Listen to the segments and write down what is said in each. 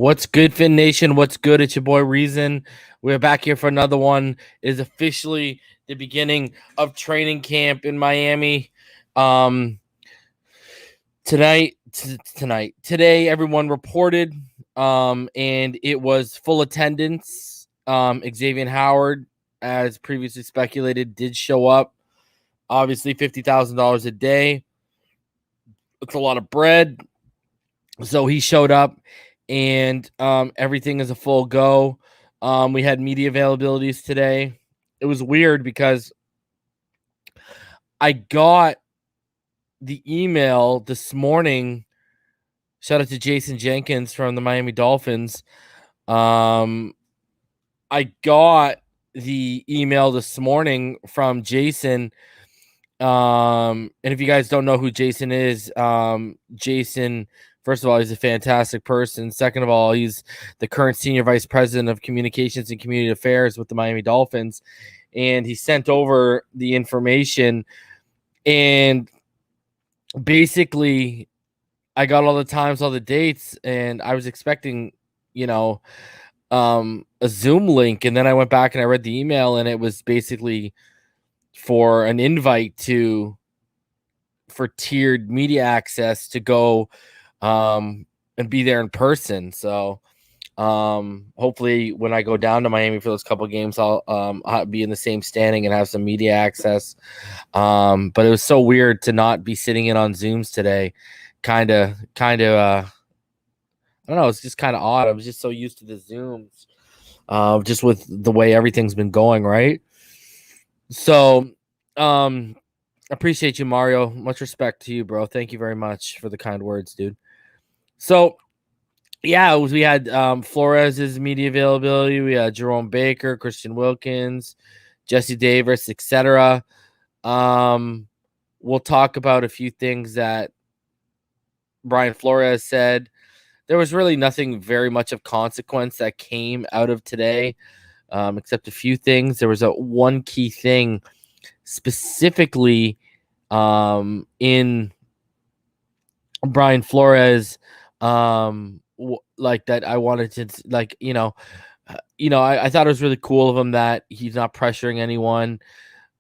What's good, Fin Nation? What's good? It's your boy Reason. We're back here for another one. It is officially the beginning of training camp in Miami. Today, everyone reported, and it was full attendance. Xavien Howard, as previously speculated, did show up. Obviously, $50,000 a day. It's a lot of bread. So he showed up. And everything is a full go. We had media availabilities today. It was weird because I got the email this morning. Shout out to Jason Jenkins from the Miami Dolphins. I got the email this morning from Jason. And if you guys don't know who Jason is, Jason, first of all, he's a fantastic person. Second of all, he's the current senior vice president of communications and community affairs with the Miami Dolphins. And he sent over the information. And basically, I got all the times, all the dates, and I was expecting, a Zoom link. And then I went back and I read the email, and it was basically for an invite for tiered media access to go and be there in person. So hopefully when I go down to Miami for those couple games, I'll be in the same standing and have some media access. But it was so weird to not be sitting in on Zooms today. Kind of I don't know, it's just kind of odd. I was just so used to the Zooms, just with the way everything's been going, right? So appreciate you, Mario. Much respect to you, bro. Thank you very much for the kind words, dude. So yeah, we had Flores's media availability. We had Jerome Baker, Christian Wilkins, Jesse Davis, etc. We'll talk about a few things that Brian Flores said. There was really nothing very much of consequence that came out of today, except a few things. There was one key thing specifically in Brian Flores, like that I wanted to, like, I thought it was really cool of him that he's not pressuring anyone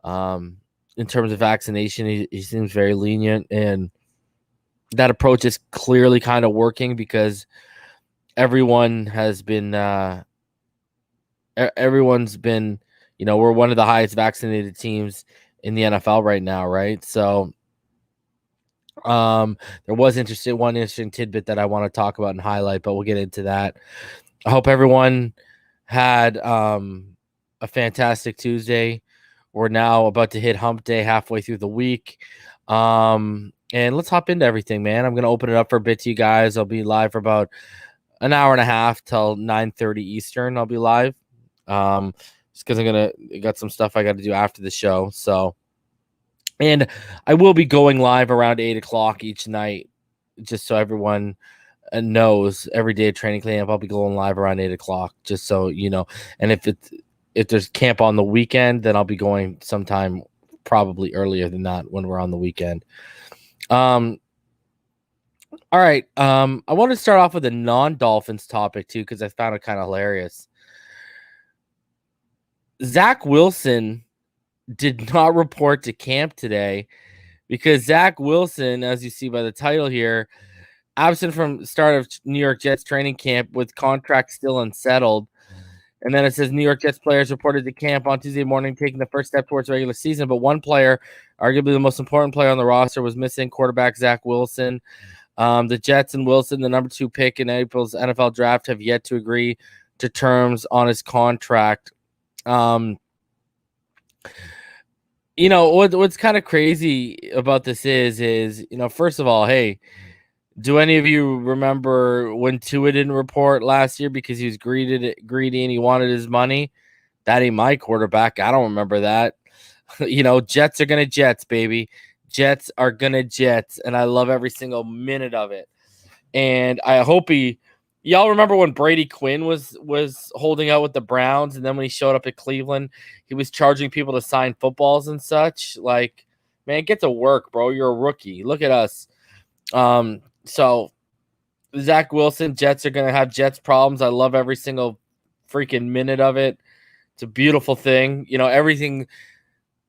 in terms of vaccination. He seems very lenient, and that approach is clearly kind of working because everyone has been everyone's been, we're one of the highest vaccinated teams in the NFL right now, right? So there was one interesting tidbit that I want to talk about and highlight, but we'll get into that. I hope everyone had a fantastic Tuesday. We're now about to hit hump day halfway through the week. And let's hop into everything, man. I'm going to open it up for a bit to you guys. I'll be live for about an hour and a half till 9:30 Eastern. I'll be live. Just because I got some stuff I got to do after the show. So, and I will be going live around 8 o'clock each night, just so everyone knows. Every day of training camp, I'll be going live around 8 o'clock, just so you know. And if there's camp on the weekend, then I'll be going sometime probably earlier than that when we're on the weekend. All right. I want to start off with a non-Dolphins topic too, because I found it kind of hilarious. Zach Wilson did not report to camp today because Zach Wilson, as you see by the title here, absent from start of New York Jets training camp with contract still unsettled. And then it says New York Jets players reported to camp on Tuesday morning, taking the first step towards regular season. But one player, arguably the most important player on the roster, was missing, quarterback Zach Wilson. The Jets and Wilson, the number 2 pick in April's NFL draft, have yet to agree to terms on his contract. What's kind of crazy about this is, first of all, hey, do any of you remember when Tua didn't report last year because he was greedy and he wanted his money? That ain't my quarterback. I don't remember that. Jets are going to Jets, baby. Jets are going to Jets, and I love every single minute of it. And I hope y'all remember when Brady Quinn was holding out with the Browns, and then when he showed up at Cleveland, he was charging people to sign footballs and such. Like, man, get to work, bro. You're a rookie. Look at us. So Zach Wilson, Jets are going to have Jets problems. I love every single freaking minute of it. It's a beautiful thing. Everything,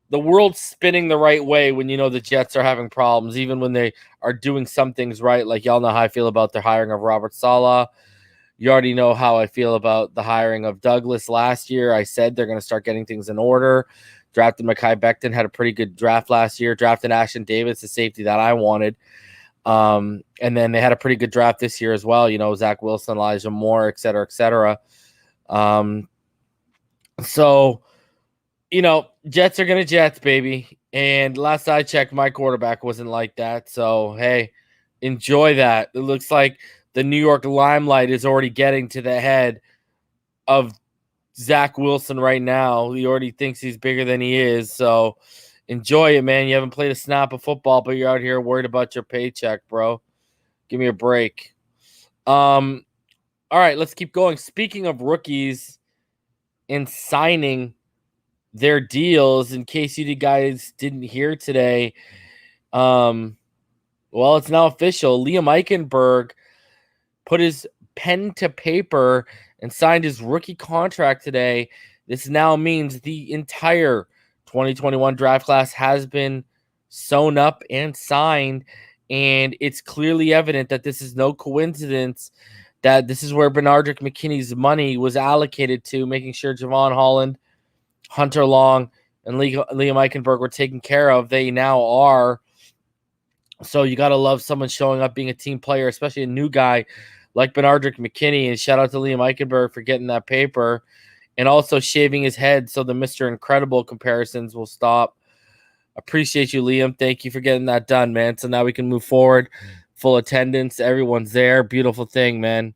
the world's spinning the right way when the Jets are having problems, even when they are doing some things right. Like, y'all know how I feel about their hiring of Robert Saleh. You already know how I feel about the hiring of Douglas last year. I said they're going to start getting things in order. Drafted Mekhi Becton, had a pretty good draft last year. Drafted Ashton Davis, the safety that I wanted. And then they had a pretty good draft this year as well. Zach Wilson, Elijah Moore, et cetera, et cetera. So, Jets are going to Jets, baby. And last I checked, my quarterback wasn't like that. So, hey, enjoy that. It looks like the New York limelight is already getting to the head of Zach Wilson right now. He already thinks he's bigger than he is. So enjoy it, man. You haven't played a snap of football, but you're out here worried about your paycheck, bro. Give me a break. All right, let's keep going. Speaking of rookies and signing their deals, in case you guys didn't hear today, well, it's now official. Liam Eichenberg put his pen to paper and signed his rookie contract today. This now means the entire 2021 draft class has been sewn up and signed, and it's clearly evident that this is no coincidence, that this is where Benardrick McKinney's money was allocated to, making sure Javon Holland, Hunter Long, and Liam Eichenberg were taken care of. They now are. So you got to love someone showing up, being a team player, especially a new guy like Benardrick McKinney. And shout out to Liam Eichenberg for getting that paper and also shaving his head so the Mr. Incredible comparisons will stop. Appreciate you, Liam. Thank you for getting that done, man. So now we can move forward. Full attendance. Everyone's there. Beautiful thing, man.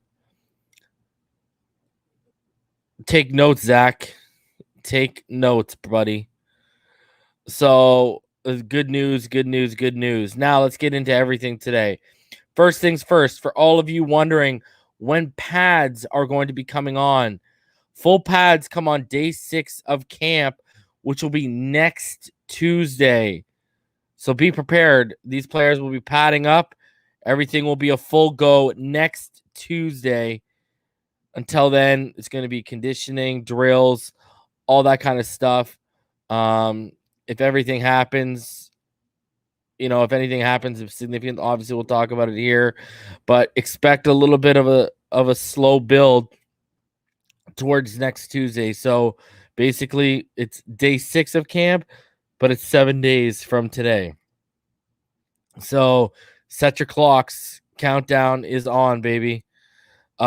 Take notes, Zach. Take notes, buddy. So good news, good news, good news. Now let's get into everything today. First things first, for all of you wondering when pads are going to be coming on, full pads come on day 6 of camp, which will be next Tuesday. So be prepared. These players will be padding up. Everything will be a full go next Tuesday. Until then, it's going to be conditioning, drills, all that kind of stuff. If everything happens, if anything happens of significant, obviously we'll talk about it here, but expect a little bit of a slow build towards next Tuesday. So basically it's day 6 of camp, but it's 7 days from today. So set your clocks. Countdown is on, baby. We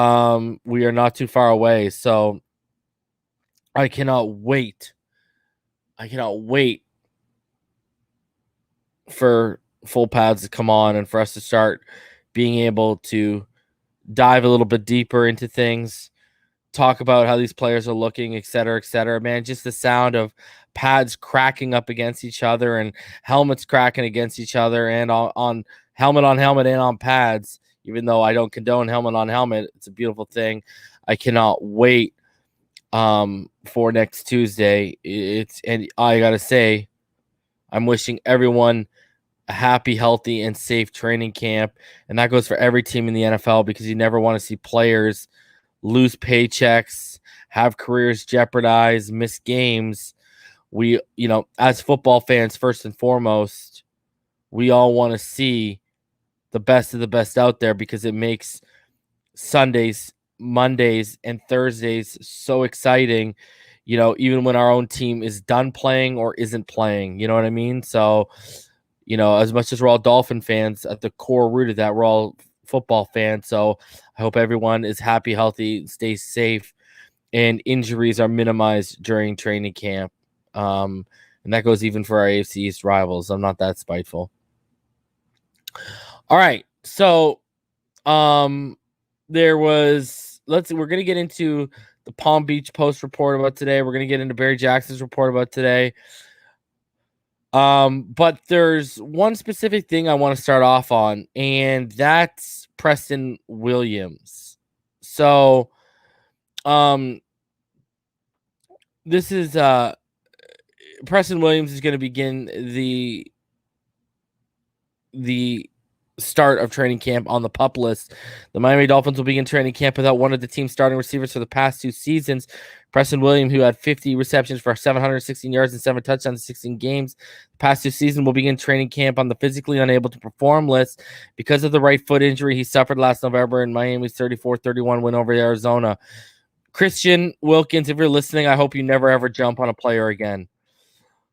are not too far away. So I cannot wait. For full pads to come on and for us to start being able to dive a little bit deeper into things, talk about how these players are looking, et cetera, man. Just the sound of pads cracking up against each other and helmets cracking against each other and on helmet on helmet and on pads, even though I don't condone helmet on helmet. It's a beautiful thing. I cannot wait for next Tuesday. And I gotta say, I'm wishing everyone a happy, healthy, and safe training camp. And that goes for every team in the NFL, because you never want to see players lose paychecks, have careers jeopardized, miss games. We, as football fans, first and foremost, we all want to see the best of the best out there, because it makes Sundays, Mondays, and Thursdays so exciting, even when our own team is done playing or isn't playing. You know what I mean? So, as much as we're all Dolphin fans, at the core root of that, we're all football fans. So I hope everyone is happy, healthy, stays safe, and injuries are minimized during training camp. And that goes even for our AFC East rivals. I'm not that spiteful. All right. So we're going to get into the Palm Beach Post report about today. We're going to get into Barry Jackson's report about today. But there's one specific thing I want to start off on, and that's Preston Williams. So, this is Preston Williams is going to begin the start of training camp on the PUP list. The Miami Dolphins will begin training camp without one of the team's starting receivers for the past 2 seasons. Preston Williams, who had 50 receptions for 716 yards and 7 touchdowns in 16 games the past 2 seasons, will begin training camp on the physically unable to perform list because of the right foot injury he suffered last November in Miami's 34-31 win over Arizona. Christian Wilkins, if you're listening, I hope you never ever jump on a player again.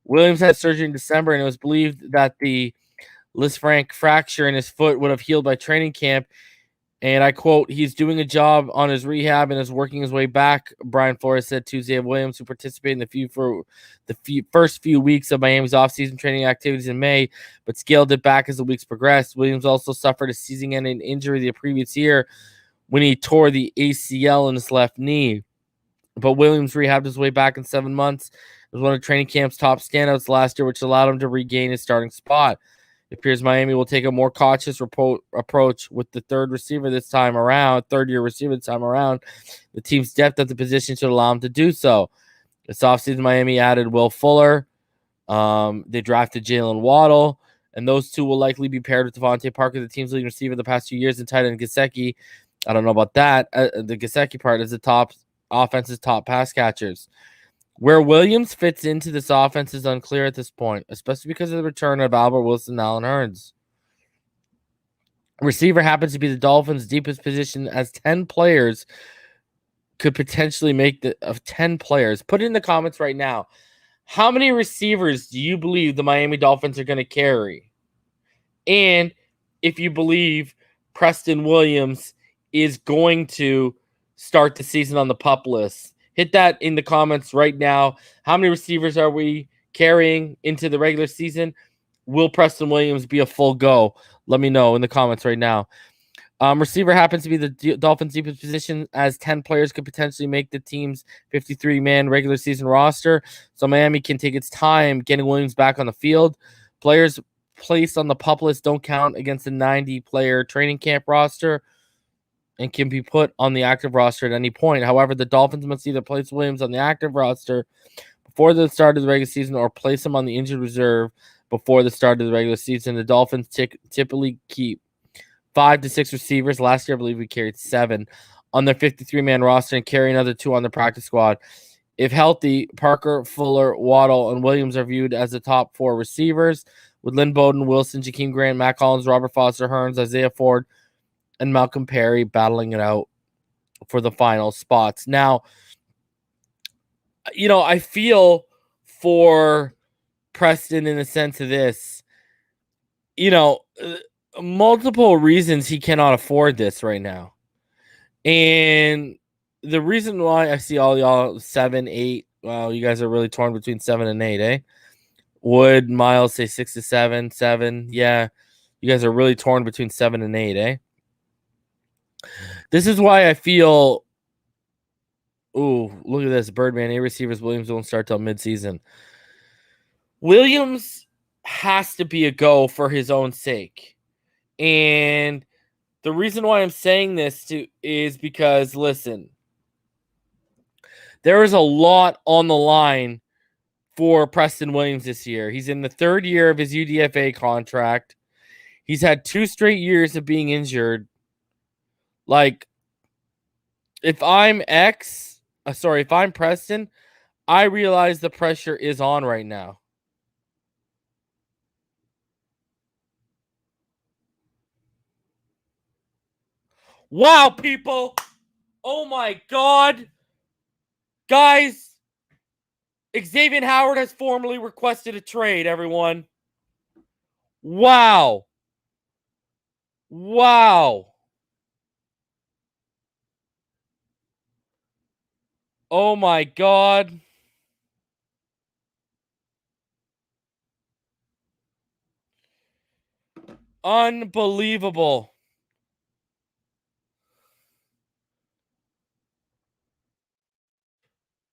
Williams had surgery in December, and it was believed that the Lisfranc fracture in his foot would have healed by training camp. And I quote, "He's doing a job on his rehab and is working his way back," Brian Flores said Tuesday of Williams, who participated in the first few weeks of Miami's offseason training activities in May, but scaled it back as the weeks progressed. Williams also suffered a season-ending injury the previous year when he tore the ACL in his left knee. But Williams rehabbed his way back in 7 months. It was one of training camp's top standouts last year, which allowed him to regain his starting spot. It appears Miami will take a more cautious approach with the third year receiver this time around. The team's depth at the position should allow him to do so. This offseason, Miami added Will Fuller. They drafted Jalen Waddle, and those two will likely be paired with Devontae Parker, the team's leading receiver the past 2 years, and tight end Gesicki. I don't know about that. The Gesicki part is the top offense's top pass catchers. Where Williams fits into this offense is unclear at this point, especially because of the return of Albert Wilson and Allen Hurns. Receiver happens to be the Dolphins' deepest position, as 10 players could potentially make of 10 players. Put it in the comments right now. How many receivers do you believe the Miami Dolphins are going to carry? And if you believe Preston Williams is going to start the season on the PUP list, hit that in the comments right now. How many receivers are we carrying into the regular season? Will Preston Williams be a full go? Let me know in the comments right now. Receiver happens to be the Dolphins' deepest position, as 10 players could potentially make the team's 53-man regular season roster. So Miami can take its time getting Williams back on the field. Players placed on the PUP list don't count against the 90-player training camp roster and can be put on the active roster at any point. However, the Dolphins must either place Williams on the active roster before the start of the regular season or place him on the injured reserve before the start of the regular season. The Dolphins typically keep 5 to 6 receivers. Last year, I believe we carried 7 on their 53-man roster and carry another 2 on the practice squad. If healthy, Parker, Fuller, Waddle, and Williams are viewed as the top 4 receivers, with Lynn Bowden, Wilson, Jakeem Grant, Matt Collins, Robert Foster, Hurns, Isaiah Ford, and Malcolm Perry battling it out for the final spots. Now, I feel for Preston in the sense of this, multiple reasons he cannot afford this right now. And the reason why I see all y'all 7, 8, well, you guys are really torn between 7 and 8, eh? Would Miles say 6 to 7, 7? Yeah, you guys are really torn between 7 and 8, eh? This is why I feel, ooh, look at this. Birdman, 8 receivers. Williams won't start till midseason. Williams has to be a go for his own sake. And the reason why I'm saying this is because, listen, there is a lot on the line for Preston Williams this year. He's in the 3rd year of his UDFA contract. He's had 2 straight years of being injured. Like, if I'm Preston, I realize the pressure is on right now. Wow, people. Oh my God. Guys, Xavien Howard has formally requested a trade, everyone. Wow. Wow. Oh my God. Unbelievable.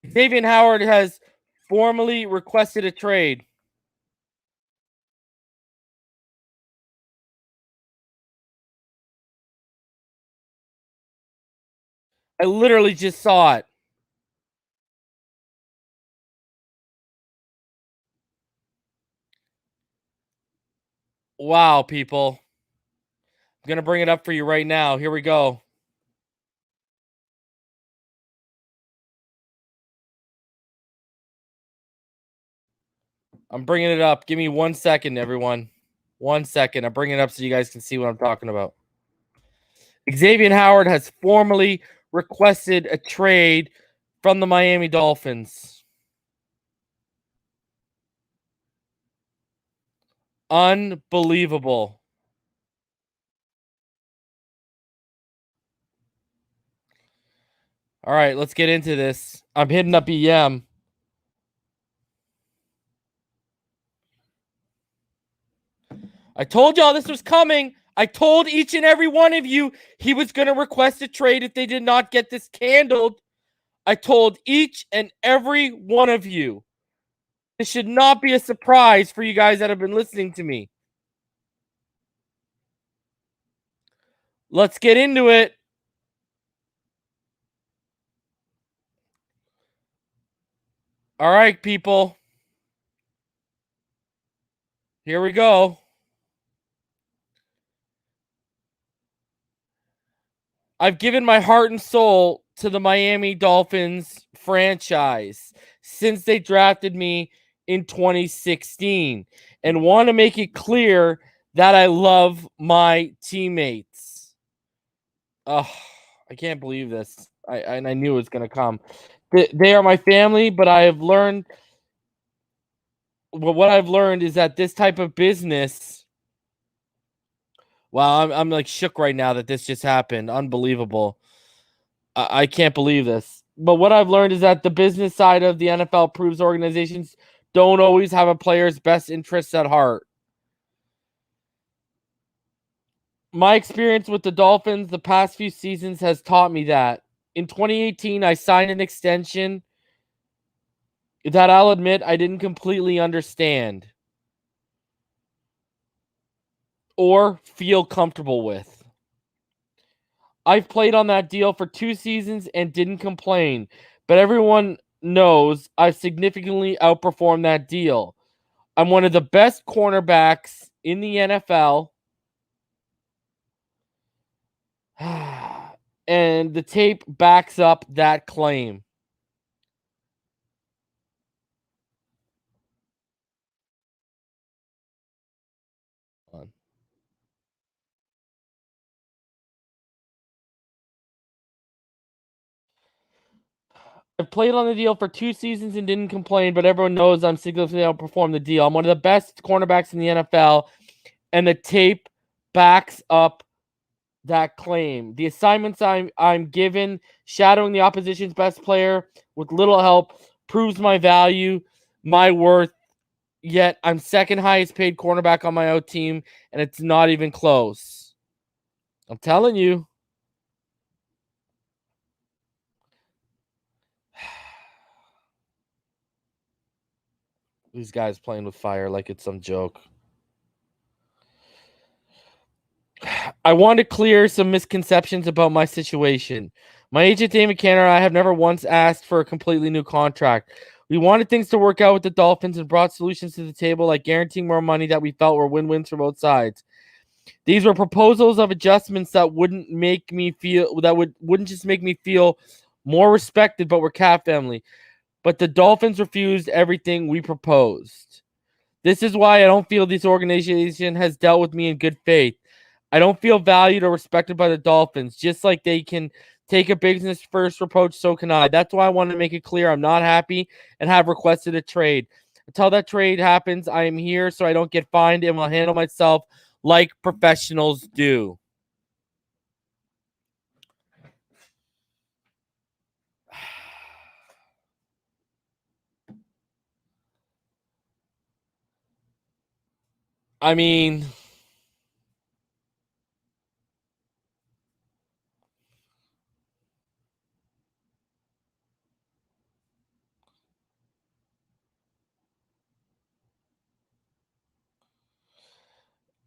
Xavien Howard has formally requested a trade. I literally just saw it. Wow, people. going to bring it up for you right now. Here we go. I'm bringing it up. Give me 1 second, everyone. 1 second. I'm bringing it up so you guys can see what I'm talking about. Xavien Howard has formally requested a trade from the Miami Dolphins. Unbelievable. All right, let's get into this. I'm hitting up EM. I told y'all this was coming. I told each and every one of you he was going to request a trade if they did not get this handled. I told each and every one of you. This should not be a surprise for you guys that have been listening to me. Let's get into it. All right, people. Here we go. I've given my heart and soul to the Miami Dolphins franchise since they drafted me in 2016 and want to make it clear that I love my teammates. Oh, I can't believe this. I knew it was going to come. They are my family, but I have learned what I've learned is that this type of business. Wow, I'm like shook right now that this just happened. Unbelievable. I can't believe this. But what I've learned is that the business side of the NFL proves organizations don't always have a player's best interests at heart. My experience with the Dolphins the past few seasons has taught me that. In 2018, I signed an extension that I'll admit I didn't completely understand or feel comfortable with. I've played on that deal for 2 seasons and didn't complain, but everyone knows I've significantly outperformed that deal. I'm one of the best cornerbacks in the NFL. And the tape backs up that claim. I've played on the deal for 2 seasons and didn't complain, but everyone knows I'm significantly outperformed the deal. I'm one of the best cornerbacks in the NFL, and the tape backs up that claim. The assignments I'm given, shadowing the opposition's best player with little help, proves my value, my worth. Yet I'm second highest paid cornerback on my own team, and it's not even close. I'm telling you. These guys playing with fire like it's some joke. I want to clear some misconceptions about my situation. My agent, Dave McCann, and I have never once asked for a completely new contract. We wanted things to work out with the Dolphins and brought solutions to the table, like guaranteeing more money that we felt were win-wins for both sides. These were proposals of adjustments that wouldn't just make me feel more respected, but were cat family. But the Dolphins refused everything we proposed. This is why I don't feel this organization has dealt with me in good faith. I don't feel valued or respected by the Dolphins. Just like they can take a business first approach, so can I. That's why I want to make it clear I'm not happy and have requested a trade. Until that trade happens, I am here so I don't get fined and will handle myself like professionals do. I mean,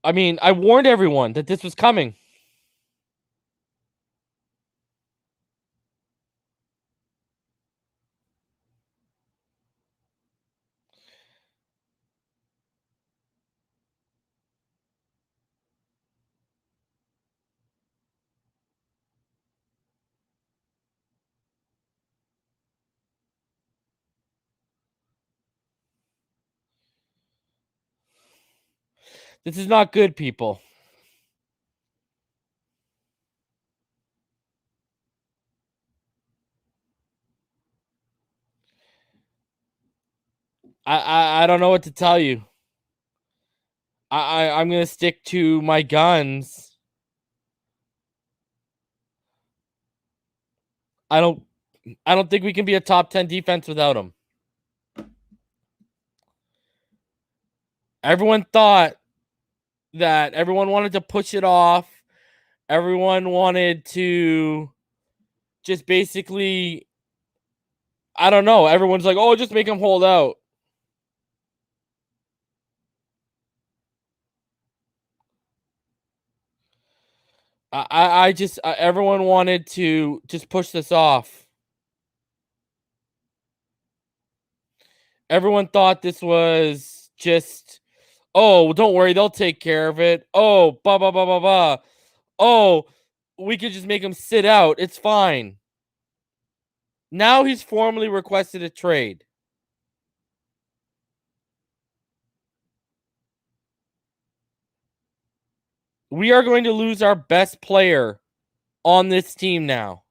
I warned everyone that this was coming. This is not good, people. I don't know what to tell you. I'm gonna stick to my guns. I don't think we can be a top 10 defense without him. Everyone thought that everyone wanted to push it off. Everyone wanted to just basically, I don't know. Everyone's like, oh, just make him hold out. I just, everyone wanted to just push this off. Everyone thought this was just, oh, don't worry, they'll take care of it. Oh, blah, blah, blah, blah, blah. Oh, we could just make him sit out. It's fine. Now he's formally requested a trade. We are going to lose our best player on this team now.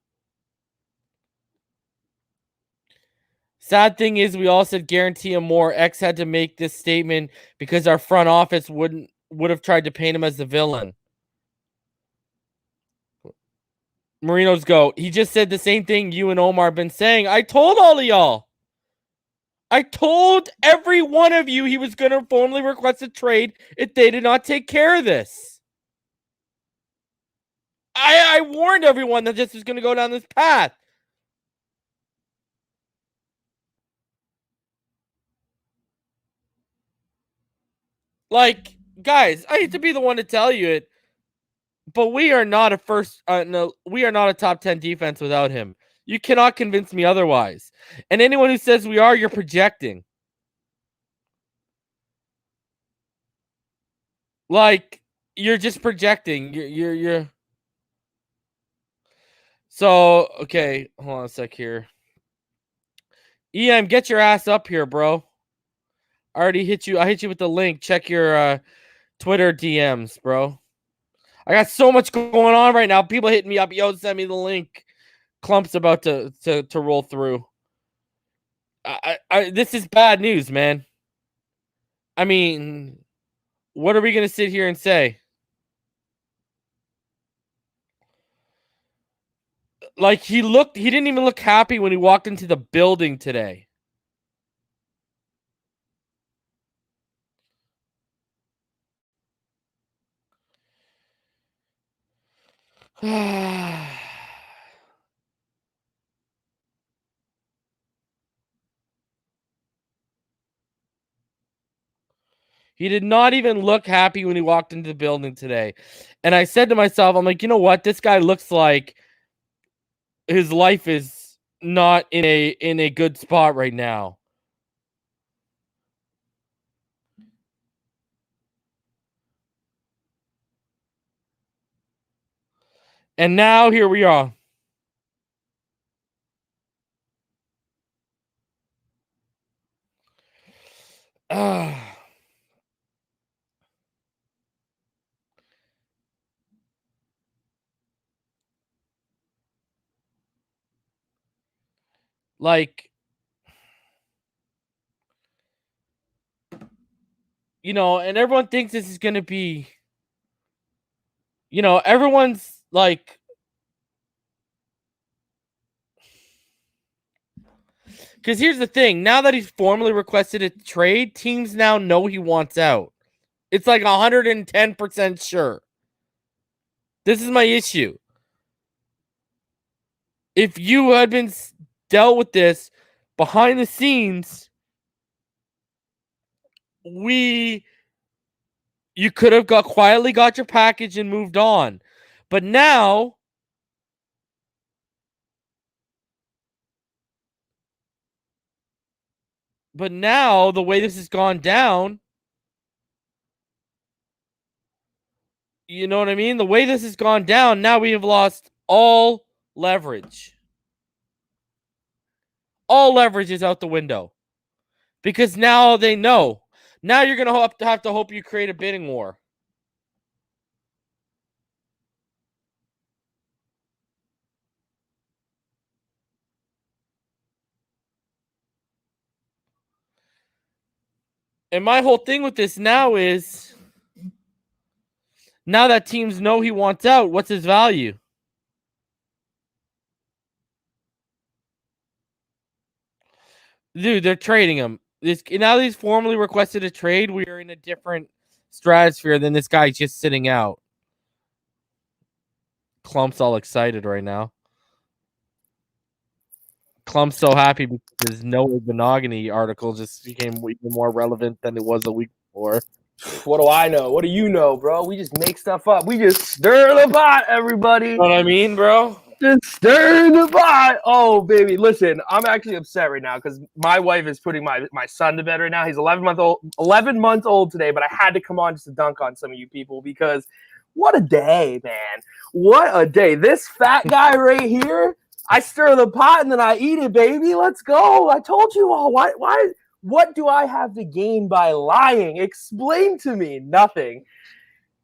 Sad thing is, we all said guarantee him more. X had to make this statement because our front office would have tried to paint him as the villain. Marino's GOAT. He just said the same thing you and Omar have been saying. I told all of y'all. I told every one of you he was going to formally request a trade if they did not take care of this. I warned everyone that this was going to go down this path. Like, guys, I hate to be the one to tell you it, but we are not a we are not a top 10 defense without him. You cannot convince me otherwise. And anyone who says we are, you're projecting. Like, you're just projecting. You're. So, okay, hold on a sec here. Get your ass up here, bro. I already hit you. I hit you with the link. Check your Twitter DMs, bro. I got so much going on right now. People hitting me up. Yo, send me the link. Klump's about to roll through. This is bad news, man. I mean, what are we gonna sit here and say? Like, he didn't even look happy when he walked into the building today. He did not even look happy when he walked into the building today. And I said to myself, I'm like, you know what? This guy looks like his life is not in a good spot right now. And now here we are. Like, you know, and everyone thinks this is going to be, you know, everyone's like, because here's the thing. Now that he's formally requested a trade, teams now know he wants out. It's like 110% sure. This is my issue. If you had been dealt with this behind the scenes, you could have quietly got your package and moved on. But now, the way this has gone down, you know what I mean? The way this has gone down, now we have lost all leverage. All leverage is out the window. Because now they know. Now you're going to have to hope you create a bidding war. And my whole thing with this now is, now that teams know he wants out, what's his value? Dude, they're trading him. Now that he's formally requested a trade, we are in a different stratosphere than this guy just sitting out. Klump's all excited right now. Klump's so happy because his Noah Benogany article just became even more relevant than it was a week before. What do I know? What do you know, bro? We just make stuff up. We just stir the pot, everybody. You know what I mean, bro? Just stir the pot. Oh, baby. Listen, I'm actually upset right now because my wife is putting my son to bed right now. He's 11 months old today, but I had to come on just to dunk on some of you people because what a day, man. What a day. This fat guy right here, I stir the pot and then I eat it, baby. Let's go. I told you all. Why? What do I have to gain by lying? Explain to me. Nothing.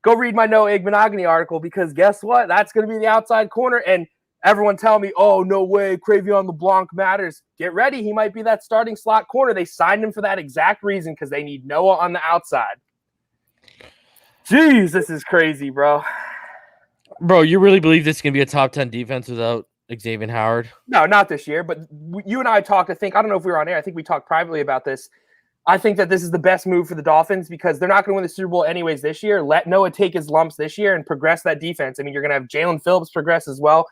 Go read my No Egg Monogamy article because guess what? That's going to be the outside corner. And everyone tell me, oh, no way, Xavien LeBlanc matters. Get ready. He might be that starting slot corner. They signed him for that exact reason because they need Noah on the outside. Jeez, this is crazy, bro. Bro, you really believe this can be a top 10 defense without Xavien Howard? No, not this year. But you and I talked, I don't know if we were on air. I think we talked privately about this. I think that this is the best move for the Dolphins because they're not going to win the Super Bowl anyways this year. Let Noah take his lumps this year and progress that defense. I mean, you're going to have Jalen Phillips progress as well.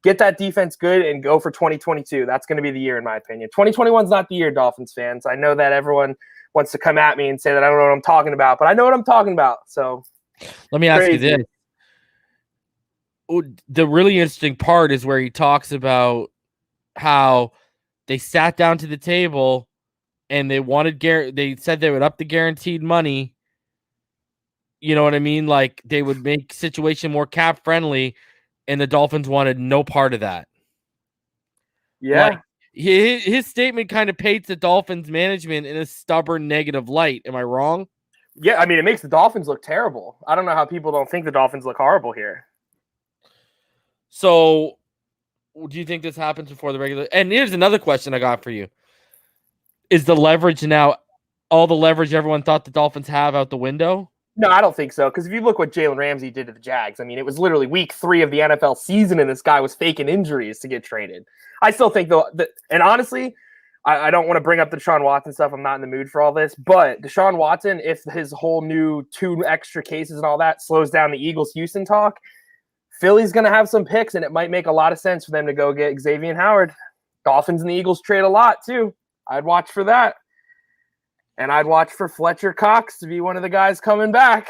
Get that defense good and go for 2022. That's going to be the year, in my opinion. 2021 is not the year, Dolphins fans. I know that everyone wants to come at me and say that I don't know what I'm talking about, but I know what I'm talking about. So let me ask you this. The really interesting part is where he talks about how they sat down to the table and they said they would up the guaranteed money. You know what I mean? Like they would make situation more cap friendly, and the Dolphins wanted no part of that. Yeah. Like, his statement kind of paints the Dolphins management in a stubborn negative light. Am I wrong? Yeah, I mean, it makes the Dolphins look terrible. I don't know how people don't think the Dolphins look horrible here. So, do you think this happens before the regular? And here's another question I got for you. Is the leverage now all the leverage everyone thought the Dolphins have out the window? No, I don't think so. Because if you look what Jalen Ramsey did to the Jags, I mean, it was literally week 3 of the NFL season, and this guy was faking injuries to get traded. I still think, though, and honestly, I don't want to bring up the Deshaun Watson stuff. I'm not in the mood for all this. But Deshaun Watson, if his whole new 2 extra cases and all that slows down the Eagles-Houston talk, Philly's going to have some picks, and it might make a lot of sense for them to go get Xavien Howard. Dolphins and the Eagles trade a lot, too. I'd watch for that. And I'd watch for Fletcher Cox to be one of the guys coming back.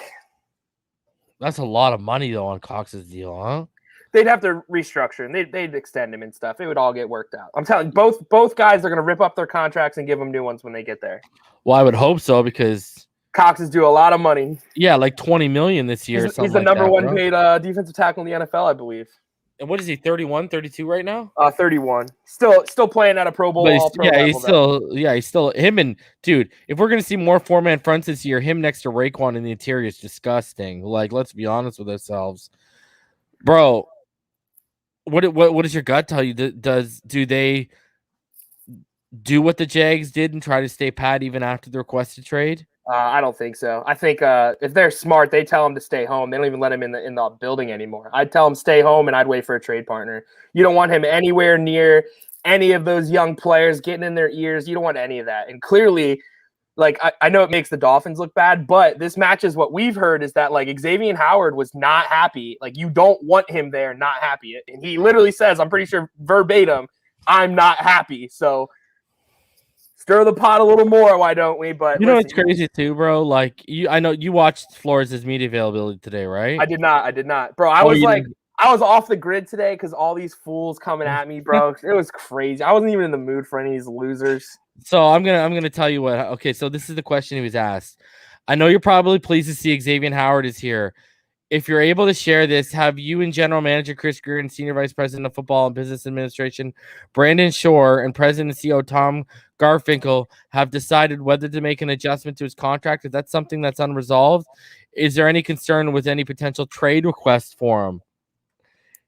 That's a lot of money, though, on Cox's deal, huh? They'd have to restructure, and they'd extend him and stuff. It would all get worked out. I'm telling you, both guys are going to rip up their contracts and give them new ones when they get there. Well, I would hope so because Cox is due a lot of money. Yeah, like $20 million this year. He's the number one paid defensive tackle in the NFL, I believe. And what is he, 31, 32 right now? 31. Still playing at a Pro Bowl. He's still him. And dude, if we're gonna see more 4-man fronts this year, him next to Raekwon in the interior is disgusting. Like, let's be honest with ourselves, bro. What does your gut tell you? Do they do what the Jags did and try to stay pat even after the requested trade? I don't think so. I think if they're smart, they tell him to stay home. They don't even let him in the building anymore. I'd tell him stay home, and I'd wait for a trade partner. You don't want him anywhere near any of those young players getting in their ears. You don't want any of that. And clearly, like I know it makes the Dolphins look bad, but this matches what we've heard is that like Xavien Howard was not happy. Like you don't want him there, not happy. And he literally says, I'm pretty sure verbatim, I'm not happy. So stir the pot a little more, why don't we? But you know it's crazy too, bro. Like I know you watched Flores' media availability today, right? I did not, bro. I was off the grid today because all these fools coming at me, bro. It was crazy. I wasn't even in the mood for any of these losers. So I'm gonna tell you what. Okay, so this is the question he was asked. I know you're probably pleased to see Xavien Howard is here. If you're able to share this, have you and General Manager Chris Greer and Senior Vice President of Football and Business Administration Brandon Shore and President and CEO Tom Garfinkel have decided whether to make an adjustment to his contract? Is that something that's unresolved? Is there any concern with any potential trade request for him?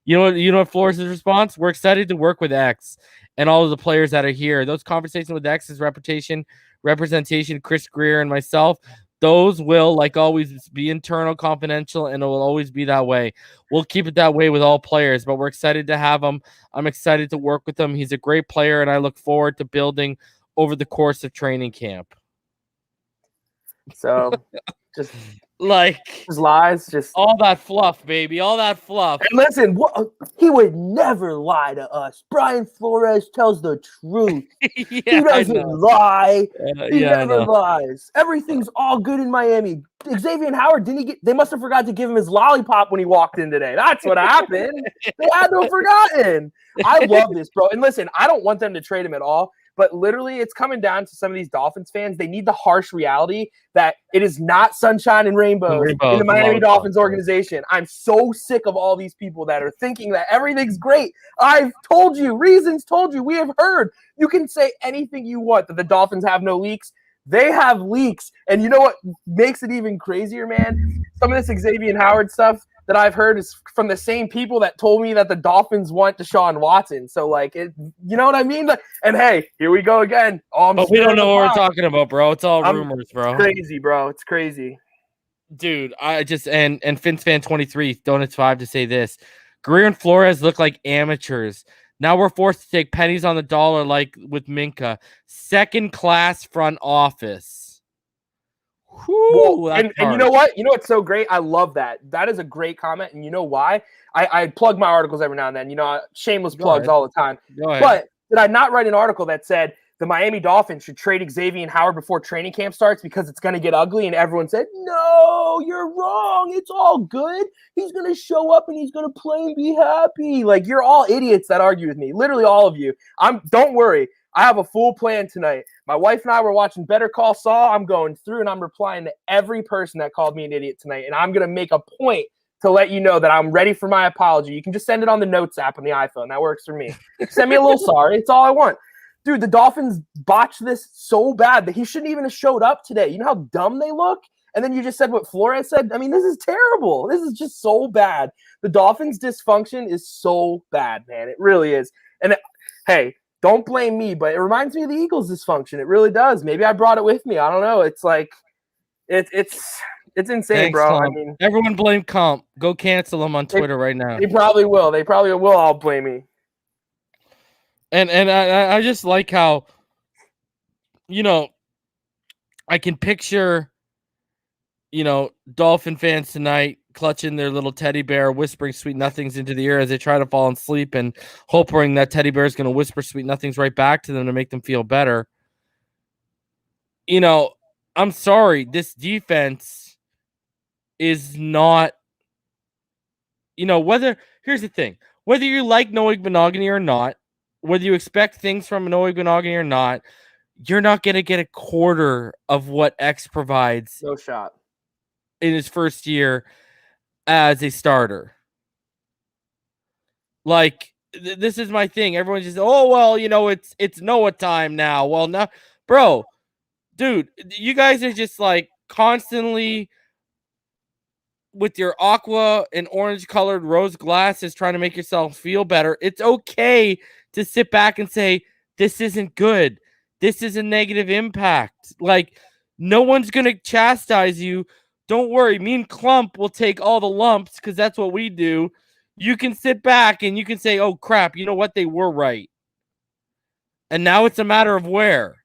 You know what Flores' response? We're excited to work with X and all of the players that are here. Those conversations with X's reputation representation, Chris Greer and myself, those will, like always, be internal, confidential, and it will always be that way. We'll keep it that way with all players, but we're excited to have him. I'm excited to work with him. He's a great player, and I look forward to building over the course of training camp. So just lies, just all that fluff, baby, all that fluff. And listen, he would never lie to us. Brian Flores tells the truth. He doesn't lie. He never lies. Everything's all good in Miami. Xavien Howard they must have forgot to give him his lollipop when he walked in today. That's what happened. They had to have forgotten. I love this, bro. And listen, I don't want them to trade him at all. But literally, it's coming down to some of these Dolphins fans. They need the harsh reality that it is not sunshine and rainbows in the Miami Dolphins organization. I'm so sick of all these people that are thinking that everything's great. I've told you, reasons told you, we have heard. You can say anything you want that the Dolphins have no leaks. They have leaks. And you know what makes it even crazier, man? Some of this Xavien Howard stuff that I've heard is from the same people that told me that the Dolphins want Deshaun Watson. So, like, you know what I mean? And, hey, here we go again. But we don't know what we're talking about, bro. It's all rumors, bro. It's crazy, bro. It's crazy. Dude, I just – and FinsFan23, Donuts 5 to say this. Greer and Flores look like amateurs. Now we're forced to take pennies on the dollar like with Minka. Second-class front office. Well, and you know what? You know what's so great? I love that. That is a great comment. And you know why? I plug my articles every now and then. You know, shameless plugs all the time. But did I not write an article that said the Miami Dolphins should trade Xavien Howard before training camp starts because it's going to get ugly? And everyone said, no, you're wrong. It's all good. He's going to show up and he's going to play and be happy. Like, you're all idiots that argue with me. Literally all of you. Don't worry. I have a full plan tonight. My wife and I were watching Better Call Saul. I'm going through and I'm replying to every person that called me an idiot tonight. And I'm going to make a point to let you know that I'm ready for my apology. You can just send it on the Notes app on the iPhone. That works for me. Send me a little sorry. It's all I want. Dude, the Dolphins botched this so bad that he shouldn't even have showed up today. You know how dumb they look? And then you just said what Flores said? I mean, this is terrible. This is just so bad. The Dolphins' dysfunction is so bad, man. It really is. And hey, don't blame me, but it reminds me of the Eagles' dysfunction. It really does. Maybe I brought it with me. I don't know. It's like it's insane, thanks, bro. Klump. I mean, everyone blame Klump. Go cancel him on Twitter right now. They probably will. They probably will all blame me. And I just like how, you know, I can picture, you know, Dolphin fans tonight clutching their little teddy bear, whispering sweet nothings into the ear as they try to fall asleep and hoping that teddy bear is going to whisper sweet nothings right back to them to make them feel better. You know, I'm sorry. This defense is not, you know, here's the thing, whether you like Noah Igbinoghene or not, whether you expect things from Noah Igbinoghene or not, you're not going to get a quarter of what X provides. No shot. In his first year as a starter. Like, this is my thing. Everyone's just, oh, well, you know, it's Noah time now. Well, now, bro, dude, you guys are just like constantly with your aqua and orange colored rose glasses trying to make yourself feel better. It's okay to sit back and say, this isn't good. This is a negative impact. Like, no one's going to chastise you. Don't worry. Me and Klump will take all the lumps because that's what we do. You can sit back and you can say, oh, crap, you know what? They were right. And now it's a matter of where.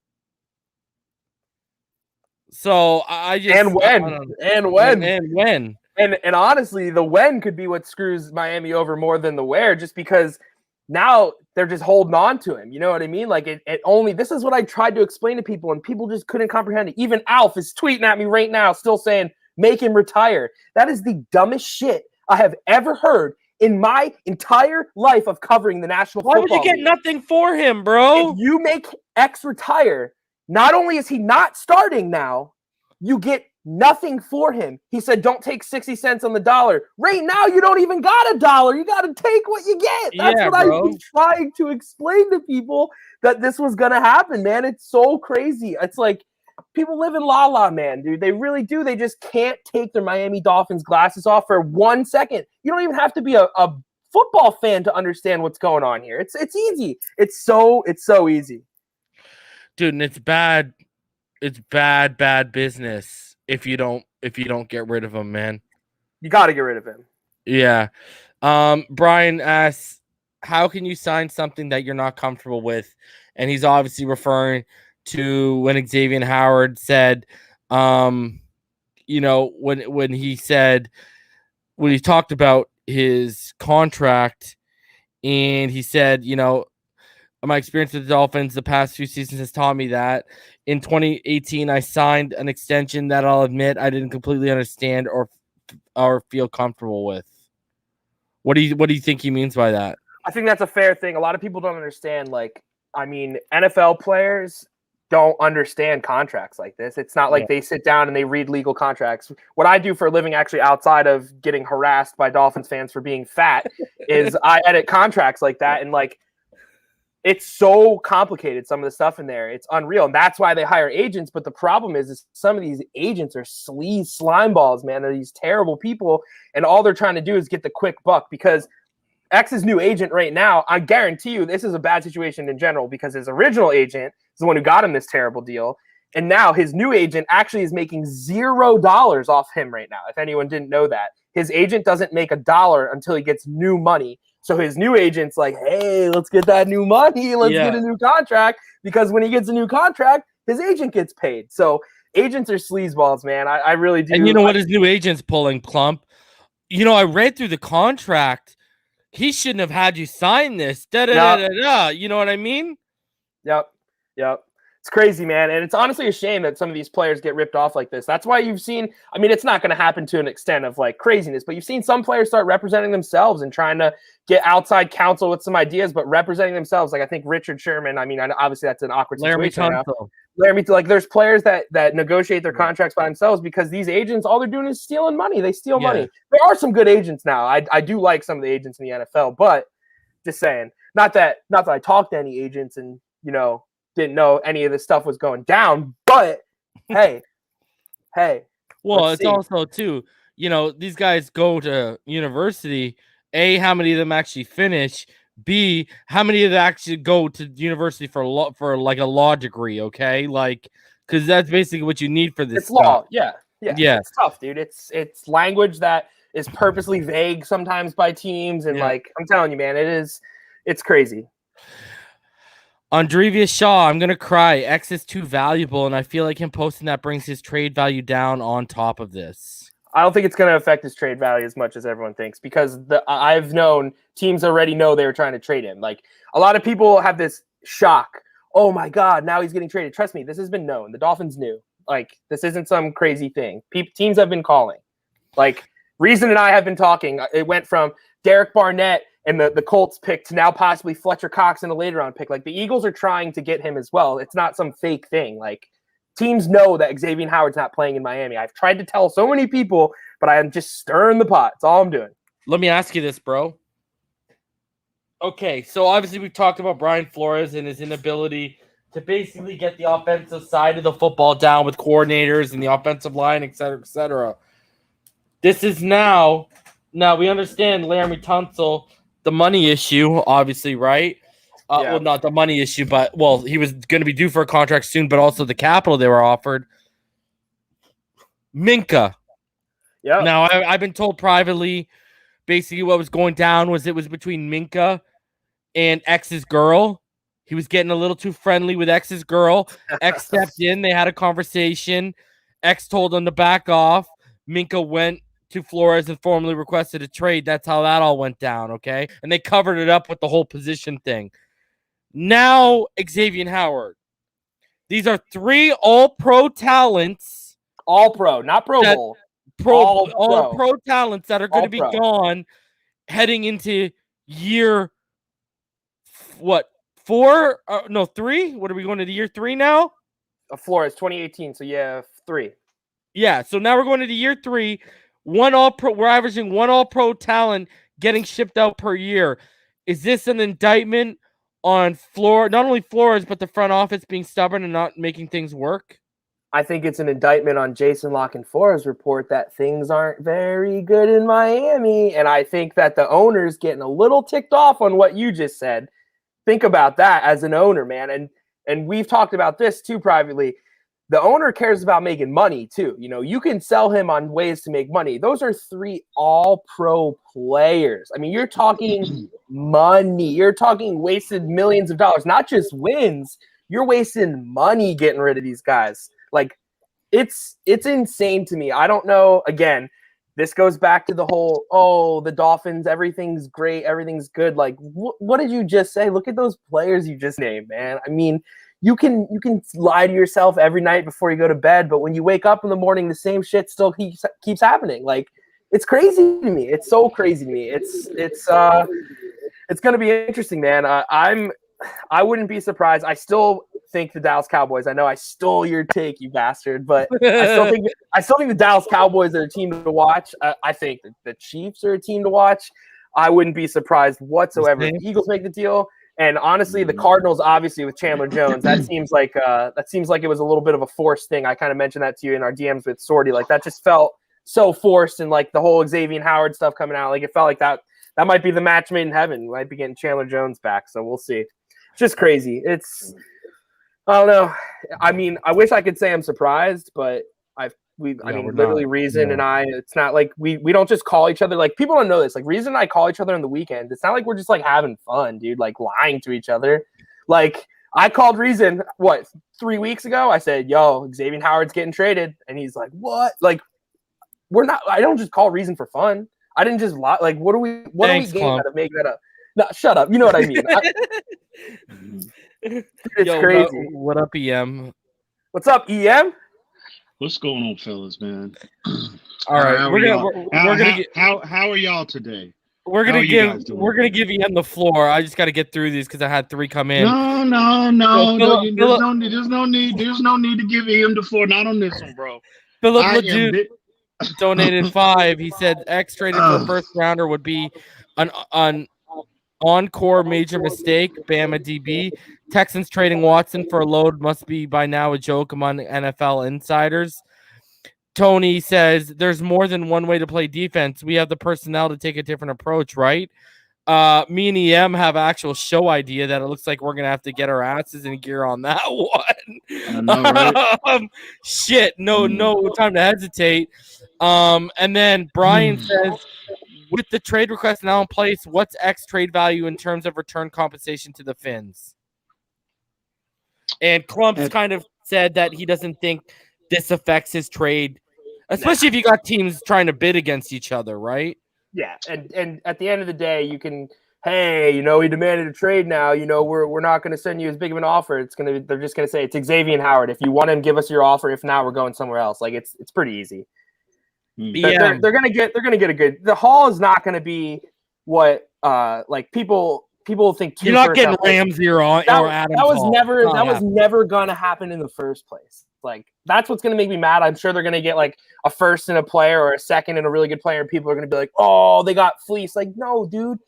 So I just... And when. And honestly, the when could be what screws Miami over more than the where, just because now they're just holding on to him. You know what I mean? Like, it only... This is what I tried to explain to people, and people just couldn't comprehend it. Even Alf is tweeting at me right now, still saying, make him retire. That is the dumbest shit I have ever heard in my entire life of covering the National Football League. Why would you get nothing for him, bro? If you make X retire, not only is he not starting now, you get nothing for him. He said, don't take 60 cents on the dollar. Right now, you don't even got $1. You got to take what you get. That's what I was trying to explain to people, that this was going to happen, man. It's so crazy. It's like, people live in La La Land, dude. They really do. They just can't take their Miami Dolphins glasses off for 1 second. You don't even have to be a football fan to understand what's going on here. It's easy. It's so easy. Dude, and it's bad it's bad business if you don't get rid of him, man. You got to get rid of him. Yeah. Brian asks, how can you sign something that you're not comfortable with? And he's obviously referring to when Xavien Howard said, when he talked about his contract, and he said, my experience with the Dolphins the past few seasons has taught me that in 2018, I signed an extension that I'll admit I didn't completely understand or feel comfortable with. What do you think he means by that? I think that's a fair thing. A lot of people don't understand. NFL players don't understand contracts like this. It's not like they sit down and they read legal contracts. What I do for a living, actually, outside of getting harassed by Dolphins fans for being fat, is I edit contracts like that. And it's so complicated, some of the stuff in there. It's unreal. And that's why they hire agents. But the problem is some of these agents are slime balls, man. They're these terrible people. And all they're trying to do is get the quick buck, because X's new agent right now, I guarantee you this is a bad situation in general, because his original agent is the one who got him this terrible deal. And now his new agent actually is making $0 off him right now. If anyone didn't know that, his agent doesn't make $1 until he gets new money. So his new agent's like, hey, let's get that new money. Let's get a new contract, because when he gets a new contract, his agent gets paid. So agents are sleazeballs, man. I really do. And you know what his new agent's pulling, Klump? I read through the contract. He shouldn't have had you sign this. You know what I mean? Yep. It's crazy, man. And it's honestly a shame that some of these players get ripped off like this. That's why you've seen, it's not going to happen to an extent of craziness, but you've seen some players start representing themselves and trying to get outside counsel with some ideas, but representing themselves. I think Richard Sherman, obviously that's an awkward situation. There's players that negotiate their contracts by themselves, because these agents, all they're doing is stealing money. They steal money. There are some good agents now. I do like some of the agents in the NFL, but just saying, not that I talked to any agents and, didn't know any of this stuff was going down, but hey. Well, it's also too, these guys go to university. A, how many of them actually finish? B, how many of them actually go to university for a law degree? Okay, because that's basically what you need for this. It's law, yeah. It's tough, dude. It's language that is purposely vague sometimes by teams, and I'm telling you, man, it's crazy. Andrevius Shaw, I'm gonna cry. X is too valuable, and I feel like him posting that brings his trade value down on top of this. I don't think it's going to affect his trade value as much as everyone thinks, because I've known teams already know they were trying to trade him. A lot of people have this shock. Oh my God, now he's getting traded. Trust me, this has been known. The Dolphins knew. This isn't some crazy thing. Teams have been calling. Reason and I have been talking. It went from Derek Barnett and the Colts pick to now possibly Fletcher Cox in a later round pick. The Eagles are trying to get him as well. It's not some fake thing. Teams know that Xavien Howard's not playing in Miami. I've tried to tell so many people, but I am just stirring the pot. That's all I'm doing. Let me ask you this, bro. Okay, so obviously we've talked about Brian Flores and his inability to basically get the offensive side of the football down with coordinators and the offensive line, et cetera, et cetera. This is now we understand Laramie Tunsil, the money issue, obviously, right? Well, not the money issue, but, he was going to be due for a contract soon, but also the capital they were offered. Minka. Yeah. Now, I've been told privately, basically what was going down was it was between Minka and X's girl. He was getting a little too friendly with X's girl. X stepped in. They had a conversation. X told him to back off. Minka went to Flores and formally requested a trade. That's how that all went down, okay? And they covered it up with the whole position thing. Now, Xavien Howard. These are 3 all-pro talents. All-pro, not Pro Bowl. All-pro talents that are going to be gone heading into year, 4? No, 3? What are we going to year 3 now? Flores, 2018, so 3. Yeah, so now we're going into year 3. We're averaging 1 all-pro talent getting shipped out per year. Is this an indictment on not only Flores, but the front office being stubborn and not making things work? I think it's an indictment on Jason Lockenfora's report that things aren't very good in Miami. And I think that the owner's getting a little ticked off on what you just said. Think about that as an owner, man. And we've talked about this too privately. the owner cares about making money too. You know, you can sell him on ways to make money. Those are 3 all-pro players. I mean, you're talking money. You're talking wasted millions of dollars, not just wins. You're wasting money getting rid of these guys. Like, it's insane to me. I don't know. Again, this goes back to the whole, the Dolphins, everything's great, everything's good. Like, what did you just say? Look at those players you just named, man. I mean, you can lie to yourself every night before you go to bed, but when you wake up in the morning, the same shit still keeps happening. Like, it's crazy to me. It's so crazy to me. It's going to be interesting, man. I wouldn't be surprised. I still think the Dallas Cowboys. I know I stole your take, you bastard, but I still think the Dallas Cowboys are a team to watch. I think the Chiefs are a team to watch. I wouldn't be surprised whatsoever if the Eagles make the deal. And honestly, the Cardinals, obviously, with Chandler Jones, that seems like it was a little bit of a forced thing. I kind of mentioned that to you in our DMs with Sorty. Like, that just felt so forced, and like the whole Xavien Howard stuff coming out, like it felt like that might be the match made in heaven. We might be getting Chandler Jones back, so we'll see. It's just crazy. I don't know. I mean, I wish I could say I'm surprised, but literally Reason and I, it's not like we don't just call each other. Like, people don't know this. Like, Reason and I call each other on the weekend. It's not like we're just like having fun, dude, like lying to each other. Like, I called Reason, 3 weeks ago? I said, yo, Xavien Howard's getting traded. And he's like, what? Like, I don't just call Reason for fun. I didn't just lie. Like, what are we getting out of making that up? No, shut up. You know what I mean. It's crazy. What up, EM? What's up, EM? What's going on, fellas, man? All right, how are y'all today? We're gonna give EM the floor. I just got to get through these because I had 3 come in. No. There's no need to give EM the floor. Not on this one, bro. Philip Leduc donated 5. He said X traded for a first rounder would be an encore major mistake. Bama DB. Texans trading Watson for a load must be by now a joke among NFL insiders. Tony says there's more than one way to play defense. We have the personnel to take a different approach, right? Me and EM have an actual show idea that it looks like we're going to have to get our asses in gear on that one. I know, right? Shit, no time to hesitate. And then Brian says, with the trade request now in place, what's X trade value in terms of return compensation to the Fins? And Klump's kind of said that he doesn't think this affects his trade, especially if you got teams trying to bid against each other, right? Yeah, and at the end of the day, you can, hey, he demanded a trade now. We're not going to send you as big of an offer. They're just going to say it's Xavien Howard. If you want him, give us your offer. If not, we're going somewhere else. Like, it's pretty easy. Yeah, they're gonna get a good. The haul is not gonna be what like people think. You're not getting Ramsey or Adam. That was never gonna happen in the first place. Like, that's what's gonna make me mad. I'm sure they're gonna get like a first and a player or a second and a really good player, and people are gonna be like, oh, they got fleeced. Like, no, dude,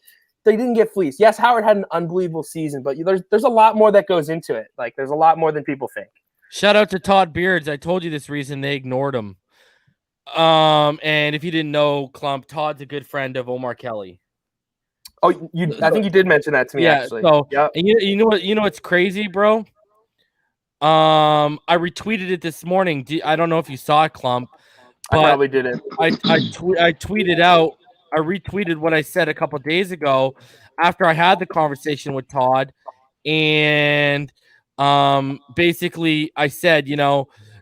they didn't get fleeced. Yes, Howard had an unbelievable season, but there's a lot more that goes into it. Like, there's a lot more than people think. Shout out to Todd Beards. I told you this reason they ignored him. And if you didn't know, Klump, Todd's a good friend of Omar Kelly. Oh, I think you did mention that to me. Yeah, actually. So, yep. And you know what's crazy, bro? I retweeted it this morning. I don't know if you saw it, Klump. I probably didn't. I tweeted out. I retweeted what I said a couple days ago after I had the conversation with Todd, and basically I said,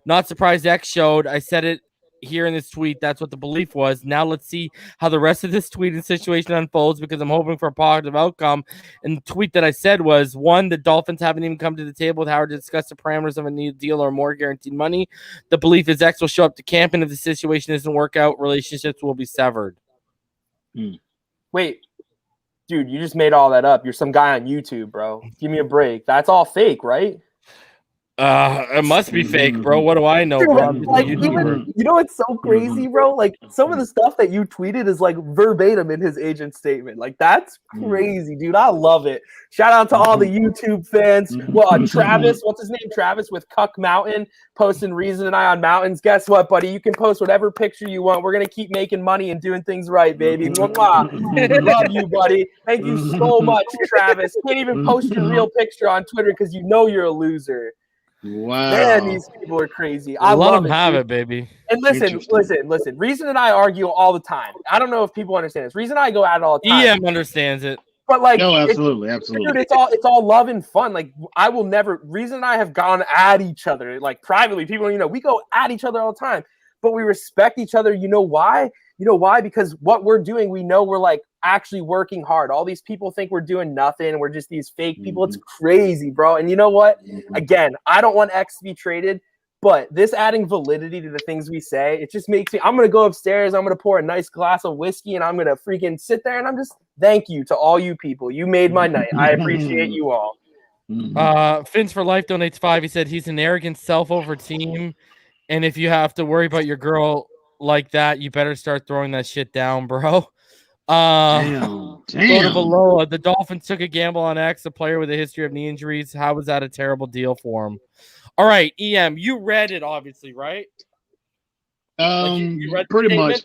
not surprised X showed. I said it here in this tweet. That's what the belief was. Now let's see how the rest of this tweet and situation unfolds, because I'm hoping for a positive outcome. And the tweet that I said was, 1, the Dolphins haven't even come to the table with Howard to discuss the parameters of a new deal or more guaranteed money. The belief is X will show up to camp, and if the situation doesn't work out, relationships will be severed. Wait, dude, you just made all that up. You're some guy on YouTube, bro. Give me a break. That's all fake, right? It must be fake, bro. What do I know, bro? Like, even, it's so crazy, bro. Like, some of the stuff that you tweeted is like verbatim in his agent statement. Like, that's crazy, dude. I love it. Shout out to all the YouTube fans. Well, Travis, what's his name? Travis with Cuck Mountain, posting Reason and I on Mountains. Guess what, buddy? You can post whatever picture you want. We're gonna keep making money and doing things right, baby. Mwah. Love you, buddy. Thank you so much, Travis. Can't even post your real picture on Twitter because you're a loser. Wow. Man, these people are crazy. I Let love them it, have dude. it, baby. And listen. Reason and I argue all the time. I don't know if people understand this. Reason and I go at it all the time. EM understands it. But like, No, absolutely. dude, it's all love and fun. Like, I will never. Reason and I have gone at each other, like privately. People, we go at each other all the time, but we respect each other. You know why? Because what we're doing, we know we're like actually working hard. All these people think we're doing nothing. We're just these fake people. It's crazy, bro. And you know what? Again, I don't want X to be traded. But this adding validity to the things we say, it just makes me, I'm going to go upstairs, I'm going to pour a nice glass of whiskey, and I'm going to freaking sit there, and I'm just, thank you to all you people. You made my night. I appreciate you all. Fins for Life donates 5. He said he's an arrogant self-over team, and if you have to worry about your girl like that, you better start throwing that shit down, bro. Damn. Tagovailoa, the Dolphins took a gamble on X, a player with a history of knee injuries. How was that a terrible deal for him? All right, EM, you read it, obviously, right? You read pretty much.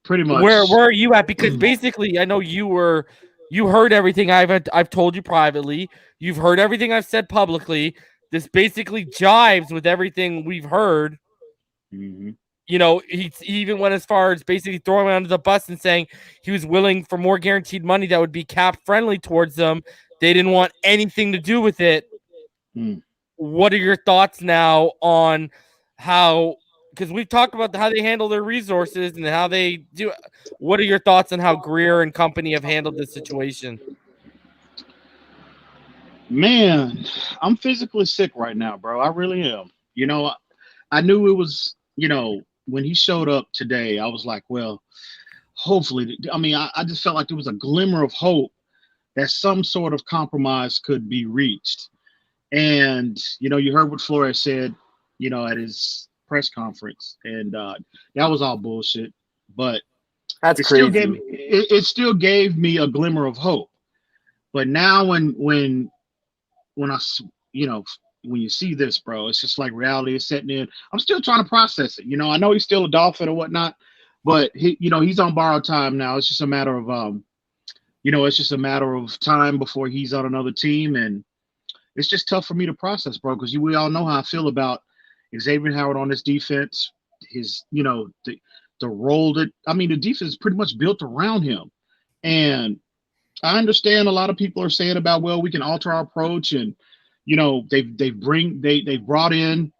Where are you at? Because basically, I know you heard everything I've told you privately. You've heard everything I've said publicly. This basically jives with everything we've heard. Mm-hmm. He even went as far as basically throwing him under the bus and saying he was willing for more guaranteed money that would be cap friendly towards them. They didn't want anything to do with it. What are your thoughts now on how, because we've talked about how they handle their resources and how they do. What are your thoughts on how Greer and company have handled this situation? Man, I'm physically sick right now, bro. I really am. I knew it was, when he showed up today, I was like, well, hopefully, I just felt like there was a glimmer of hope that some sort of compromise could be reached. And, you heard what Flores said, at his press conference. And that was all bullshit. But that's crazy. It still gave me a glimmer of hope. But now when I, when you see this, bro, it's just like reality is setting in. I'm still trying to process it. I know he's still a Dolphin or whatnot, but he's on borrowed time now. It's just a matter of, it's just a matter of time before he's on another team. And it's just tough for me to process, bro, because we all know how I feel about Xavien Howard on this defense. His, the role that, the defense is pretty much built around him. And I understand a lot of people are saying about, well, we can alter our approach, and they brought in,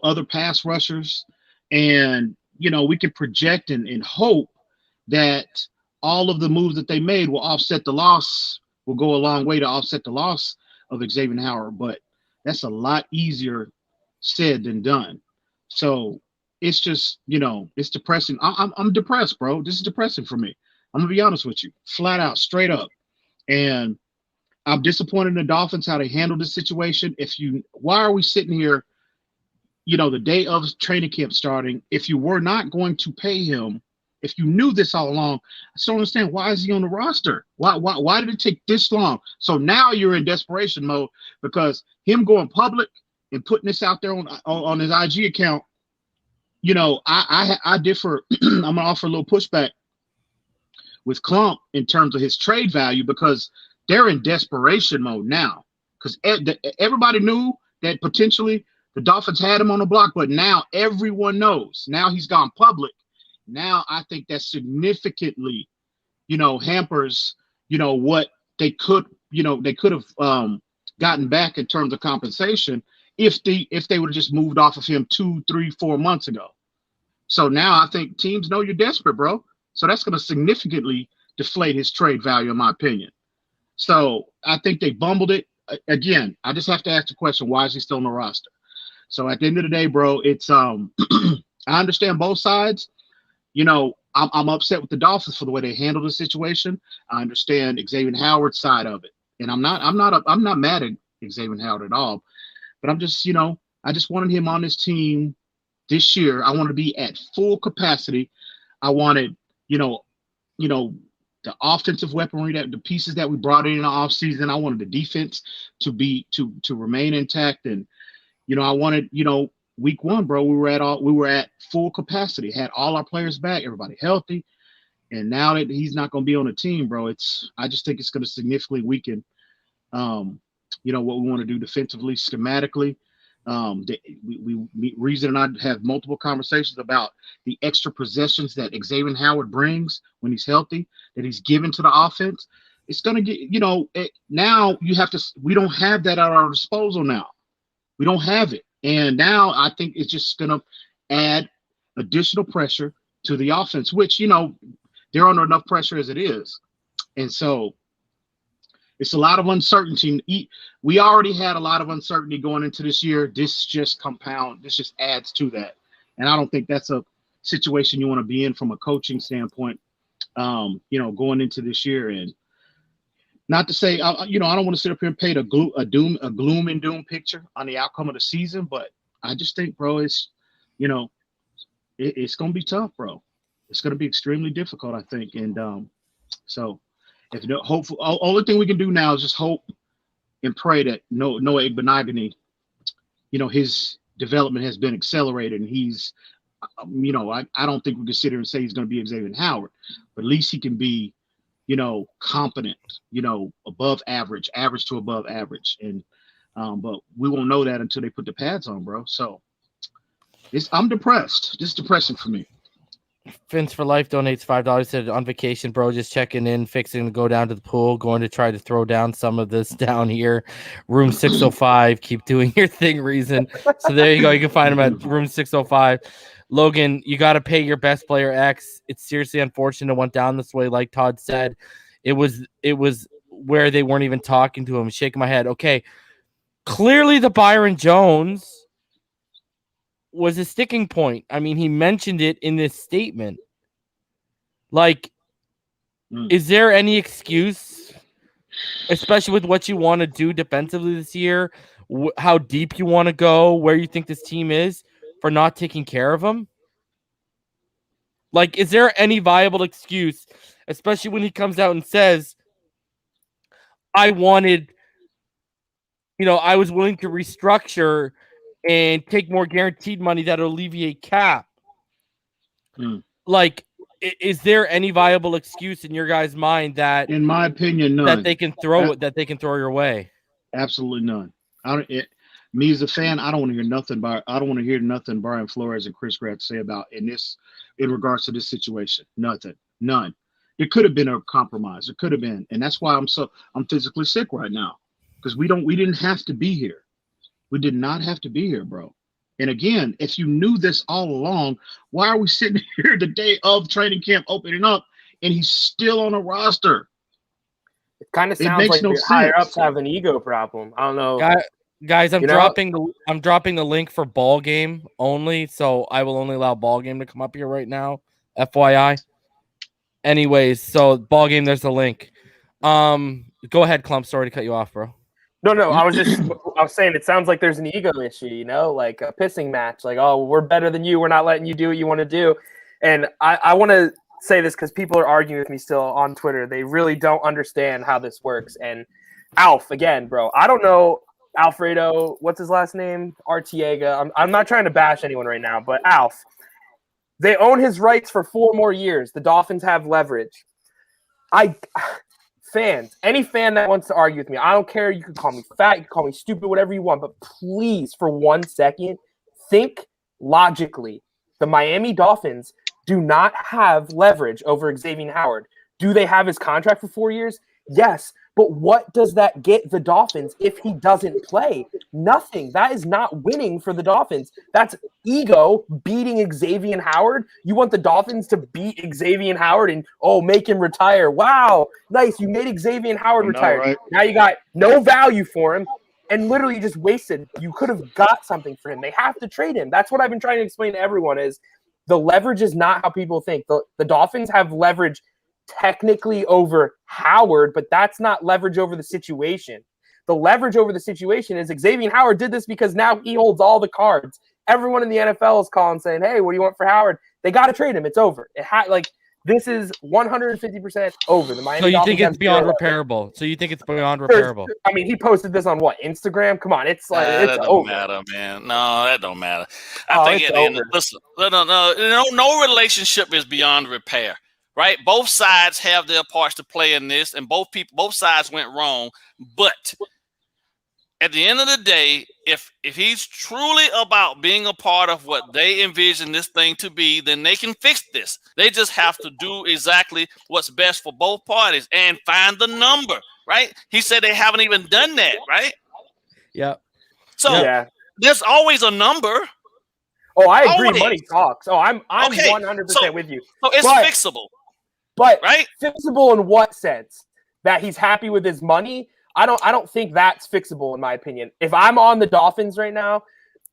other pass rushers, and we can project and hope that all of the moves that they made will offset the loss, will go a long way to offset the loss of Xavien Howard. But that's a lot easier said than done. So it's just, it's depressing. I'm depressed, bro. This is depressing for me. I'm gonna be honest with you, flat out, straight up. And I'm disappointed in the Dolphins, how they handled this situation. Why are we sitting here, the day of training camp starting, if you were not going to pay him, if you knew this all along, I still don't understand, why is he on the roster? Why did it take this long? So now you're in desperation mode, because him going public and putting this out there on his IG account, I differ. I'm gonna offer a little pushback with Klump in terms of his trade value, because they're in desperation mode now, because everybody knew that potentially the Dolphins had him on the block, but now everyone knows. Now he's gone public. Now I think that significantly, hampers, what they could have gotten back in terms of compensation if they would have just moved off of him 2, 3, 4 months ago. So now I think teams know you're desperate, bro. So that's going to significantly deflate his trade value, in my opinion. So I think they bumbled it. Again, I just have to ask the question, why is he still on the roster? So at the end of the day, bro, it's I understand both sides. I'm upset with the Dolphins for the way they handled the situation. I understand Xavien Howard's side of it. And I'm not mad at Xavien Howard at all. But I'm just, I just wanted him on this team this year. I wanted to be at full capacity. I wanted, the offensive weaponry, that the pieces that we brought in the offseason. I wanted the defense to remain intact. And, I wanted, week one, bro, we were at full capacity, had all our players back, everybody healthy. And now that he's not going to be on the team, bro, I just think it's going to significantly weaken what we want to do defensively, schematically. Reason and I have multiple conversations about the extra possessions that Xavien Howard brings when he's healthy, that he's given to the offense. It's going to get, now you have to, we don't have that at our disposal now. We don't have it. And now I think it's just going to add additional pressure to the offense, which, they're under enough pressure as it is. And so it's a lot of uncertainty. We already had a lot of uncertainty going into this year. This just adds to that. And I don't think that's a situation you want to be in from a coaching standpoint, going into this year. And not to say, I don't want to sit up here and paint a gloom and doom picture on the outcome of the season, but I just think, bro, it's going to be tough, bro. It's going to be extremely difficult, I think. And so if hopefully, only thing we can do now is just hope and pray that Noah Igbenogany, his development has been accelerated, and he's, I don't think we can sit here and say he's going to be Xavien Howard, but at least he can be, competent, above average to above average. And but we won't know that until they put the pads on, bro. So I'm depressed. This is depressing for me. Fins for Life donates $5. Said on vacation, bro, just checking in, fixing to go down to the pool, going to try to throw down some of this down here. Room 605. Keep doing your thing, reason. So there you go. You can find him at room 605. Logan, you got to pay your best player X. It's seriously unfortunate it went down this way. Like Todd said, it was where they weren't even talking to him. Shaking my head. Okay, clearly the Byron Jones was a sticking point. I mean, he mentioned it in this statement. Like, is there any excuse, especially with what you want to do defensively this year, how deep you want to go, where you think this team is, for not taking care of him? Like, is there any viable excuse, especially when he comes out and says, I was willing to restructure and take more guaranteed money that'll alleviate cap. Like, is there any viable excuse in your guys' mind that, in my opinion, none, that they can throw your way? Absolutely none. Me as a fan, I don't want to hear nothing Brian Flores and Chris Graff say about in regards to this situation. Nothing. None. It could have been a compromise. It could have been, and that's why I'm physically sick right now, because we didn't have to be here. We did not have to be here, bro. And again, if you knew this all along, why are we sitting here the day of training camp opening up and he's still on a roster? It kind of sounds like the higher ups have an ego problem. I don't know. Guys, I'm dropping the link for BallGame only, so I will only allow BallGame to come up here right now. FYI. Anyways, so BallGame, there's the link. Go ahead, Klump. Sorry to cut you off, bro. No, I was saying it sounds like there's an ego issue, like a pissing match. Like, oh, we're better than you. We're not letting you do what you want to do. And I want to say this because people are arguing with me still on Twitter. They really don't understand how this works. And Alf, again, bro, I don't know Alfredo, what's his last name? Artiega. I'm not trying to bash anyone right now, but Alf, they own his rights for 4 more years. The Dolphins have leverage. Fans, any fan that wants to argue with me, I don't care. You can call me fat, you can call me stupid, whatever you want, but please, for 1 second, think logically. The Miami Dolphins do not have leverage over Xavien Howard. Do they have his contract for 4 years? Yes. But what does that get the Dolphins if he doesn't play? Nothing. That is not winning for the Dolphins. That's ego beating Xavien Howard. You want the Dolphins to beat Xavien Howard and, make him retire. Wow, nice. You made Xavien Howard retire. Right? Now you got no value for him and literally just wasted. You could have got something for him. They have to trade him. That's what I've been trying to explain to everyone is the leverage is not how people think. The Dolphins have leverage technically over Howard, but that's not leverage over the situation. The leverage over the situation is Xavien Howard did this because now he holds all the cards. Everyone in the NFL is calling saying, hey, what do you want for Howard? They got to trade him. It's over. This is 150% over. The Miami So you Dolphins think it's beyond repairable? So you think it's beyond repairable? I mean, he posted this on what? Instagram? Come on, it's like it's that over. Don't matter, man. No, that don't matter. I think listen, no relationship is beyond repair. Right, both sides have their parts to play in this, and both sides went wrong. But at the end of the day, if he's truly about being a part of what they envision this thing to be, then they can fix this. They just have to do exactly what's best for both parties and find the number, right? He said they haven't even done that, right? Yeah. So there's always a number. Oh, I agree. Always. Money talks. Oh, I'm okay. 100% with you. So it's fixable. But right? Fixable in what sense? That he's happy with his money? I don't think that's fixable in my opinion. If I'm on the Dolphins right now,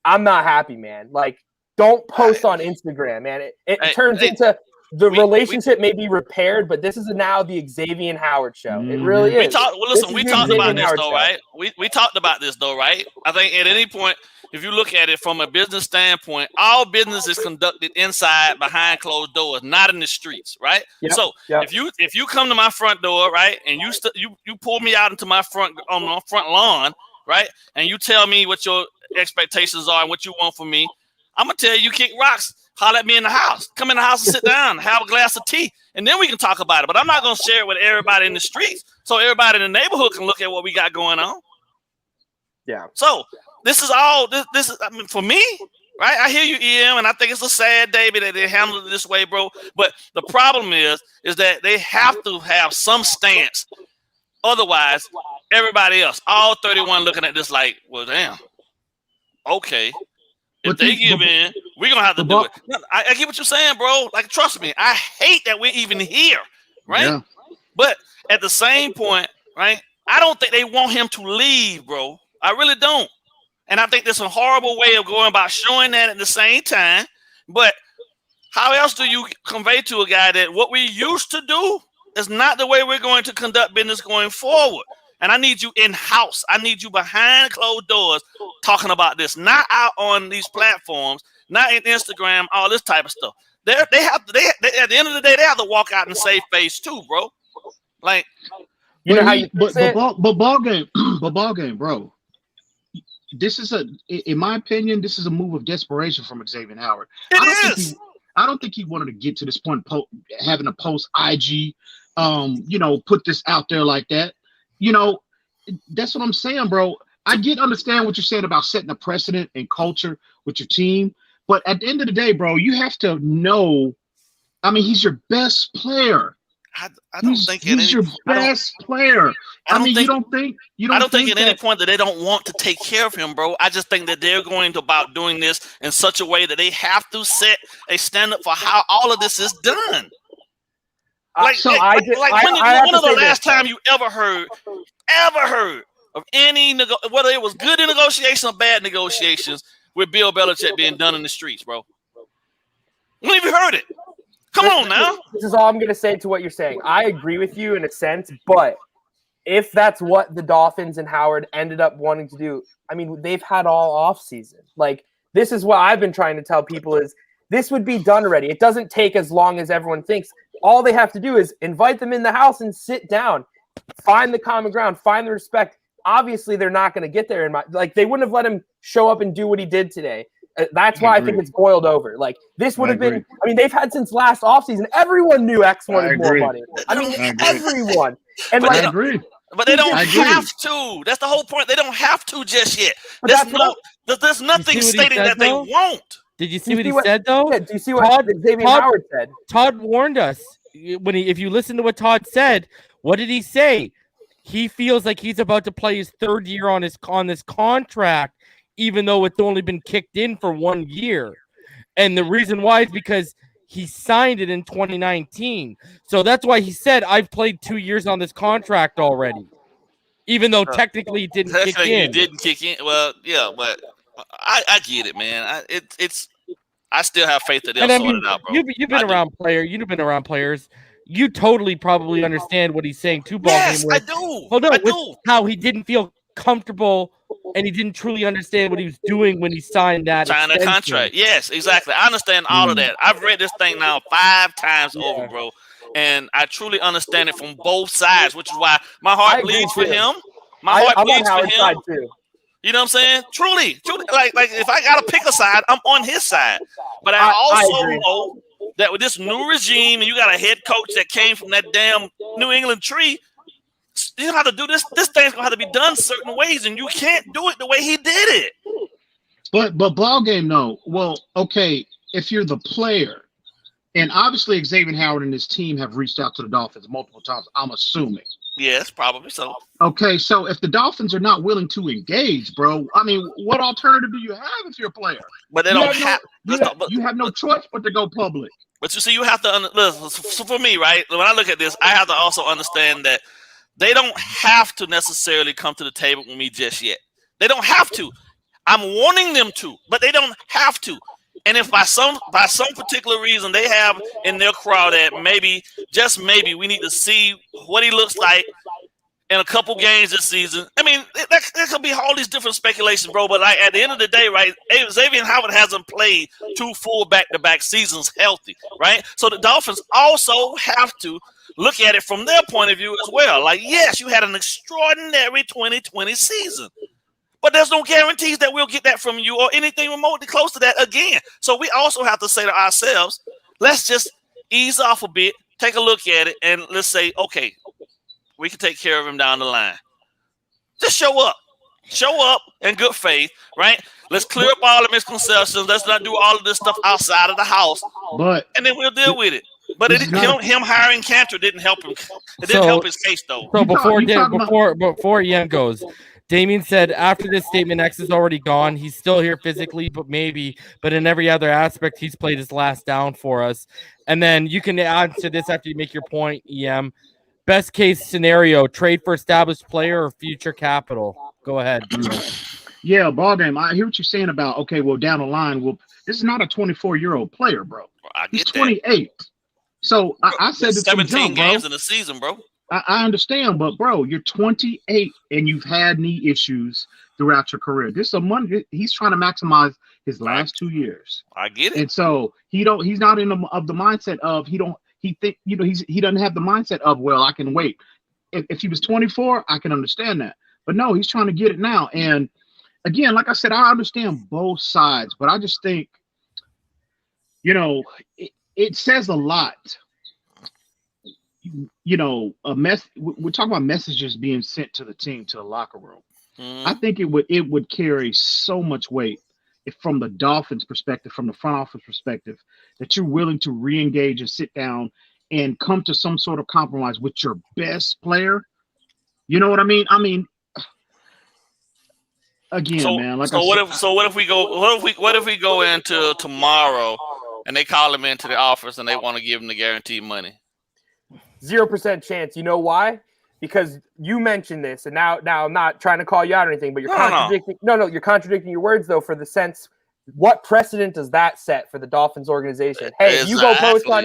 I'm not happy, man. Like, don't post on Instagram, man. It turns into the relationship may be repaired, but this is now the Xavien Howard show. It really is. We talked about this though, right? We talked about this though, right? I think at any point, if you look at it from a business standpoint, all business is conducted inside, behind closed doors, not in the streets, right? Yep, so if you come to my front door, right, and you pull me out into my front lawn, right, and you tell me what your expectations are and what you want from me, I'm gonna tell you kick rocks. Holler at me in the house. Come in the house and sit down, have a glass of tea, and then we can talk about it. But I'm not gonna share it with everybody in the streets, so everybody in the neighborhood can look at what we got going on. Yeah. So this is all. This is. I mean, for me, right? I hear you, EM, and I think it's a sad day that they handled it this way, bro. But the problem is that they have to have some stance. Otherwise, everybody else, all 31, looking at this like, well, damn. Okay. If they give in, we're going to have to do it. I get what you're saying, bro. Like, trust me, I hate that we're even here, right? Yeah. But at the same point, right, I don't think they want him to leave, bro. I really don't. And I think there's a horrible way of going about showing that at the same time. But how else do you convey to a guy that what we used to do is not the way we're going to conduct business going forward? And I need you in-house. I need you behind closed doors talking about this, not out on these platforms, not in Instagram, all this type of stuff. They at the end of the day, they have to walk out and save face too, bro. Like, you know how you BallGame, bro. This is in my opinion, this is a move of desperation from Xavien Howard. I don't think he wanted to get to this point, having a post IG, put this out there like that. You know, that's what I'm saying, bro. I understand what you're saying about setting a precedent and culture with your team. But at the end of the day, bro, you have to know, I mean, he's your best player. I don't think he's your best player. I mean, you don't think at any point that they don't want to take care of him, bro. I just think that they're going about doing this in such a way that they have to set a standard for how all of this is done. When was the last time you ever heard of any whether it was good in negotiations or bad negotiations with Bill Belichick being done in the streets, bro? When have you heard it? Come on now. This is all I'm going to say to what you're saying. I agree with you in a sense, but if that's what the Dolphins and Howard ended up wanting to do, I mean, they've had all off season. Like, this is what I've been trying to tell people is this would be done already. It doesn't take as long as everyone thinks. All they have to do is invite them in the house and sit down, find the common ground, find the respect. Obviously, they're not going to get there. They wouldn't have let him show up and do what he did today. That's why I think it's boiled over. Like, this would have been, I mean, they've had since last offseason. Everyone knew X wanted more money. I mean, everyone. And I agree. But they don't have to. That's the whole point. They don't have to just yet. There's nothing stating that they won't. Did you see what he said, though? Yeah, do you see what Xavien Howard said? Todd warned us. If you listen to what Todd said, what did he say? He feels like he's about to play his third year on this contract, even though it's only been kicked in for 1 year. And the reason why is because he signed it in 2019. So that's why he said, I've played 2 years on this contract already, even though technically it didn't kick in. It didn't kick in. Well, yeah, but I get it, man. I still have faith that they'll sort it out, bro. You've been around players. You've been around players. You totally probably understand what he's saying to BallGame. Yes, I do. I do. How he didn't feel comfortable and he didn't truly understand what he was doing when he signed that contract. Yes, exactly. I understand all of that. I've read this thing now 5 times over, bro. And I truly understand it from both sides, which is why my heart bleeds for him. My heart bleeds for him. Too. You know what I'm saying? Truly. Like if I gotta pick a side, I'm on his side. But I also know that with this new regime, and you got a head coach that came from that damn New England tree, You don't have to do this. This thing's gonna have to be done certain ways, and you can't do it the way he did it. But BallGame, no. Well, okay, if you're the player, and obviously Xavien Howard and his team have reached out to the Dolphins multiple times, I'm assuming. Yes, probably so. Okay, so if the Dolphins are not willing to engage, bro, I mean, what alternative do you have if you're a player? But they don't have. You have no choice but to go public. But you see, you have to listen. So for me, right? When I look at this, I have to also understand that they don't have to necessarily come to the table with me just yet. They don't have to. I'm wanting them to, but they don't have to. And if by some particular reason they have in their crowd that maybe, just maybe, we need to see what he looks like in a couple games this season. I mean, there could be all these different speculations, bro. But like at the end of the day, right, Xavien Howard hasn't played 2 full back-to-back seasons healthy, right? So the Dolphins also have to look at it from their point of view as well. Like, yes, you had an extraordinary 2020 season, but there's no guarantees that we'll get that from you or anything remotely close to that again. So we also have to say to ourselves, let's just ease off a bit, take a look at it, and let's say, okay, we can take care of him down the line. Just show up. Show up in good faith, right? Let's clear up all the misconceptions. Let's not do all of this stuff outside of the house, and then we'll deal with it. But him hiring Cantor didn't help him. It didn't help his case, though. So before Ian goes, Damien said after this statement, X is already gone. He's still here physically, but in every other aspect, he's played his last down for us. And then you can add to this after you make your point, EM. Best case scenario, trade for established player or future capital. Go ahead. Yeah, BallGame, I hear what you're saying about, okay, well, down the line, this is not a 24-year-old player, bro. He's 28. So I said it's 17 games in the season, bro. I understand, but bro, you're 28 and you've had knee issues throughout your career. He's trying to maximize his last 2 years. I get it. And so he's not in the mindset of he doesn't have the mindset of, well, I can wait. If he was 24, I can understand that. But no, he's trying to get it now. And again, like I said, I understand both sides, but I just think, it says a lot. We're talking about messages being sent to the team, to the locker room. I think it would carry so much weight if, from the Dolphins' perspective, from the front office perspective, that you're willing to re-engage and sit down and come to some sort of compromise with your best player. You know what I mean? Again, man. What if we go into tomorrow and they call him into the office and they want to give him the guaranteed money? 0% chance. You know why? Because you mentioned this, and now I'm not trying to call you out or anything, but you're contradicting. No, you're contradicting your words though. For the sense, what precedent does that set for the Dolphins organization? Hey, if you go post on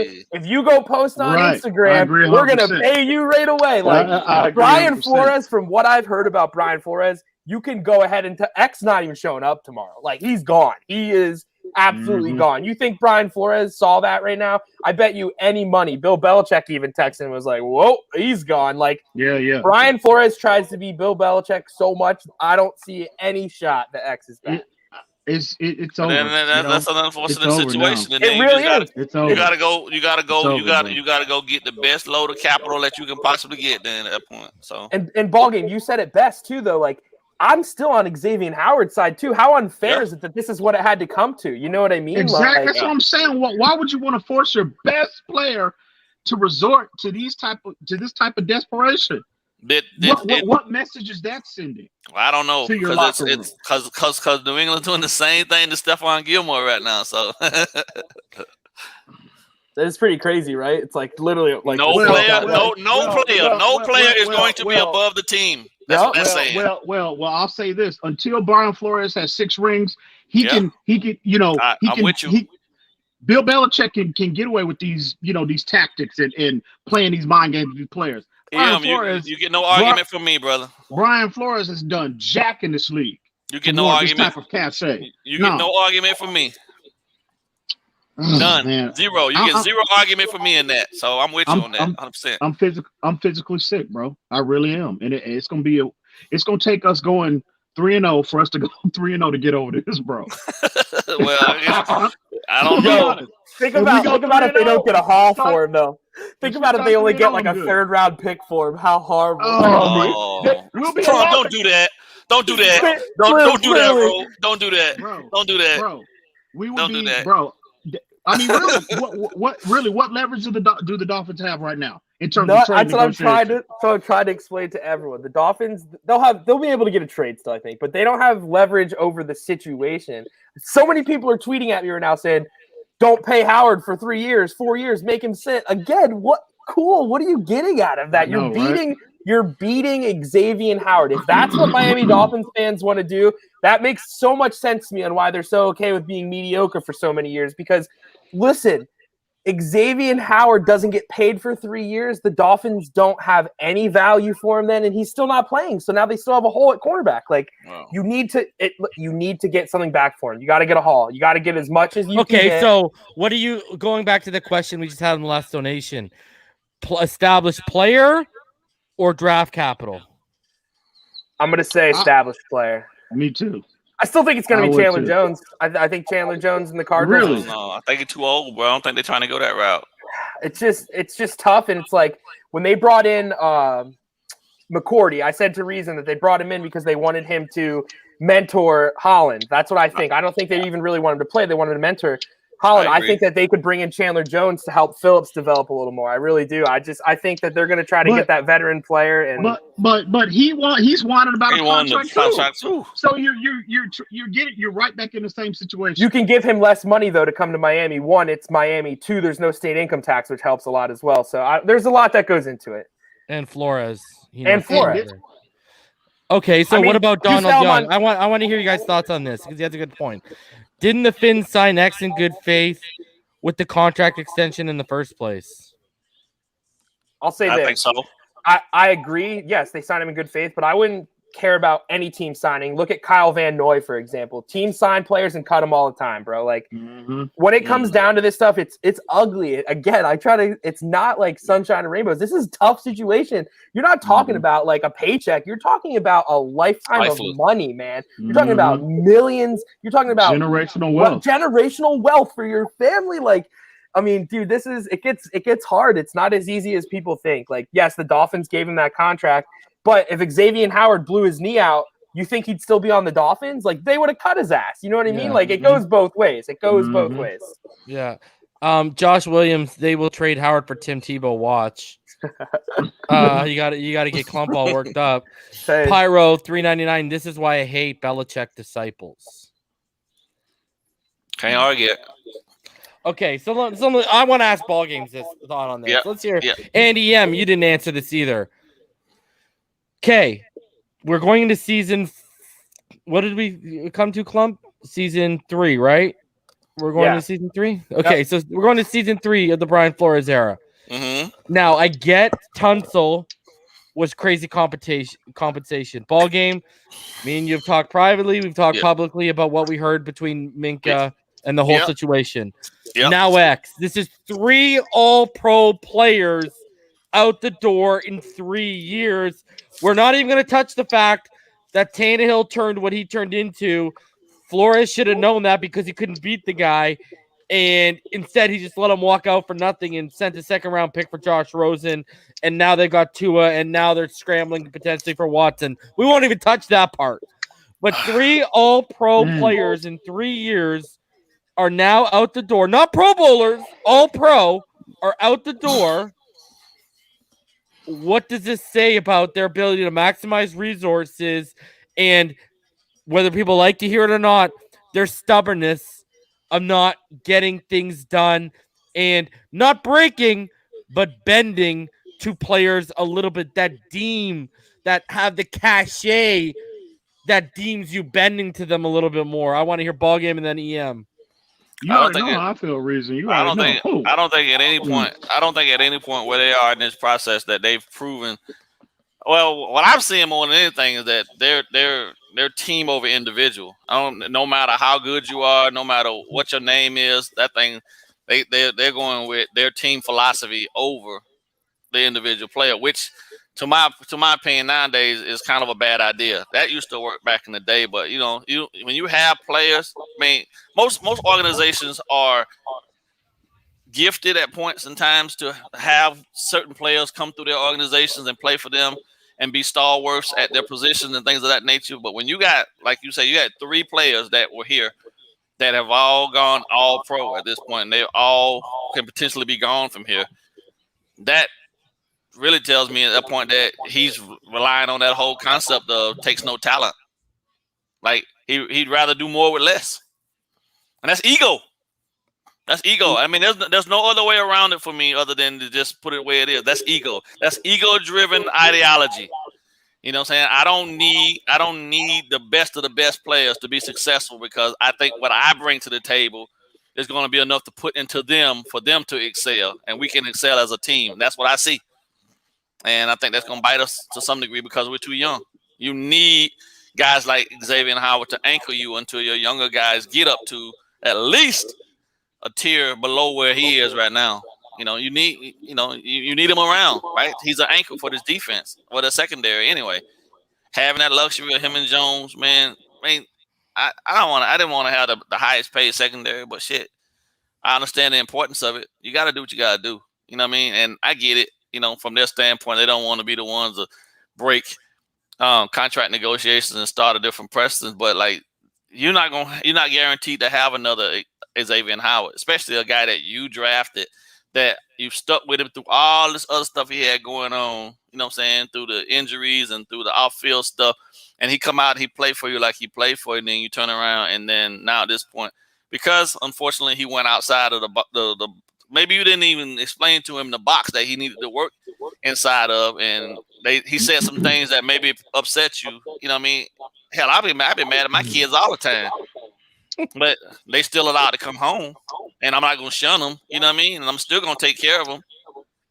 Instagram, we're gonna pay you right away. Like Brian Flores, from what I've heard about Brian Flores, you can go ahead and X not even showing up tomorrow. Like, he's gone. He is absolutely gone. You think Brian Flores saw that right now? I bet you any money. Bill Belichick even texted and was like, whoa, he's gone. Like, yeah. Brian Flores tries to be Bill Belichick so much, I don't see any shot that X is back. It's over. That's an unfortunate situation. And it really is. It's over. You gotta go get the best load of capital that you can possibly get then at that point. So and BallGame, you said it best too, though. Like, I'm still on Xavien Howard's side too. How unfair is it that this is what it had to come to? You know what I mean? Exactly. That's what I'm saying. Why would you want to force your best player to resort to this type of desperation? What message is that sending? Well, I don't know, because New England's doing the same thing to Stephon Gilmore right now. So that's pretty crazy, right? It's like literally like no player is going to be above the team. That's what they're saying. Well, I'll say this: until Brian Flores has 6 rings, I'm with you. Bill Belichick can get away with these tactics and playing these mind games with these players. You get no argument from me, brother. Brian Flores has done jack in this league. You get no argument. This type of cachet. You get no argument from me. None. Man. Zero. You get zero argument from me in that. So I'm with you on that. 100%. I'm physically sick, bro. I really am, and it's gonna take us going 3-0 for us to go 3-0 to get over this, bro. Well, I don't know. Think If we about go if they don't get a haul start- for him though. Think if about we if they start only get 3-0, like a I'm good. third-round pick for him. How horrible! Oh, We'll be Trump, alive. don't do that. Don't do that. Literally. Don't do that, bro. Don't do that. Bro, Don't do that. bro. We would Don't be, do that. bro. I mean, really, what leverage do the Dolphins have right now in terms of trade That's what I'm trying negotiation? to explain to everyone. The Dolphins, they'll be able to get a trade still, I think, but they don't have leverage over the situation. So many people are tweeting at me right now saying, "Don't pay Howard for 3 years, 4 years, make him sit." Again, what are you getting out of that? I know, You're beating Xavien Howard. If that's what Miami Dolphins fans want to do, that makes so much sense to me on why they're so okay with being mediocre for so many years. Because, listen, Xavien Howard doesn't get paid for 3 years. The Dolphins don't have any value for him then, and he's still not playing. So now they still have a hole at cornerback. Like, Wow. you need to get something back for him. You got to get a haul. You got to get as much as you can Okay, get. so what are you going back to the question we just had in the last donation? Established player or draft capital? I'm going to say established player. Me too. I still think it's going I to be would Chandler too. Jones. I think Chandler Jones and the Cardinals. Really? No, I think he's too old, bro. I don't think they're trying to go that route. It's just tough, and it's like when they brought in McCourty, I said to Reason that they brought him in because they wanted him to mentor Holland. That's what I think. I don't think they even really wanted him to play. They wanted to mentor Holland. I think that they could bring in Chandler Jones to help Phillips develop a little more. I really do. I think that they're going to try to get that veteran player. And but he's wanted about He a won the contract contract too. too. So you're right back in the same situation. You can give him less money though to come to Miami. One, it's Miami. Two, there's no state income tax, which helps a lot as well. So there's a lot that goes into it. And Flores. Flores. Okay, so what about Donald Salmon- Young? I want to hear you guys' thoughts on this because he has a good point. Didn't the Finns sign X in good faith with the contract extension in the first place? I'll say I this. think so. I agree. Yes, they signed him in good faith, but I wouldn't care about any team signing. Look at Kyle Van Noy, for example. Team sign players and cut them all the time, bro. Like when it comes down to this stuff, it's ugly. Again, it's not like sunshine and rainbows. This is a tough situation. You're not talking about like a paycheck. You're talking about a lifetime of money, man. You're talking about millions. You're talking about generational wealth for your family. Like, I mean, dude, it gets hard. It's not as easy as people think. Like, yes, the Dolphins gave him that contract, but if Xavien Howard blew his knee out, you think he'd still be on the Dolphins? Like, they would have cut his ass. You know what I mean? Like, it goes both ways. Both ways. Yeah. Josh Williams, they will trade Howard for Tim Tebow. Watch. You got to get Klump all worked up. Hey. Pyro 399. This is why I hate Belichick disciples. Can't argue it. Okay, so I want to ask BallGame's this thought on this. Yep. Let's hear. Yep. Andy M, you didn't answer this either. Okay, we're going into season. What did we come to, Klump? Season 3, right? We're going to season 3. Okay, so we're going to season 3 of the Brian Flores era. Mm-hmm. Now I get Tunsil was crazy compensation. BallGame, me and you have talked privately. We've talked publicly about what we heard between Minka and the whole situation. Yep. Now X, this is 3 all-pro players out the door in 3 years. We're not even going to touch the fact that Tannehill turned what he turned into. Flores should have known that because he couldn't beat the guy. And instead, he just let him walk out for nothing and sent a second-round pick for Josh Rosen. And now they've got Tua, and now they're scrambling potentially for Watson. We won't even touch that part. But 3 all-pro players in 3 years are now out the door. Not Pro Bowlers, all-pro are out the door. What does this say about their ability to maximize resources and whether people like to hear it or not, their stubbornness of not getting things done and not breaking, but bending to players a little bit that have the cachet that deems you bending to them a little bit more. I want to hear BallGame and then EM. You already know how I feel, Reason. I don't think at any point where they are in this process that they've proven. Well, what I'm seeing more than anything is that they're team over individual. No matter how good you are, no matter what your name is, that thing they're going with their team philosophy over the individual player, which to my opinion nowadays is kind of a bad idea. That used to work back in the day, but when you have players, I mean, most organizations are gifted at points and times to have certain players come through their organizations and play for them and be stalwarts at their positions and things of that nature. But when you got, like you say, you had 3 players that were here that have all gone all pro at this point, and they all can potentially be gone from here, that really tells me at that point that he's relying on that whole concept of takes no talent. Like he'd rather do more with less. And that's ego. That's ego. I mean, there's no other way around it for me other than to just put it the way it is. That's ego. That's ego-driven ideology. You know what I'm saying? I don't need the best of the best players to be successful, because I think what I bring to the table is going to be enough to put into them for them to excel, and we can excel as a team. That's what I see. And I think that's going to bite us to some degree because we're too young. You need guys like Xavien Howard to anchor you until your younger guys get up to at least a tier below where he is right now. You know, you need him around, right? He's an anchor for this defense, or the secondary anyway. Having that luxury of him and Jones, man. I mean, I didn't want to have the highest paid secondary, but shit, I understand the importance of it. You got to do what you got to do. You know what I mean? And I get it. You know, from their standpoint, they don't want to be the ones to break contract negotiations and start a different precedent. But like, you're not guaranteed to have another Xavien Howard, especially a guy that you drafted, that you stuck with him through all this other stuff he had going on, you know what I'm saying, through the injuries and through the off-field stuff. And he come out, he played for you like he played for you, and then you turn around, and then now at this point, because unfortunately he went outside of the maybe you didn't even explain to him the box that he needed to work inside of, and he said some things that maybe upset you. You know what I mean? Hell, I've been mad at my kids all the time, but they still allowed to come home, and I'm not going to shun them. You know what I mean? And I'm still going to take care of them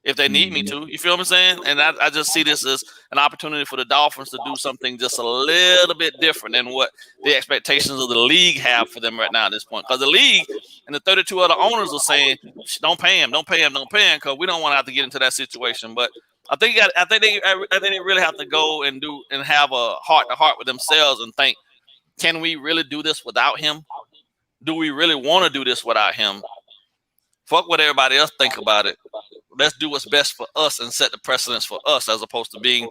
if they need me to. You feel what I'm saying? And I just see this as an opportunity for the Dolphins to do something just a little bit different than what the expectations of the league have for them right now at this point. Because the league and the 32 other owners are saying, don't pay him, because we don't want to have to get into that situation. But I think they really have to go and have a heart-to-heart with themselves and think, can we really do this without him? Do we really want to do this without him? Fuck what everybody else think about it. Let's do what's best for us and set the precedence for us, as opposed to being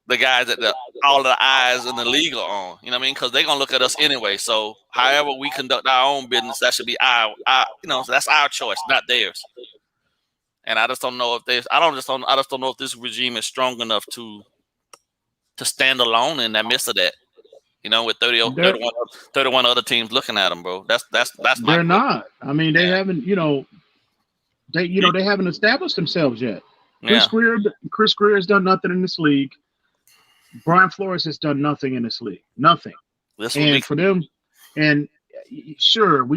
the guys that all the eyes in the league are on. You know what I mean? Because they're gonna look at us anyway. So however we conduct our own business, that should be our that's our choice, not theirs. And I just don't know if I just don't know if this regime is strong enough to stand alone in the midst of that. You know, with 31 other teams looking at them, bro. That's my they're not. I mean, they haven't, they haven't established themselves yet. Yeah. Chris Greer has done nothing in this league. Brian Flores has done nothing in this league. Nothing. For them, and sure,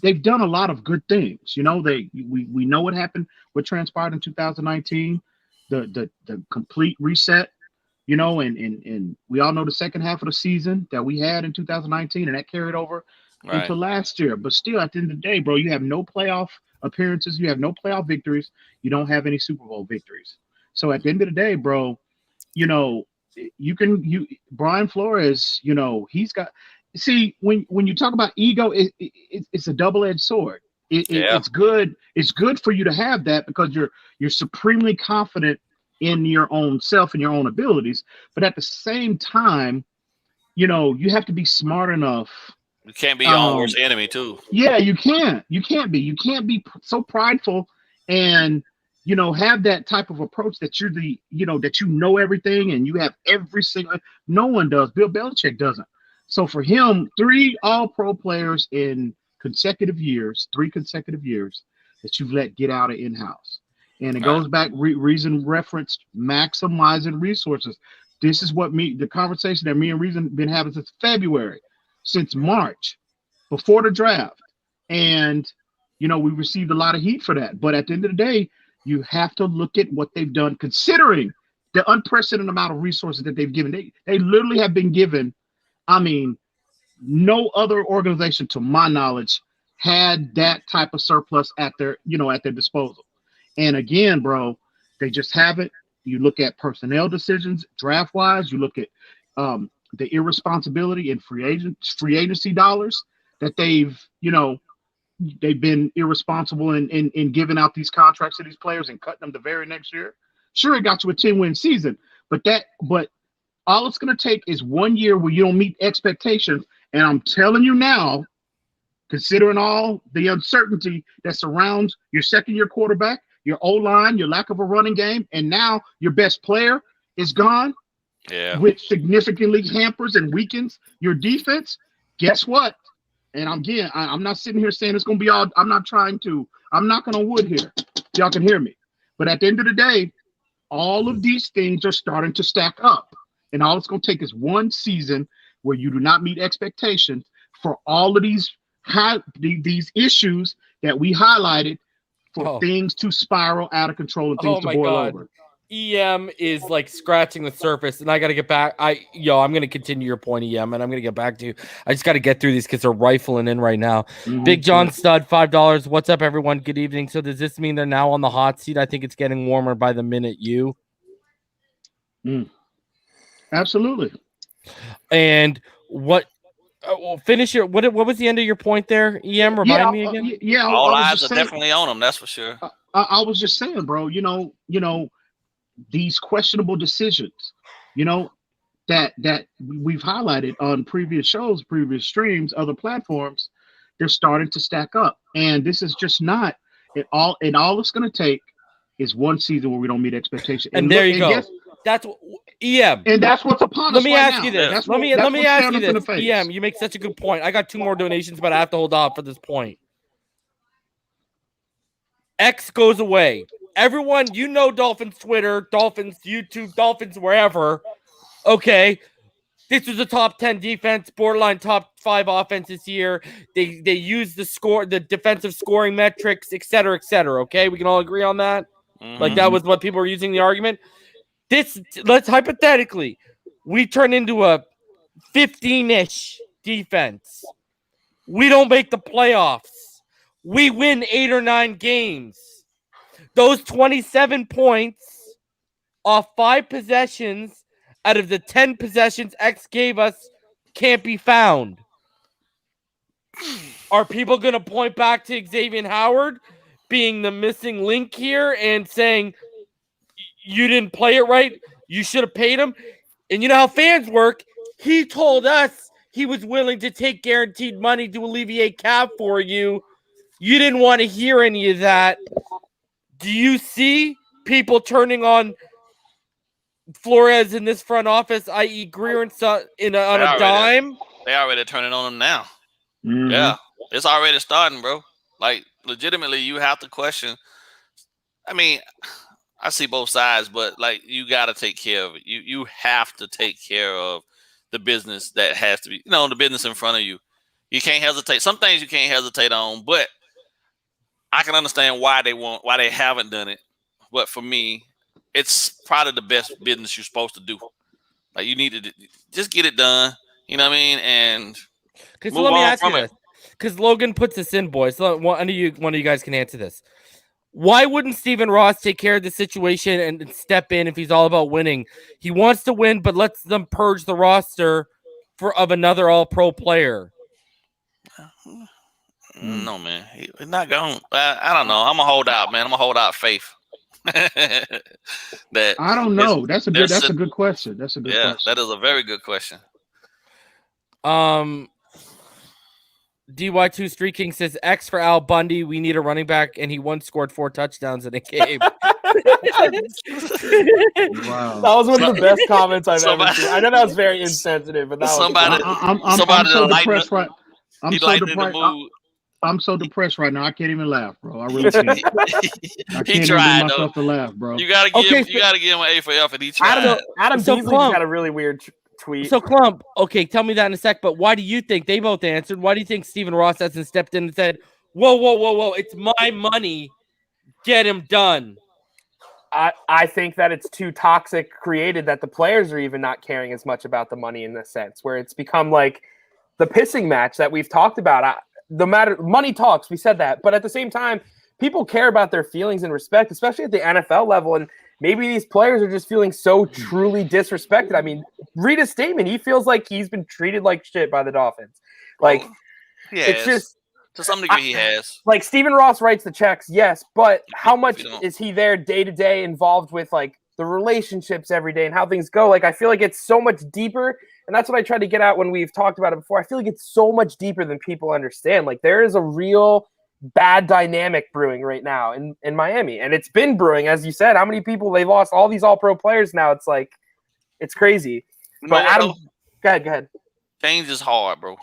they've done a lot of good things. You know, we know what happened, what transpired in 2019, the complete reset. You know, and we all know the second half of the season that we had in 2019, and that carried over into last year. But still, at the end of the day, bro, you have no playoff appearances. You have no playoff victories. You don't have any Super Bowl victories. So at the end of the day, bro, Brian Flores, he's got – see, when you talk about ego, it's a double-edged sword. It's good. It's good for you to have that because you're supremely confident in your own self and your own abilities, but at the same time, you have to be smart enough. You can't be your own worst enemy too. Yeah, you can't be so prideful and have that type of approach that you're that you know everything and you have every single. No one does. Bill Belichick doesn't. So for him, 3 All-Pro players in 3 consecutive years that you've let get out of in-house. And it goes back, Reason referenced maximizing resources. This is the conversation that me and Reason been having since February, since March, before the draft. And, we received a lot of heat for that. But at the end of the day, you have to look at what they've done, considering the unprecedented amount of resources that they've given. They literally have been given, no other organization, to my knowledge, had that type of surplus at their disposal. And again, bro, they just haven't. You look at personnel decisions, draft-wise. You look at the irresponsibility in free agency dollars that they've, they've been irresponsible in giving out these contracts to these players and cutting them the very next year. Sure, it got you a 10-win season, but all it's going to take is 1 year where you don't meet expectations. And I'm telling you now, considering all the uncertainty that surrounds your second-year quarterback, your O-line, your lack of a running game, and now your best player is gone, which significantly hampers and weakens your defense. Guess what? And again, I'm not sitting here saying it's going to be all. I'm knocking on wood here. Y'all can hear me. But at the end of the day, all of these things are starting to stack up. And all it's going to take is one season where you do not meet expectations for all of these issues that we highlighted for things to spiral out of control and things to boil over. EM is like scratching the surface, and I got to get back. I'm going to continue your point, EM, and I'm going to get back to you. I just got to get through these because they're rifling in right now. Big John Stud, $5. What's up, everyone? Good evening. So does this mean they're now on the hot seat? I think it's getting warmer by the minute. Absolutely. And what? Finish your. What was the end of your point there? EM, remind me again. All eyes are definitely on them. That's for sure. I was just saying, bro. You know. These questionable decisions, that we've highlighted on previous shows, previous streams, other platforms, they're starting to stack up. And this is just not it all. And all it's going to take is one season where we don't meet expectations. And there you go. That's EM. And that's what's upon us. Let me ask you this. Let me ask you this. EM, you make such a good point. I got 2 more donations, but I have to hold off for this point. X goes away. Everyone, Dolphins Twitter, Dolphins YouTube, Dolphins wherever. Okay, this was a top 10 defense, borderline top 5 offense this year. They use the defensive scoring metrics, et cetera, et cetera. Okay, we can all agree on that. Like that was what people were using the argument. Let's hypothetically, we turn into a 15-ish defense. We don't make the playoffs. We win 8 or 9 games. Those 27 points off 5 possessions out of the 10 possessions X gave us can't be found. Are people going to point back to Xavien Howard being the missing link here and saying, you didn't play it right, you should have paid him? And you know how fans work. He told us he was willing to take guaranteed money to alleviate cap for you. You didn't want to hear any of that. Do you see people turning on Flores in this front office, i.e. Greer on a dime? They already turning on him now. Yeah, it's already starting, bro. Like, legitimately, you have to question. I mean, I see both sides, but, like, you got to take care of it. You have to take care of the business that has to be, the business in front of you. You can't hesitate. Some things you can't hesitate on, but I can understand why they haven't done it. But for me, it's probably the best business you're supposed to do. Like, you need to just get it done. You know what I mean? And let me ask you this, because Logan puts this in, boys. So one of you guys can answer this. Why wouldn't Stephen Ross take care of the situation and step in if he's all about winning? He wants to win, but lets them purge the roster of another All-Pro player. No, man. He's not going. I don't know. I'm going to hold out, man. I'm going to hold out faith. I don't know. That's a good question. That's a good question. That is a very good question. DY2 Street King says X for Al Bundy. We need a running back, and he once scored 4 touchdowns in a game. Wow. That was one of the best comments I've ever seen. I know that was very insensitive, but that was I'm so depressed right now. I can't even laugh, bro. I really can't. I can't even bring myself to laugh, bro. You gotta give him an A for effort. He tried. Adam Beasley's got a really weird tweet. So Klump, okay, tell me that in a sec. But why do you think they both answered? Why do you think Stephen Ross hasn't stepped in and said, "Whoa! It's my money. Get him done." I think that it's too toxic created that the players are even not caring as much about the money in this sense, where it's become like the pissing match that we've talked about. Money talks, we said that, but at the same time, people care about their feelings and respect, especially at the NFL level. And maybe these players are just feeling so truly disrespected. I mean, read his statement. He feels like he's been treated like shit by the Dolphins. Like, it's just To some degree, he has. Like Stephen Ross writes the checks, yes, but how much don't. is he there day to day involved with like the relationships every day and how things go? Like I feel like it's so much deeper, and that's what I tried to get at when we've talked about it before. I feel like it's so much deeper than people understand. Like there is a real bad dynamic brewing right now in Miami, and it's been brewing, as you said. How many people they lost? All these All-Pro players now. It's like it's crazy. But Adam, go ahead. Change is hard, bro.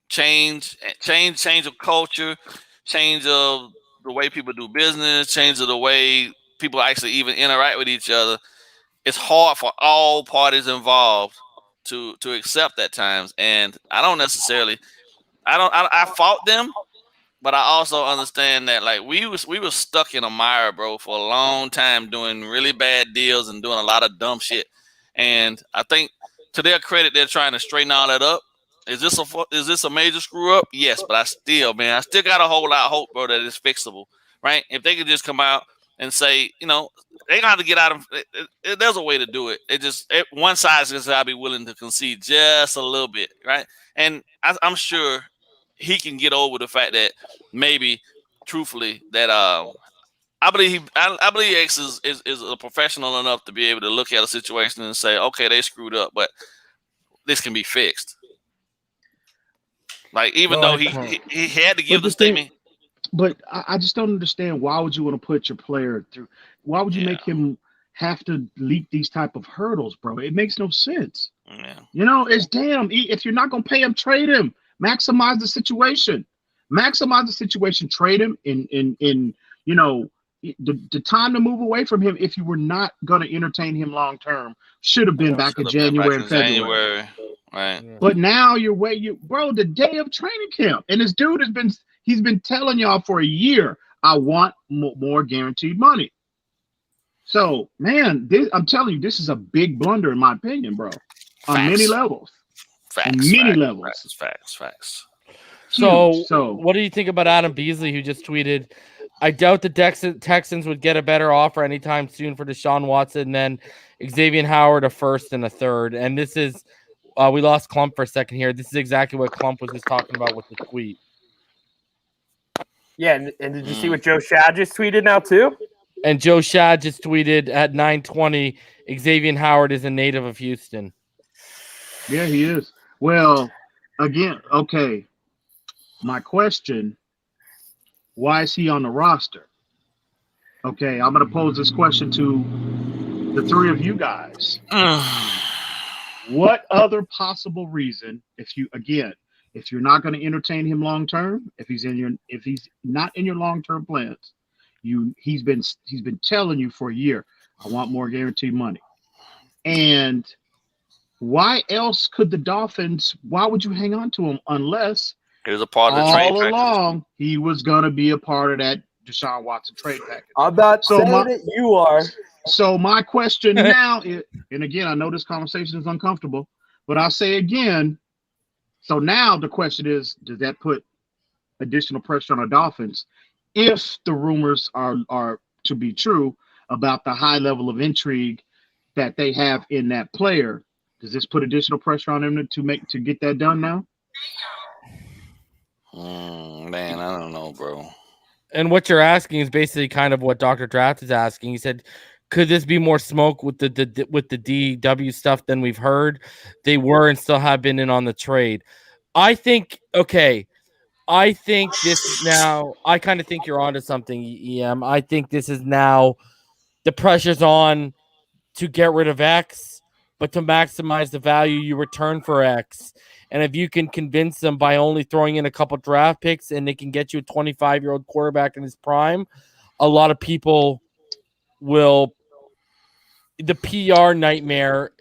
Change of culture, change of the way people do business, change of the way people actually even interact with each other. It's hard for all parties involved to accept at times, and I don't necessarily. I fault them, but I also understand that like we were stuck in a mire, bro, for a long time doing really bad deals and doing a lot of dumb shit, and I think to their credit, they're trying to straighten all that up. Is this a major screw up? Yes, but I still got a whole lot of hope, bro, that it's fixable, right? If they could just come out and say, they gonna have to get out of it. There's a way to do it. One side's just gotta be willing to concede just a little bit, right? And I'm sure he can get over the fact that maybe, truthfully, that I believe X is a professional enough to be able to look at a situation and say, okay, they screwed up, but this can be fixed. Like, even though he had to give the statement. But I just don't understand, why would you want to put your player through? Why would you make him have to leap these type of hurdles, bro? It makes no sense. Yeah. It's damn. If you're not going to pay him, trade him. Maximize the situation. Trade him in the time to move away from him, if you were not going to entertain him long term, should have been back in January and February. Right. But now bro, the day of training camp, and this dude he's been telling y'all for a year, I want more guaranteed money. So, man, I'm telling you, this is a big blunder in my opinion, bro. On many levels. Facts. So, what do you think about Adam Beasley, who just tweeted, I doubt the Texans would get a better offer anytime soon for Deshaun Watson than Xavien Howard, a first and a third. And this is, we lost Klump for a second here. This is exactly what Klump was just talking about with the tweet. Yeah, and did you see what Joe Shad just tweeted now too? And Joe Shad just tweeted at 9:20, Xavien Howard is a native of Houston. Yeah, he is. Well, again, okay. My question, why is he on the roster? Okay, I'm going to pose this question to the three of you guys. What other possible reason, if you're not going to entertain him long term, if he's not in your long term plans, he's been telling you for a year, I want more guaranteed money. And why else could the Dolphins? Why would you hang on to him unless he was a part of the trade package? All along he was going to be a part of that Deshaun Watson trade package? I'm not saying it. You are. So my question now is, and again, I know this conversation is uncomfortable, but I'll say again. So now the question is, does that put additional pressure on the Dolphins if the rumors are to be true about the high level of intrigue that they have in that player? Does this put additional pressure on them to get that done now? Man, I don't know, bro. And what you're asking is basically kind of what Dr. Draft is asking. He said, could this be more smoke with the DW stuff than we've heard? They were and still have been in on the trade. I think this is now, I kind of think you're onto something, EM. I think this is now the pressure's on to get rid of X, but to maximize the value you return for X. And if you can convince them by only throwing in a couple draft picks and they can get you a 25-year-old quarterback in his prime, a lot of people will, the PR nightmare,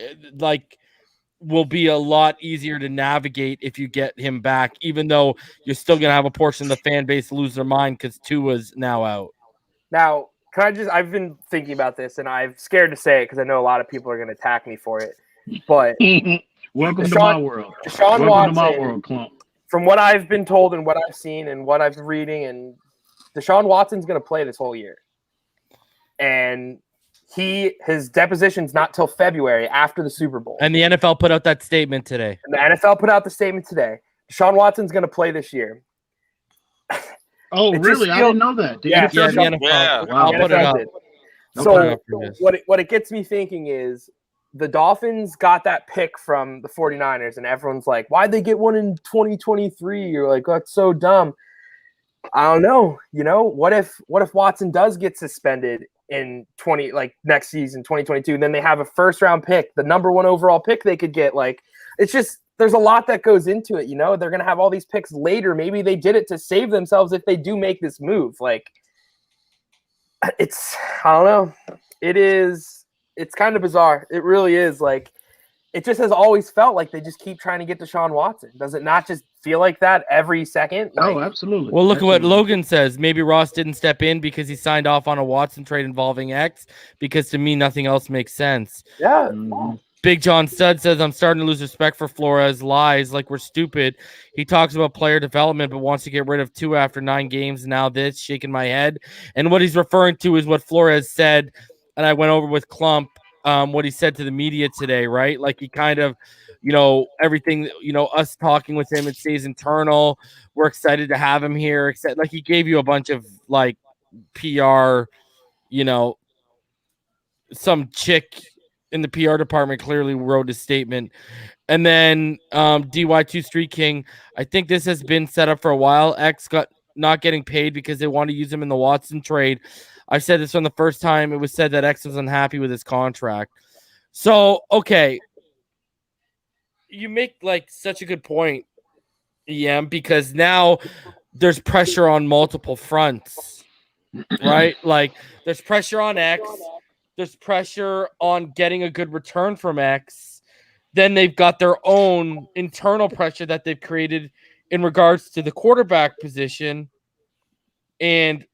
will be a lot easier to navigate if you get him back, even though you're still going to have a portion of the fan base lose their mind because Tua's now out. Now, I've been thinking about this, and I'm scared to say it because I know a lot of people are going to attack me for it. But welcome to my world. Deshaun Watson, to my world, Klump. From what I've been told and what I've seen and what I've been reading, and Deshaun Watson's going to play this whole year. And his deposition's not till February after the Super Bowl. And the NFL put out that statement today. Deshaun Watson's going to play this year. Oh, It really? just I feels- didn't know that. The Yeah, NFL Yeah, did? the NFL. Yeah. I'll The put it NFL up. did. I'll put it So up for this. what it gets me thinking is the Dolphins got that pick from the 49ers, and everyone's like, why'd they get one in 2023? You're like, that's so dumb. I don't know. What if Watson does get suspended in next season, 2022, and then they have a first round pick, the number 1 overall pick they could get? Like, it's just there's a lot that goes into it, They're gonna have all these picks later. Maybe they did it to save themselves if they do make this move. Like, I don't know. It's kind of bizarre. It really is. Like, it just has always felt like they just keep trying to get Deshaun Watson. Does it not just feel like that every second? Oh, absolutely. Well, look at what Absolutely. Logan says. Maybe Ross didn't step in because he signed off on a Watson trade involving X, because to me, nothing else makes sense. Yeah. Mhm. Big John Stud says, I'm starting to lose respect for Flores. Lies like we're stupid. He talks about player development, but wants to get rid of 2 after 9 games. Now this, shaking my head. And what he's referring to is what Flores said, and I went over with Klump, what he said to the media today, right? Like, he kind of, everything, us talking with him, it stays internal. We're excited to have him here. Except, like, he gave you a bunch of, like, PR, some chick in the PR department clearly wrote a statement. And then DY2 Street King, I think this has been set up for a while. X got not getting paid because they want to use him in the Watson trade. I said this from the first time it was said that X was unhappy with his contract. So, okay. You make like such a good point, EM, because now there's pressure on multiple fronts, right? Like, there's pressure on X. There's pressure on getting a good return from X. Then they've got their own internal pressure that they've created in regards to the quarterback position. And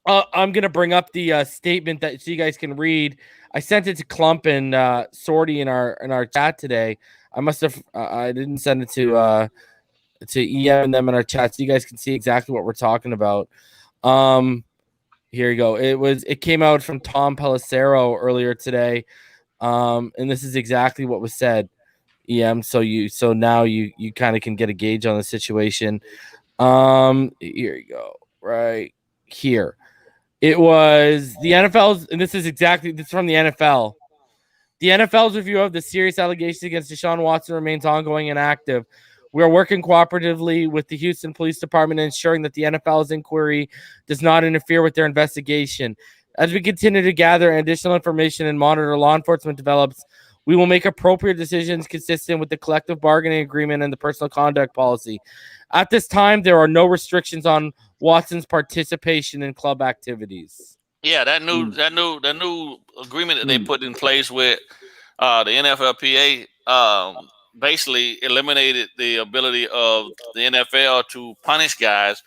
I'm going to bring up the statement that so you guys can read. I sent it to Klump and Sorty in our chat today. I must have I didn't send it to EM and them in our chat so you guys can see exactly what we're talking about. Here you go. It came out from Tom Pelissero earlier today. And this is exactly what was said. EM, so now you kind of can get a gauge on the situation. Here you go. Right here. It was the NFL's, and this is from the NFL. The NFL's review of the serious allegations against Deshaun Watson remains ongoing and active. We are working cooperatively with the Houston Police Department, ensuring that the NFL's inquiry does not interfere with their investigation. As we continue to gather additional information and monitor law enforcement develops, we will make appropriate decisions consistent with the collective bargaining agreement and the personal conduct policy. At this time, there are no restrictions on Watson's participation in club activities. Yeah, that new agreement that they put in place with the NFLPA basically eliminated the ability of the NFL to punish guys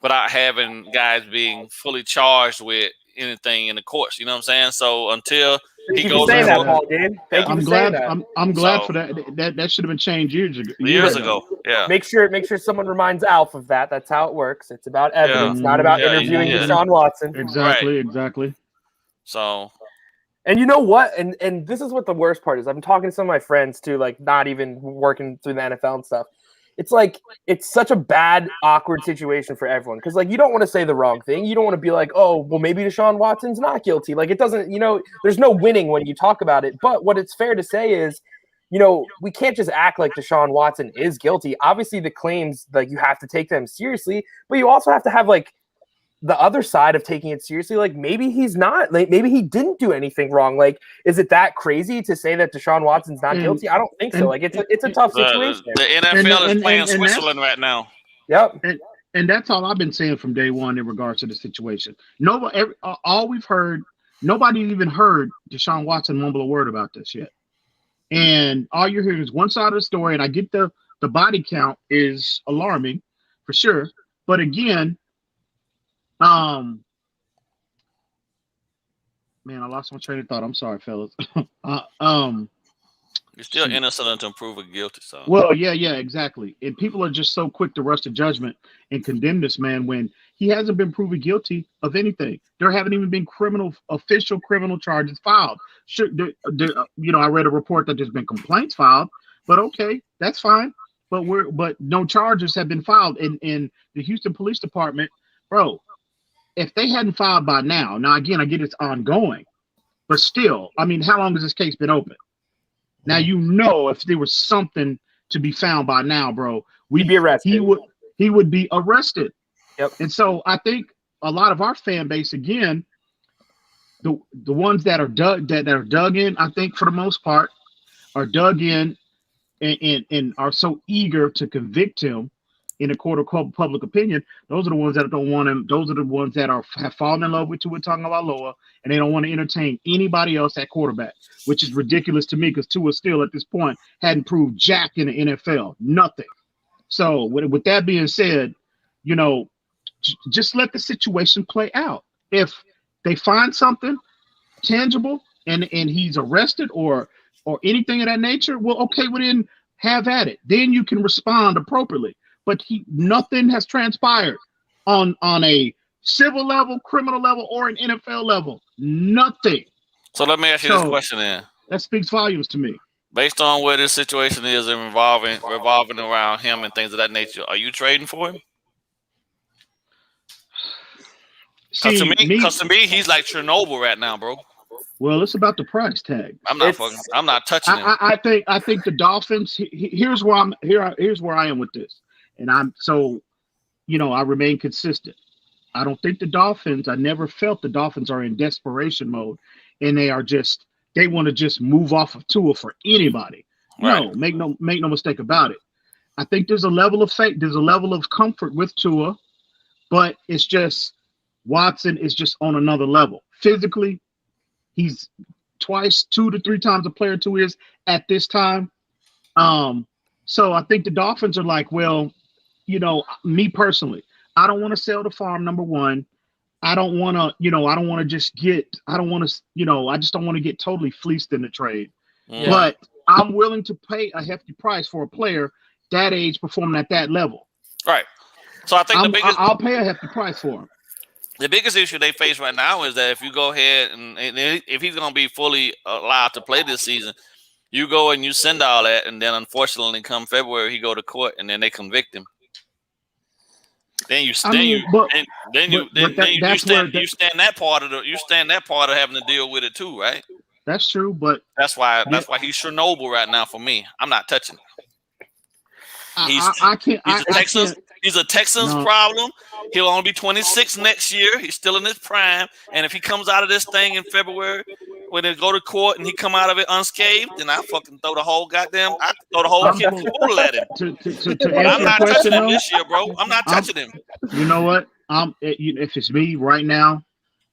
without having guys being fully charged with anything in the courts. You know what I'm saying? So until Thank he you goes for saying in that, court- BallGame. Thank you I'm for glad. saying that. I'm glad So- for that. That should have been changed years ago. years ago. Yeah. Make sure someone reminds Alf of that. That's how it works. It's about evidence, not about Yeah, interviewing yeah. Deshaun Watson. Exactly. So And you know what? And this is what the worst part is. I'm talking to some of my friends too, like not even working through the NFL and stuff. It's like it's such a bad, awkward situation for everyone because like you don't want to say the wrong thing. You don't want to be like, oh, well, maybe Deshaun Watson's not guilty. Like it doesn't, there's no winning when you talk about it. But what it's fair to say is, we can't just act like Deshaun Watson is guilty. Obviously, the claims like you have to take them seriously, but you also have to have like the other side of taking it seriously. Like maybe he's not, like maybe he didn't do anything wrong. Like, is it that crazy to say that Deshaun Watson's not guilty? I don't think so. Like it's a tough situation. the NFL is playing and Switzerland right now. Yep. And that's all I've been saying from day one in regards to the situation. All we've heard, nobody even heard Deshaun Watson mumble a word about this yet. And all you're hearing is one side of the story. And I get the body count is alarming for sure. But again, man, I lost my train of thought. I'm sorry, fellas. You're still innocent until proven guilty. So Well, yeah, exactly. And people are just so quick to rush to judgment and condemn this man when he hasn't been proven guilty of anything. There haven't even been official criminal charges filed. I read a report that there's been complaints filed, but okay, that's fine. But no charges have been filed. And the Houston Police Department bro, if they hadn't filed by now again, I get it's ongoing, but still, I mean, how long has this case been open? Now, if there was something to be found by now, bro, He'd be arrested. He would be arrested. Yep. And so I think a lot of our fan base, again, the ones that are dug in, I think for the most part, are dug in and are so eager to convict him in a court of public opinion. Those are the ones that don't want him. Those are the ones that have fallen in love with Tua Tagovailoa, and they don't want to entertain anybody else at quarterback, which is ridiculous to me because Tua still at this point hadn't proved jack in the NFL, nothing. So with that being said, just let the situation play out. If they find something tangible and he's arrested or anything of that nature, well, okay, well then have at it. Then you can respond appropriately. But nothing has transpired on a civil level, criminal level, or an NFL level. Nothing. So let me ask you this question then. That speaks volumes to me. Based on where this situation is and revolving around him and things of that nature, are you trading for him? Because to me, he's like Chernobyl right now, bro. Well, it's about the price tag. I'm not touching him. I think the Dolphins. Here's where I am with this, and I remain consistent. I don't think the Dolphins. I never felt the Dolphins are in desperation mode, and they want to just move off of Tua for anybody. Right. No, make no mistake about it. I think there's a level of faith. There's a level of comfort with Tua, but it's just Watson is just on another level physically. He's 2 to 3 times the player Tua is at this time. So I think the Dolphins are like, well, me personally, I don't want to sell the farm, number one. I don't want to, I just don't want to get totally fleeced in the trade. Yeah. But I'm willing to pay a hefty price for a player that age performing at that level. Right. So I think I'll pay a hefty price for him. The biggest issue they face right now is that if you go ahead and if he's going to be fully allowed to play this season, you go and you send all that, and then unfortunately, come February, he go to court, and then they convict him. Then you stand that part of having to deal with it too, right? That's true, but that's why he's Chernobyl right now for me. I'm not touching him. He's a Texans problem. He'll only be 26 next year. He's still in his prime. And if he comes out of this thing in February, when they go to court and he come out of it unscathed, then I fucking throw the whole kid pool at him. I'm not touching him this year, bro. I'm not touching him. You know what? If it's me right now,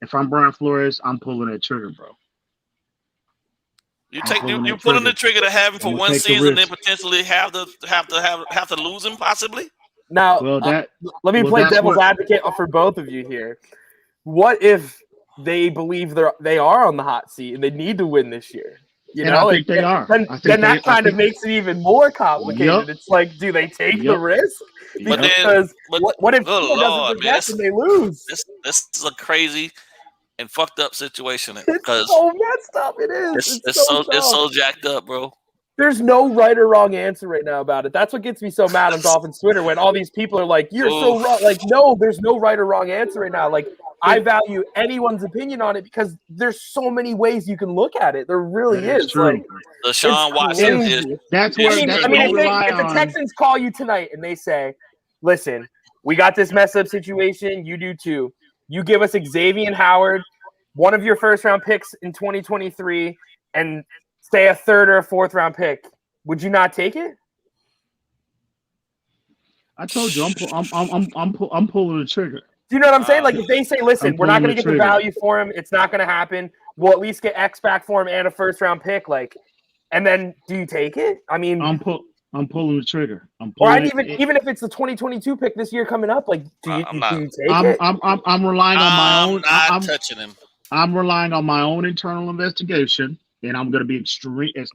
if I'm Brian Flores, I'm pulling that trigger, bro. You're pulling the trigger to have him for one season, then potentially have to lose him possibly. Now, let me play devil's advocate for both of you here. What if they believe they are on the hot seat and they need to win this year? I think they are. Then that kind of makes it even more complicated. Yep. It's like, do they take the risk? Because what if doesn't progress and they lose? This is a crazy and fucked up situation. It's so messed up. It is. It's so jacked up, bro. There's no right or wrong answer right now about it. That's what gets me so mad on Dolphins Twitter when all these people are like, you're so wrong. Like, no, there's no right or wrong answer right now. Like, I value anyone's opinion on it because there's so many ways you can look at it. There really is. True. Like, Deshaun Watson is. That's where. If the Texans call you tonight and they say, listen, we got this messed up situation. You do too. You give us Xavien Howard, one of your first-round picks in 2023, and say a third or a fourth-round pick. Would you not take it? I told you, I'm pulling the trigger. Do you know what I'm saying? Like, if they say, listen, we're not going to get the value for him, it's not going to happen, we'll at least get X back for him and a first-round pick, like, and then do you take it? I mean, I'm pulling the trigger. Even if it's the 2022 pick this year coming up, like, do you take it? I'm relying on my own. I'm touching him. I'm relying on my own internal investigation, and I'm going to be as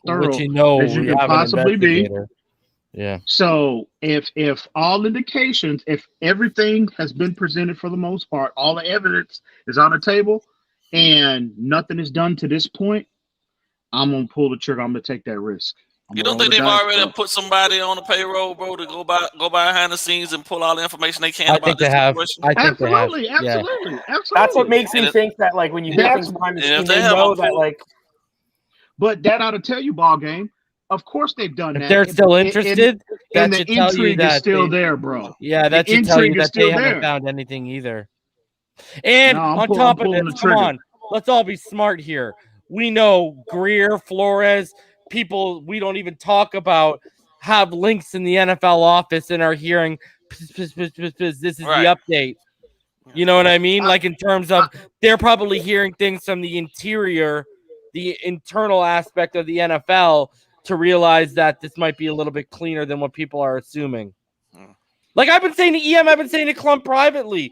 thorough as you can possibly be. Yeah. So if all indications, if everything has been presented for the most part, all the evidence is on the table, and nothing is done to this point, I'm gonna pull the trigger. I'm gonna take that risk. You don't think they've already put somebody on the payroll, bro, to go behind the scenes and pull all the information they can about this situation? I think absolutely, they have. absolutely, Yeah. absolutely. That's what makes me think that, like, when you hear things behind the scenes, they know that, like. But that ought to tell you, BallGame. Of course they've done that. If they're still interested, and that the should tell you intrigue is that still there, bro. Yeah, that should tell you that they haven't found anything either. And on top of this, come on, let's all be smart here. We know Greer, Flores, people we don't even talk about have links in the NFL office and are hearing this is the update. You know what I mean? Like in terms of they're probably hearing things from the interior, the internal aspect of the NFL to realize that this might be a little bit cleaner than what people are assuming. Like I've been saying to EM, I've been saying to Klump privately.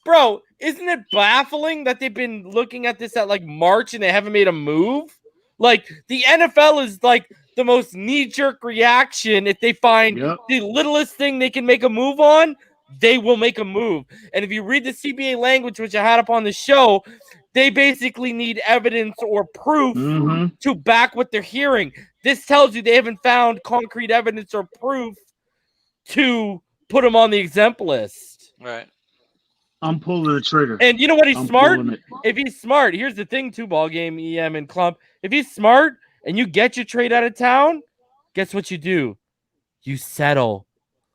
Bro, isn't it baffling that they've been looking at this at like March and they haven't made a move? Like the NFL is like the most knee-jerk reaction. If they find the littlest thing they can make a move on, they will make a move. And if you read the CBA language, which I had up on the show, they basically need evidence or proof to back what they're hearing. This tells you they haven't found concrete evidence or proof to put them on the exempt list. Right. I'm pulling the trigger. And you know what? He's smart. If he's smart, here's the thing too, BallGame, EM, and Klump. If he's smart and you get your trade out of town, guess what you do? You settle.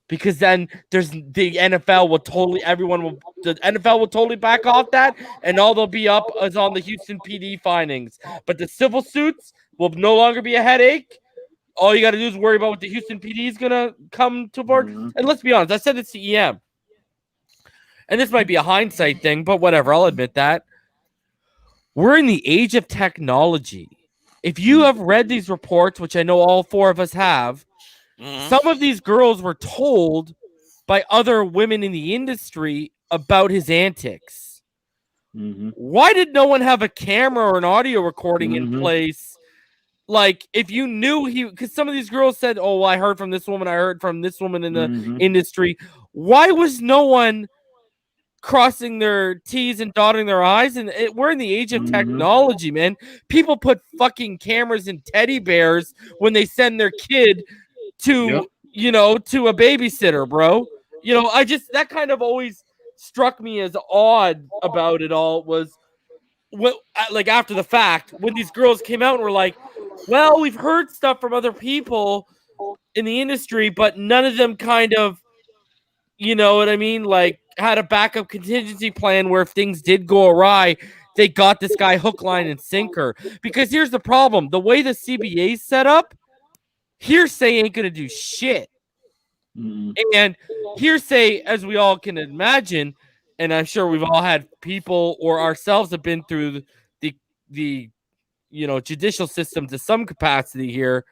Because then there's the NFL will totally, the NFL will totally back off that, and all they'll be up is on the Houston PD findings. But the civil suits will no longer be a headache. All you got to do is worry about what the Houston PD is going to come to board. And let's be honest, I said this to EM. And this might be a hindsight thing, but whatever, I'll admit that. We're in the age of technology. If you have read these reports, which I know all four of us have, some of these girls were told by other women in the industry about his antics. Why did no one have a camera or an audio recording in place? Like, if you knew because some of these girls said, oh, well, I heard from this woman, I heard from this woman in the industry. Why was no one crossing their T's and dotting their I's? And we're in the age of technology, man. People put fucking cameras in teddy bears when they send their kid to, to a babysitter, bro. That kind of always struck me as odd about it all was like after the fact, when these girls came out and were like, well, we've heard stuff from other people in the industry, but none of them kind of, you know what I mean? Like had a backup contingency plan where if things did go awry, they got this guy hook, line, and sinker. Because here's the problem. The way the CBA's set up, hearsay ain't going to do shit. And hearsay, as we all can imagine, and I'm sure we've all had people or ourselves have been through the judicial system to some capacity here.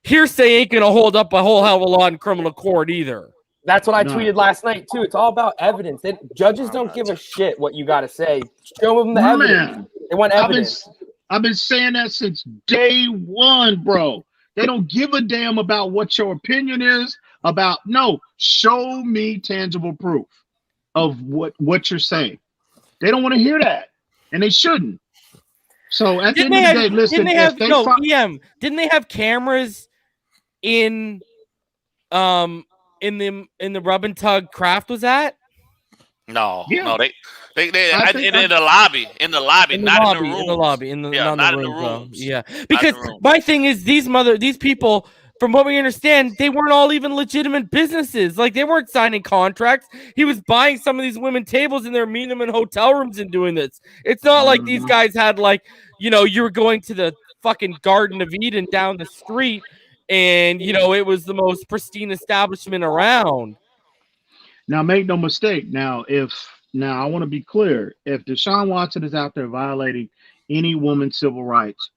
Hearsay ain't going to hold up a whole hell of a lot in criminal court either. That's what I tweeted last night, too. It's all about evidence. Judges don't give a shit what you got to say. Show them the evidence. They want evidence. I've been saying that since day one, bro. They don't give a damn about what your opinion is about. No, show me tangible proof of what you're saying. They don't want to hear that, and they shouldn't. So at the end of the day, listen. Didn't they have cameras in the rub and tug Kraft was at? No, they in the lobby, not in the room. In the lobby, not in the room. Yeah, because my thing is these people, from what we understand, they weren't all even legitimate businesses. Like they weren't signing contracts. He was buying some of these women tables and they're meeting them in hotel rooms and doing this. It's not like these guys had you were going to the fucking Garden of Eden down the street and it was the most pristine establishment around. Now, make no mistake. Now, I want to be clear. If Deshaun Watson is out there violating any woman's civil rights,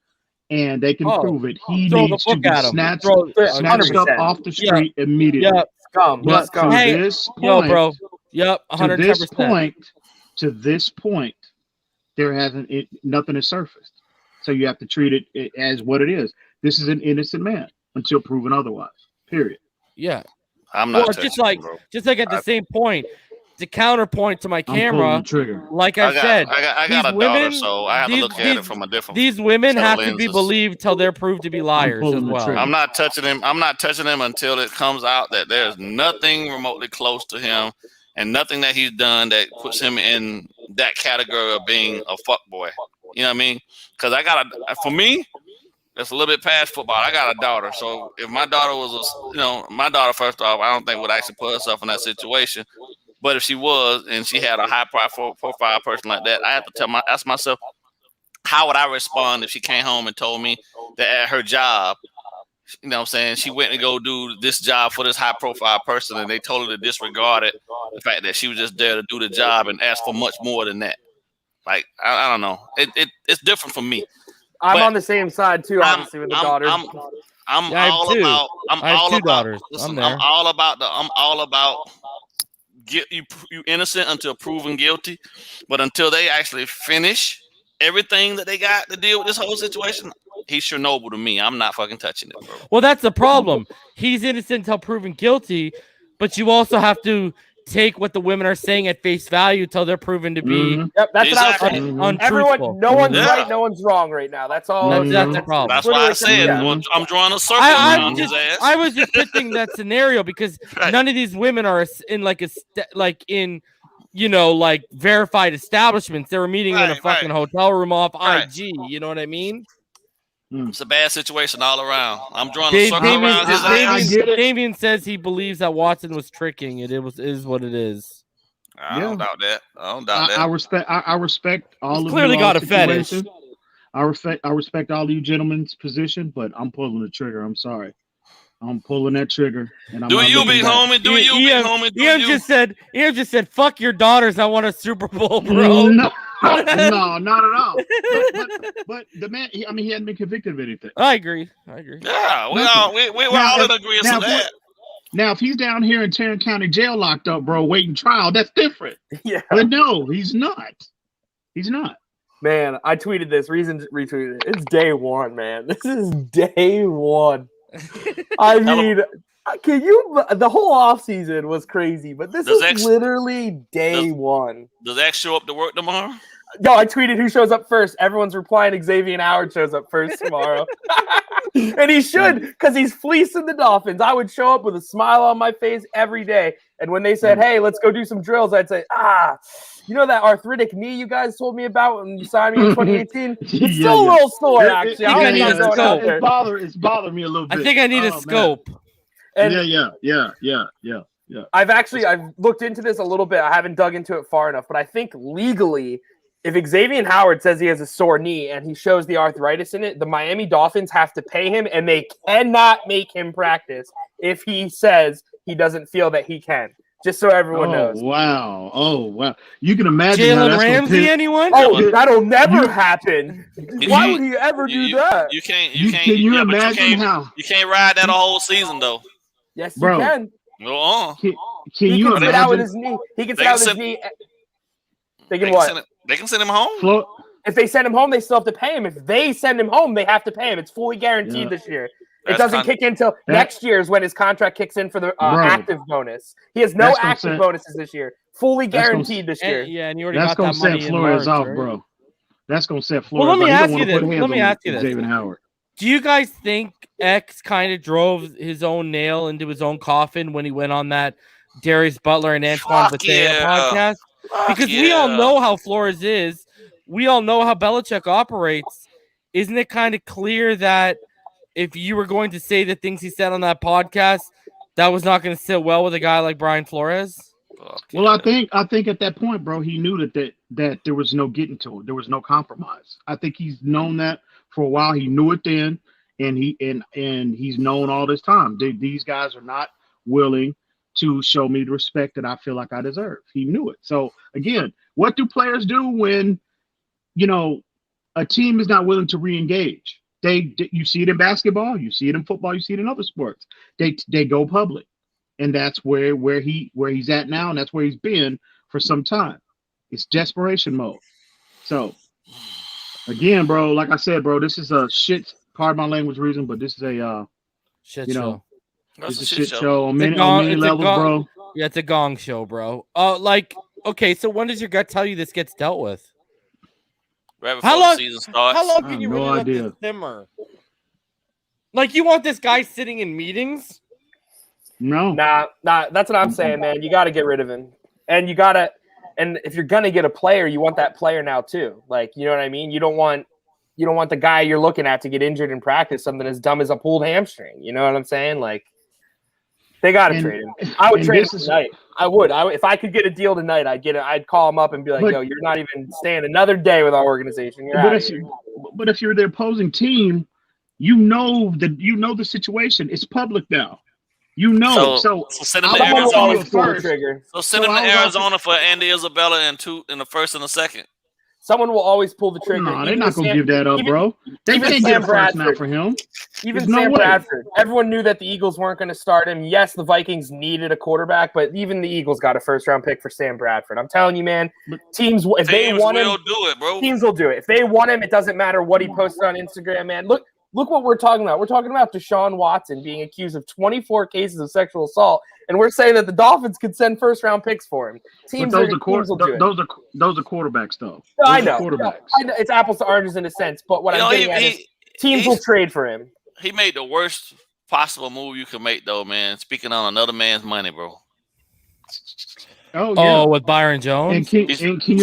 and they can prove it, he needs to be snatched up off the street immediately. Yep, scum. But to this point, bro. Yep, 110%. To this point, there hasn't nothing has surfaced. So you have to treat it as what it is. This is an innocent man until proven otherwise. Period. Yeah. I'm not just like at the same point, to counterpoint to my I'm pulling camera, the trigger. like I said, I got these a women, daughter, so I have to look at it from a different. These women set of have to be lenses. believed till they're proved to be liars pulling as the well. trigger. I'm not touching him. I'm not touching him until it comes out that there's nothing remotely close to him, and nothing that he's done that puts him in that category of being a fuckboy. You know what I mean? Because for me, it's a little bit past football. I got a daughter, so if my daughter was, my daughter, first off, I don't think would actually put herself in that situation. But if she was, and she had a high profile person like that, I have to ask myself, how would I respond if she came home and told me that at her job, you know what I'm saying, she went to go do this job for this high profile person, and they totally disregarded the fact that she was just there to do the job and asked for much more than that. Like, I don't know. It's different for me. I'm on the same side too, obviously, with the daughters. I have two daughters. Listen, I'm all about you innocent until proven guilty, but until they actually finish everything that they got to deal with this whole situation, he's Chernobyl to me. I'm not fucking touching it, bro. Well, that's the problem. He's innocent until proven guilty, but you also have to take what the women are saying at face value till they're proven to be. Yep, that's what I was saying. Untruthful. Everyone, no one's right, no one's wrong right now. That's all. That's the problem. That's why I said I'm drawing a circle around his ass. I was just pitching that scenario because none of these women are in like verified establishments. They were meeting in a fucking hotel room off IG. You know what I mean? It's a bad situation all around. I'm drawing a circle around his ass. Xavien says he believes that Watson was tricking. It is what it is. I don't doubt that. I respect all He's of clearly you. Got a fetish. I respect all of you gentlemen's position, but I'm pulling the trigger. I'm sorry. I'm pulling that trigger. And I'm do you, big homie? Do you, big homie? Ian just said, "Fuck your daughters. I want a Super Bowl, bro." No, not at all. But the man, he hadn't been convicted of anything. I agree. Yeah, we were all in agreement on that. Now, if he's down here in Tarrant County Jail locked up, bro, waiting trial, that's different. Yeah. But no, he's not. He's not. Man, I tweeted this. Reason retweeted it. It's day one, man. This is day one. I mean, the whole offseason was crazy, but this is literally day one. Does X show up to work tomorrow? No, I tweeted who shows up first. Everyone's replying Xavien Howard shows up first tomorrow. And he should, because he's fleecing the Dolphins. I would show up with a smile on my face every day. And when they said, hey, let's go do some drills, I'd say, you know that arthritic knee you guys told me about when you signed me in 2018? It's still a little sore, actually. It's bothering me a little bit. I think I need a scope. And yeah. I've looked into this a little bit. I haven't dug into it far enough, but I think legally, if Xavien Howard says he has a sore knee and he shows the arthritis in it, the Miami Dolphins have to pay him, and they cannot make him practice if he says he doesn't feel that he can. Just so everyone knows. Wow. You can imagine Jalen Ramsey, anyone? Oh, that'll never happen. Why would he ever do that? You can't. Can you imagine how? You can't ride that a whole season, though. Yes, you can. Go on. Can you imagine? Sit out with his knee. He can sit out with his knee. They can what? They can send him home? If they send him home, they still have to pay him. If they send him home, they have to pay him. It's fully guaranteed this year. It doesn't kick in until next year is when his contract kicks in for the active bonus. He has no active bonuses this year. Fully guaranteed this year. And you already got that money in March, off, right? bro. That's going to set Flores off. Well, let off. me ask you this. Xavien Howard. Do you guys think X kind of drove his own nail into his own coffin when he went on that Darius Butler and Antoine Bethea podcast? Because we all know how Flores is. We all know how Belichick operates. Isn't it kind of clear that if you were going to say the things he said on that podcast, that was not going to sit well with a guy like Brian Flores? Well, I think at that point, bro, he knew that there was no getting to it. There was no compromise. I think he's known that for a while. He knew it then, and he's known all this time. These guys are not willing to show me the respect that I feel like I deserve. He knew it. So again, what do players do when a team is not willing to re-engage? You see it in basketball, you see it in football, you see it in other sports. They go public, and that's where he's at now, and that's where he's been for some time. It's desperation mode. So again, bro, like I said, bro, this is a shit. Pardon my language, reason, but this is a shit show. It's a shit show on many levels, bro. Yeah, it's a gong show, bro. Okay, so when does your gut tell you this gets dealt with? Right before the season starts. How long I can have you no really idea. let this simmer? Like, you want this guy sitting in meetings? Nah, that's what I'm saying, man. You got to get rid of him. And if you're going to get a player, you want that player now too. Like, you know what I mean? You don't want the guy you're looking at to get injured in practice, something as dumb as a pulled hamstring. You know what I'm saying? Like, they got to trade him. I would trade him tonight. I would. If I could get a deal tonight, I'd call him up and be like, yo, you're not even staying another day with our organization. But if you're the opposing team, you know the situation. It's public now. You know. So send him to Arizona first. So send him to Arizona for Andy Isabella in the first and the second. Someone will always pull the trigger. No, they're not going to give that up, bro. They can't get a first now for him. Even Sam Bradford. Everyone knew that the Eagles weren't going to start him. Yes, the Vikings needed a quarterback, but even the Eagles got a first-round pick for Sam Bradford. I'm telling you, man, teams will do it, bro. Teams will do it. If they want him, it doesn't matter what he posted on Instagram, man. Look what we're talking about. We're talking about Deshaun Watson being accused of 24 cases of sexual assault, and we're saying that the Dolphins could send first-round picks for him. Teams will do it. Those are quarterbacks, though. I know. It's apples to oranges in a sense, but what I'm getting at is teams will trade for him. He made the worst possible move you could make, though, man. Speaking on another man's money, bro. Oh, yeah. With Byron Jones? And can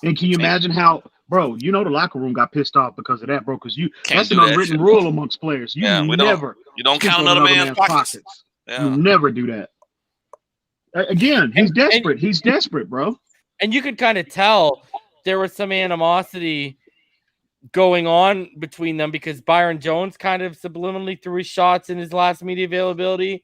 you imagine how, bro, the locker room got pissed off because of that, bro, because that's an unwritten rule amongst players. You don't count another man's pockets. Yeah. You never do that. Again, he's desperate. He's desperate, bro. And you could kind of tell there was some animosity going on between them because Byron Jones kind of subliminally threw his shots in his last media availability.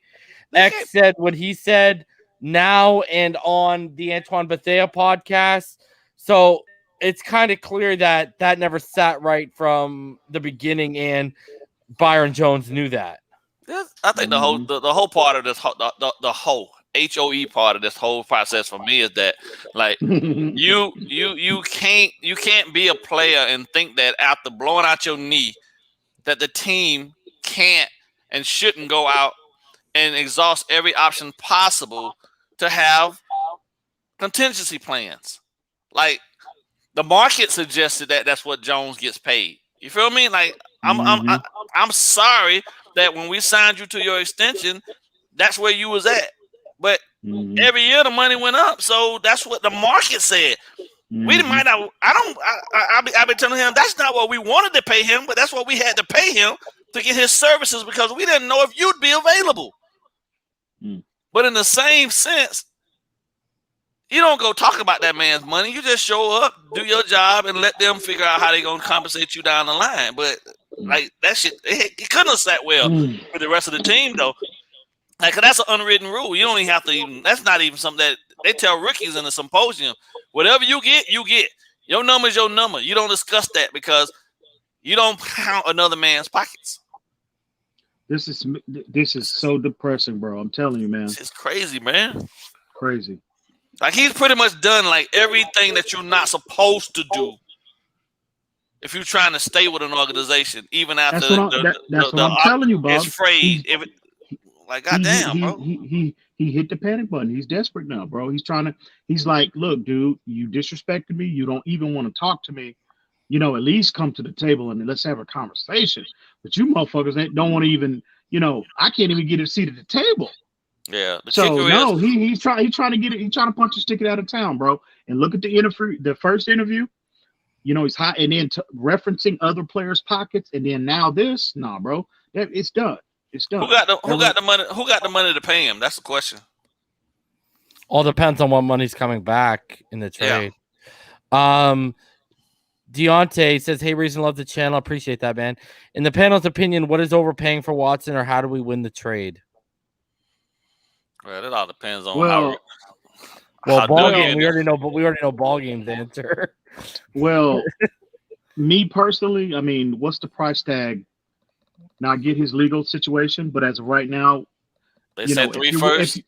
X said what he said now and on the Antoine Bethea podcast. So it's kind of clear that never sat right from the beginning, and Byron Jones knew that. I think the whole part of this, the whole HOE part of this whole process for me is that, like, you can't be a player and think that after blowing out your knee that the team can't and shouldn't go out and exhaust every option possible to have contingency plans. Like, the market suggested that that's what Jones gets paid. You feel me? Like, I'm sorry that when we signed you to your extension, that's where you was at. But every year the money went up, so that's what the market said. We might not. I've been telling him that's not what we wanted to pay him, but that's what we had to pay him to get his services because we didn't know if you'd be available. But in the same sense, you don't go talk about that man's money. You just show up, do your job, and let them figure out how they're gonna compensate you down the line. But like that shit, it couldn't have sat well with the rest of the team though. Like, cause that's an unwritten rule. You don't even have to. That's not even something that they tell rookies in the symposium. Whatever you get, you get. Your number is your number. You don't discuss that because you don't count another man's pockets. This is so depressing, bro. I'm telling you, man. It's crazy, man. Crazy. Like, he's pretty much done like everything that you're not supposed to do if you're trying to stay with an organization, even after that's what I'm telling you, Bob. It's frayed. Like, goddamn, bro. He hit the panic button. He's desperate now, bro. He's like, look, dude, you disrespected me. You don't even want to talk to me. At least come to the table and let's have a conversation. But you motherfuckers don't want to even, I can't even get a seat at the table. Yeah. He's trying to punch his ticket out of town, bro. And look at the first interview. He's hot, and then referencing other players' pockets, and then now this. Nah, bro, it's done. It's done. Who got the money? Who got the money to pay him? That's the question. All depends on what money's coming back in the trade. Yeah. Deontay says, "Hey, Reason, love the channel. Appreciate that, man. In the panel's opinion, what is overpaying for Watson, or how do we win the trade?" Well, it all depends on BallGame. We already know BallGame's answer. Well, me personally, I mean, what's the price tag? Now I get his legal situation, but as of right now, they said three first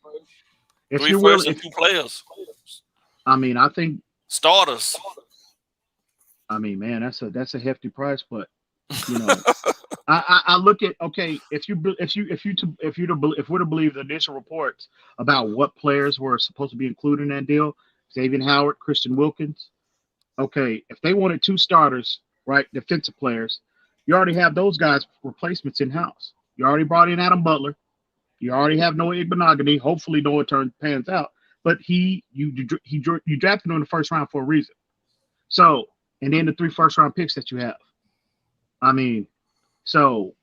and 2 players. I mean, I think starters. I mean, man, that's a hefty price, but I look at if we're to believe the initial reports about what players were supposed to be included in that deal, Xavien Howard, Christian Wilkins. Okay, if they wanted 2 starters, right, defensive players, you already have those guys replacements in house. You already brought in Adam Butler. You already have Noah Igbenogany. Hopefully, Noah pans out. But you drafted him in the first round for a reason. So, and then the 3 first-round picks that you have. I mean, so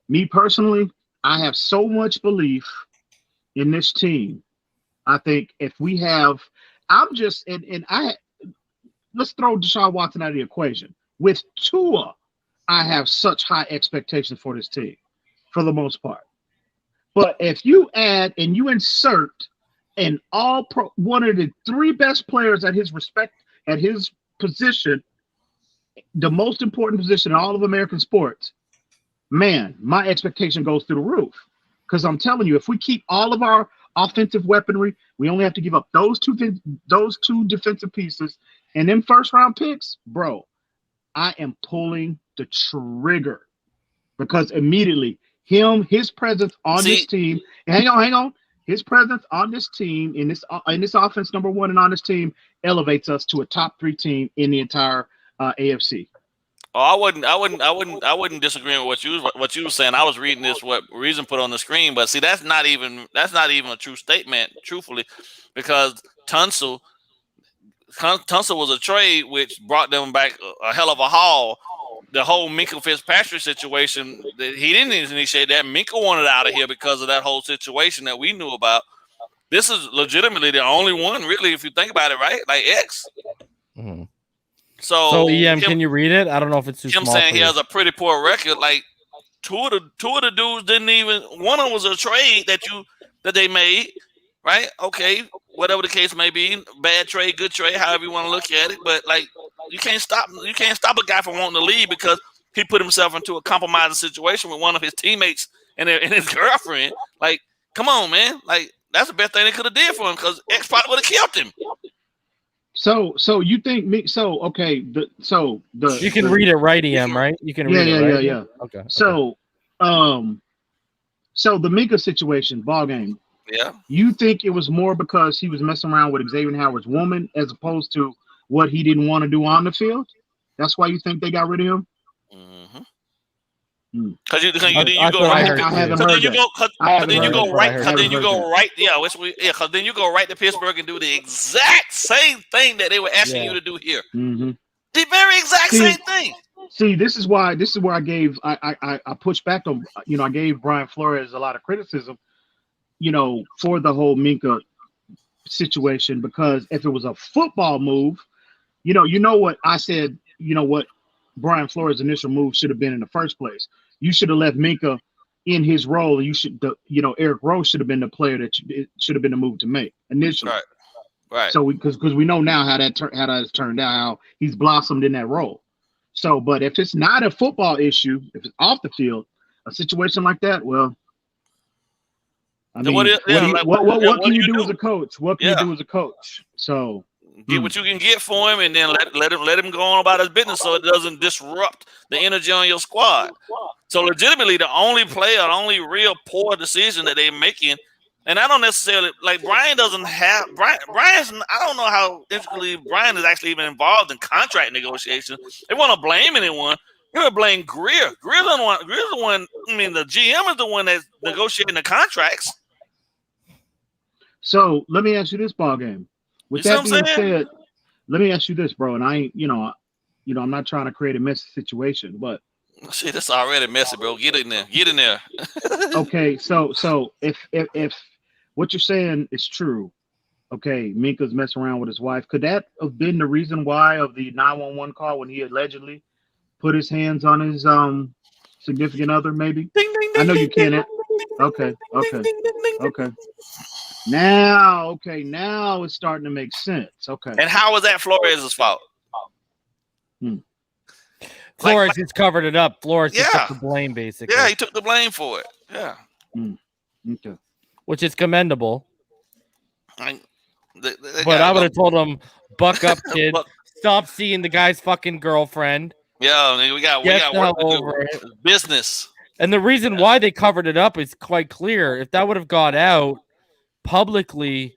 me personally, I have so much belief in this team. I think if we have, let's throw Deshaun Watson out of the equation. With Tua, I have such high expectations for this team, for the most part. But if you add and you insert an all-pro, one of the 3 best players at his position, the most important position in all of American sports, man, my expectation goes through the roof. Because I'm telling you, if we keep all of our offensive weaponry, we only have to give up those two defensive pieces and then first-round picks, bro, I am pulling the trigger. Because immediately, his presence on this team, hang on, his presence on this team in this offense, number 1, and on this team elevates us to a top 3 team in the entire AFC. Oh, I wouldn't disagree with what you were saying. I was reading this what Reason put on the screen, but see, that's not even a true statement, truthfully, because Tunsil was a trade which brought them back a hell of a haul. The whole Minkah Fitzpatrick situation, he didn't initiate that. Minkah wanted out of here because of that whole situation that we knew about. This is legitimately the only one, really, if you think about it, right? Like X. Mm-hmm. So can you read it? I don't know if it's too small. Him saying he has a pretty poor record. Like two of the dudes didn't even. One of them was a trade that they made, right? Okay, whatever the case may be, bad trade, good trade, however you want to look at it. But like, you can't stop a guy from wanting to leave because he put himself into a compromising situation with one of his teammates and his girlfriend. Like, come on, man. Like, that's the best thing they could have did for him because X probably would have killed him. So you think me? So okay, you can read it right, EM, right? You can read it right. Yeah. Okay. So the Minkah situation, BallGame. Yeah. You think it was more because he was messing around with Xavien Howard's woman as opposed to what he didn't want to do on the field? That's why you think they got rid of him? Mm-hmm. Because then you go right to Pittsburgh and do the exact same thing that they were asking you to do here. Mm-hmm. The very exact same thing. See, this is where I pushed back on. I gave Brian Flores a lot of criticism, for the whole Minkah situation, because if it was a football move, you know what I said. What Brian Flores' initial move should have been in the first place. You should have left Minkah in his role. You should, Eric Rowe should have been the player that should have been the move to make initially. Right. So because we know now how that turned out, how he's blossomed in that role. So, but if it's not a football issue, if it's off the field, a situation like that, well, I mean, what can you do as a coach? What can you do as a coach? So. Get what you can get for him, and then let him go on about his business so it doesn't disrupt the energy on your squad. So legitimately, the only real poor decision that they're making, and I don't necessarily like Brian doesn't have Brian's. I don't know how intricately Brian is actually even involved in contract negotiations. They want to blame anyone. You're gonna blame Greer. Greer's the one. I mean, the GM is the one that's negotiating the contracts. So let me ask you this, BallGame. With that being said, let me ask you this, bro. And I ain't, I'm not trying to create a messy situation, but shit, it's already messy, bro. Get in there. Okay, so if what you're saying is true, okay, Minkah's messing around with his wife. Could that have been the reason why of the 911 call when he allegedly put his hands on his significant other? Maybe. Ding, ding, I know ding, you can't. Okay. Now it's starting to make sense. Okay. And how was that Flores' fault? Flores just covered it up. Flores just took the blame, basically. Yeah, he took the blame for it. Yeah. Okay. Which is commendable. But I would have told him, buck up, kid. Stop seeing the guy's fucking girlfriend. Yeah, nigga, we got work to over do. it. Business. And the reason why they covered it up is quite clear. If that would have got out publicly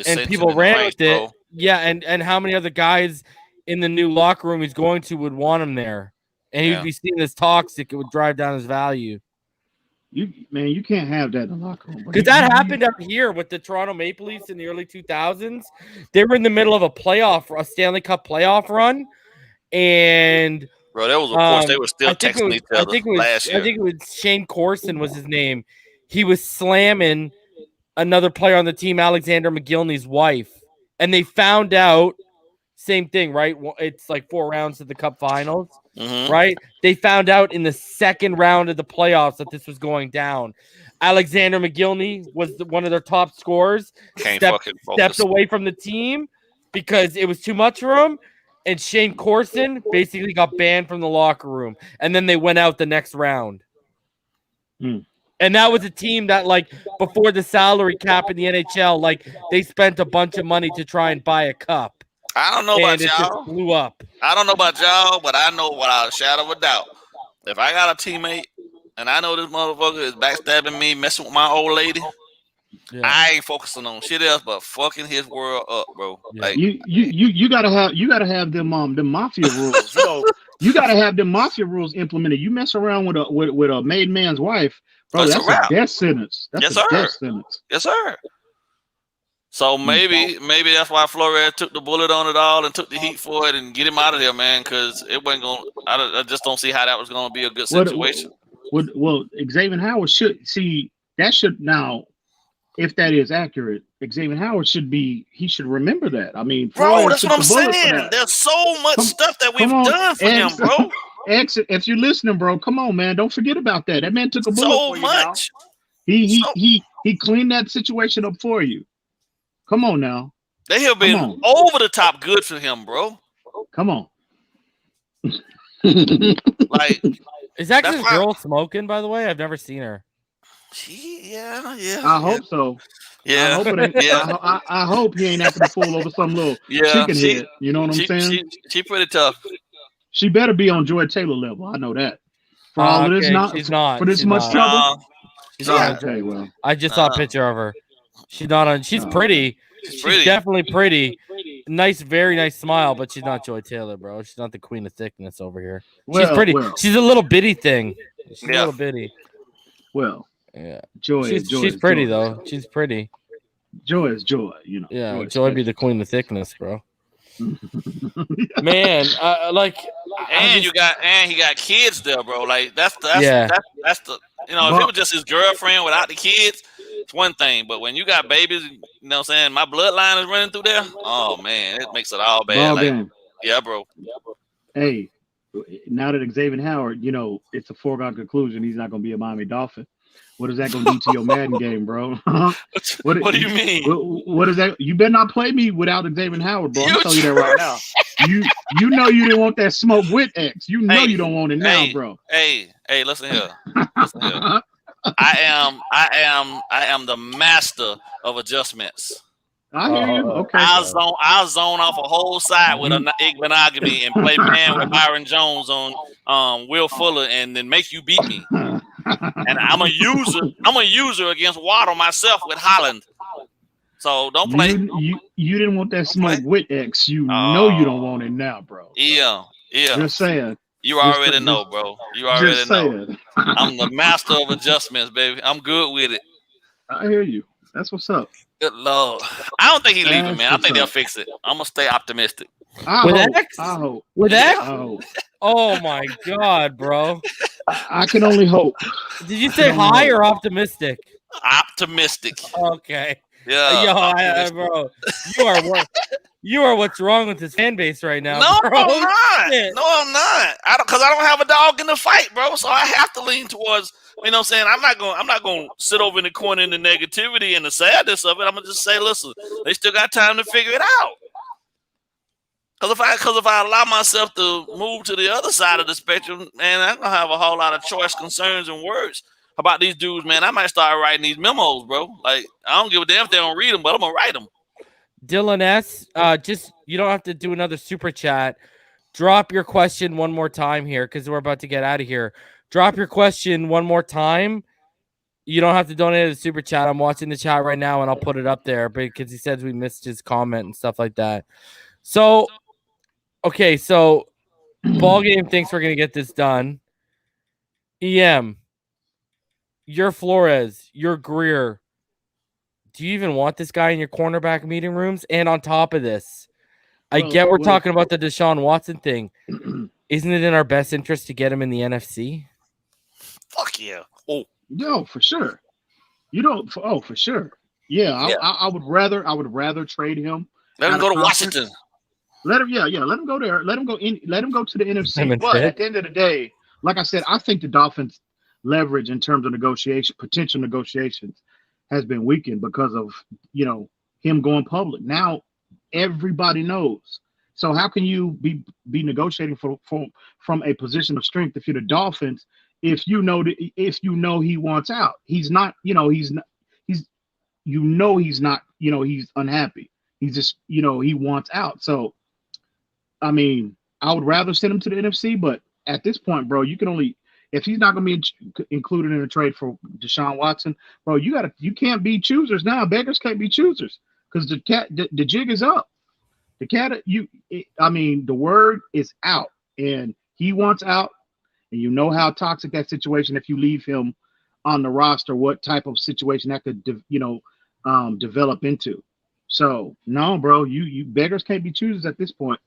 and people ran with it, bro. yeah, and how many other guys in the new locker room he's going to would want him there, and he'd be seen as toxic. It would drive down his value. You can't have that in the locker room. Because that happened out here with the Toronto Maple Leafs in the early 2000s. They were in the middle of a Stanley Cup playoff run, and bro, that was reports. They were still texting each other last year. I think it was Shane Corson was his name. He was slamming another player on the team, Alexander McGillney's wife, and they found out. Same thing, right? It's like 4 rounds to the Cup Finals, right? They found out in the second round of the playoffs that this was going down. Alexander McGillney was one of their top scorers. Stepped away from the team because it was too much for him. And Shane Corson basically got banned from the locker room. And then they went out the next round. And that was a team that, like, before the salary cap in the NHL, like, they spent a bunch of money to try and buy a cup. I don't know about y'all. Just blew up. I don't know about y'all, but I know without a shadow of a doubt, if I got a teammate and I know this motherfucker is backstabbing me, messing with my old lady, I ain't focusing on shit else but fucking his world up, bro. Yeah. Like, you gotta have them mafia rules. You gotta have them mafia rules implemented. You mess around with a made man's wife, bro. That's a death sentence. That's a death sentence. Yes, sir. So maybe that's why Flores took the bullet on it all and took the heat for it and get him out of there, man, because it wasn't going to – I just don't see how that was going to be a good situation. Well, Xavien Howard should – see, that should – now, if that is accurate, Xavien Howard should remember that. I mean, bro, that's what I'm saying. There's so much stuff that we've done for him, bro. If you're listening, bro, come on, man. Don't forget about that. That man took a bullet for you. So much. He cleaned that situation up for you. Come on now. They have been over the top good for him, bro. Come on. Like, is that this girl smoking, by the way? I've never seen her. Yeah. I hope so. Yeah. I hope he ain't after to fall over some little chicken head. You know what I'm saying? She pretty tough. She better be on Joy Taylor level. I know that. For all of this, she's not. For this much trouble. She's not. Okay, well. I just saw a picture of her. She's not on. She's pretty. She's definitely pretty. Nice, very nice smile, but she's not Joy Taylor, bro. She's not the queen of thickness over here. She's pretty. She's a little bitty thing. She's a little bitty. Well, yeah. She's pretty though. She's pretty. Joy is joy, you know. Yeah, Joy be the queen of thickness, bro. Man, he got kids there, bro. Like that's the if it was just his girlfriend without the kids, it's one thing. But when you got babies, you know what I'm saying, my bloodline is running through there. Oh man, it makes it all bad. BallGame. Yeah, bro. Hey, now that Xavien Howard, it's a foregone conclusion he's not gonna be a Miami Dolphin. What is that going to do to your Madden game, bro? What do you mean? What is that? You better not play me without Xavien Howard, bro. I'm telling you that right now. You know you didn't want that smoke with X. You know you don't want it now, bro. Hey, listen here. I am the master of adjustments. I hear you. Okay. I'll zone off a whole side with a monogamy and play man with Byron Jones on Will Fuller and then make you beat me. And I'm a user against Waddle myself with Holland. So don't play. You didn't want that smoke with X. You know you don't want it now, bro. Yeah. Just saying. You already know, bro. You already know. I'm the master of adjustments, baby. I'm good with it. I hear you. That's what's up. Good Lord. I don't think he's leaving, man. I think they'll fix it. I'm going to stay optimistic. With X? With X? Oh, my God, bro. I can only hope. Did you say high or optimistic? Optimistic. Okay. Yeah. Bro. You are what's wrong with this fan base right now. No, bro. I'm not. No, I'm not. Because I don't have a dog in the fight, bro. So I have to lean towards, you know what I'm saying? I'm not going to sit over in the corner in the negativity and the sadness of it. I'm going to just say, listen, they still got time to figure it out. Because if I allow myself to move to the other side of the spectrum, man, I'm going to have a whole lot of choice, concerns, and words about these dudes, man. I might start writing these memos, bro. Like, I don't give a damn if they don't read them, but I'm going to write them. Dylan S., you don't have to do another super chat, drop your question one more time here because we're about to get out of here. Drop your question one more time. You don't have to donate to the super chat. I'm watching the chat right now, and I'll put it up there because he says we missed his comment and stuff like that. So, okay, so BallGame thinks we're going to get this done. EM, you're Flores, you're Greer. Do you even want this guy in your cornerback meeting rooms? And on top of this, I get we're talking about the Deshaun Watson thing. Isn't it in our best interest to get him in the NFC? Fuck yeah. Oh. No, for sure. You don't. Oh, for sure. Yeah, I would rather trade him. Let him go to Washington. Let him. Yeah. Let him go there. Let him go in. Let him go to the NFC. But at the end of the day, like I said, I think the Dolphins' leverage in terms of potential negotiations, has been weakened because of him going public. Now everybody knows. So how can you be negotiating from a position of strength if you're the Dolphins? If you know he wants out, he's not unhappy. He's just he wants out. So I mean, I would rather send him to the NFC, but at this point, bro, you can only, if he's not going to be included in a trade for Deshaun Watson, bro, you can't be choosers now. Beggars can't be choosers because the jig is up. The word is out, and he wants out. And you know how toxic that situation, if you leave him on the roster, what type of situation that could, develop into. So no, bro, you beggars can't be choosers at this point.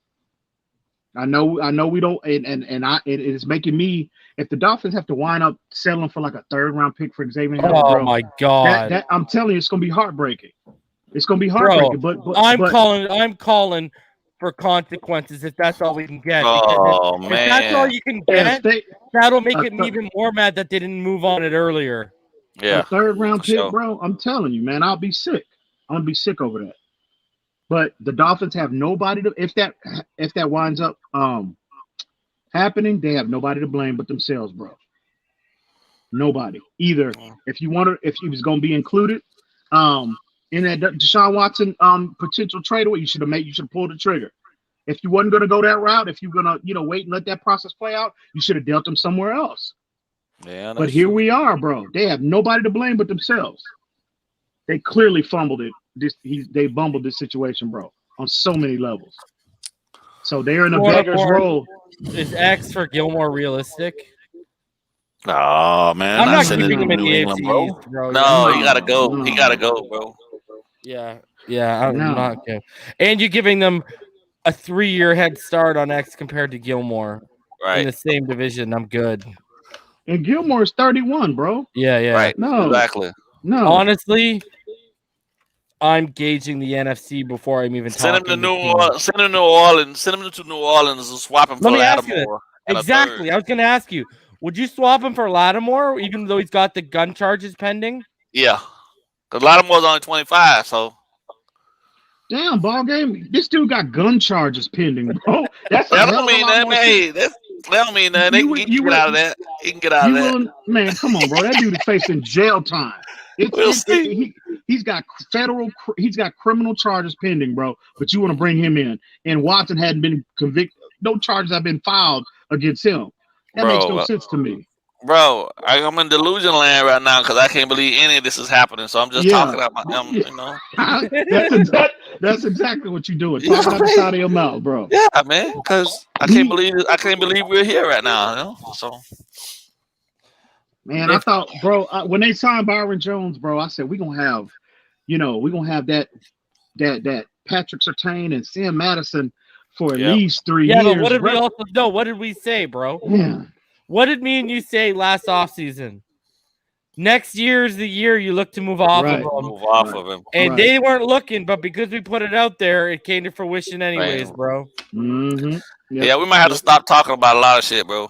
I know we don't, and it is making me, if the Dolphins have to wind up settling for like a 3rd round pick for Xavien Howard, bro, my God, that I'm telling you, it's gonna be heartbreaking. It's gonna be heartbreaking. But I'm calling for consequences if that's all we can get. If that's all you can get, that'll make it even more mad that they didn't move on it earlier. Yeah, a 3rd round pick, bro. I'm telling you, man, I'll be sick. I'm gonna be sick over that. But the Dolphins have nobody to, if that winds up happening, they have nobody to blame but themselves, bro. Nobody. Either if he was going to be included in that Deshaun Watson potential trade away, you should have pulled the trigger. If you wasn't going to go that route, if you're going to wait and let that process play out, you should have dealt him somewhere else. Yeah, but here we are, bro. They have nobody to blame but themselves. They clearly fumbled it. They bumbled this situation, bro, on so many levels. So they're in a beggar's role. Is X for Gilmore realistic? Oh man, I'm not keeping him in the AFC, bro. No, he gotta go. He gotta go, bro. Yeah, I'm not good. And you're giving them a 3-year head start on X compared to Gilmore, right? In the same division. I'm good. And Gilmore is 31, bro. Yeah. Right. No, exactly. No, honestly, I'm gauging the NFC before I'm even send talking. Him to New Orleans. Send him to New Orleans and swap him for Lattimore. Exactly. I was going to ask you, would you swap him for Lattimore, even though he's got the gun charges pending? Yeah, because Lattimore's only 25. So, damn, BallGame. This dude got gun charges pending, bro. That don't mean that, man. That don't mean that. They can get out of that. He can get out of that. Man, come on, bro. That dude is facing jail time. He's got criminal charges pending, bro. But you want to bring him in, and Watson hadn't been convicted. No charges have been filed against him. That makes no sense to me, bro. I'm in delusion land right now because I can't believe any of this is happening. So I'm just talking out my, That's exactly what you're doing. Talking out the side of your mouth, bro. Yeah, man. Because I can't believe we're here right now. So. Man, I thought, bro, when they signed Byron Jones, bro, I said we're gonna have that Patrick Surtain and Sam Madison for at least 3 years. Yeah, but what did we also know? What did we say, bro? Yeah. What did me and you say last offseason? Next year is the year you look to move off of him. And they weren't looking, but because we put it out there, it came to fruition anyways, bro. Mm-hmm. Yep. Yeah, we might have to stop talking about a lot of shit, bro.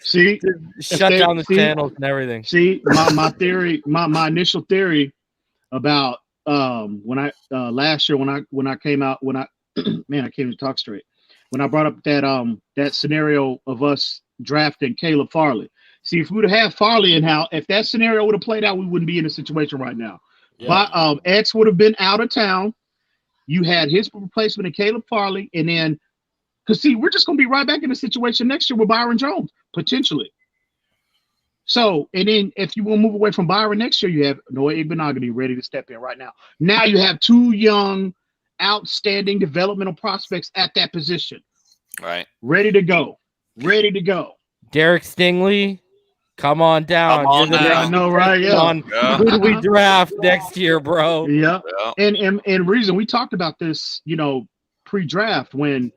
See, shut down the channels and everything. See, my theory, my initial theory about when I last year when I came out I can't even talk straight. When I brought up that scenario of us drafting Caleb Farley. See, if we would have had Farley in how, if that scenario would have played out, we wouldn't be in a situation right now. Yeah. But X would have been out of town. You had his replacement in Caleb Farley, and then Because see, we're just gonna be right back in the situation next year with Byron Jones, potentially. So, and then if you will move away from Byron next year, you have Noah Igbenogany ready to step in right now. Now you have two young, outstanding developmental prospects at that position. Right. Ready to go. Ready to go. Derek Stingley, come on down. Come on You're the down. I know, right? Yeah. Yeah. Who do we draft next year, bro? Yeah. Yeah. And reason we talked about this, pre-draft when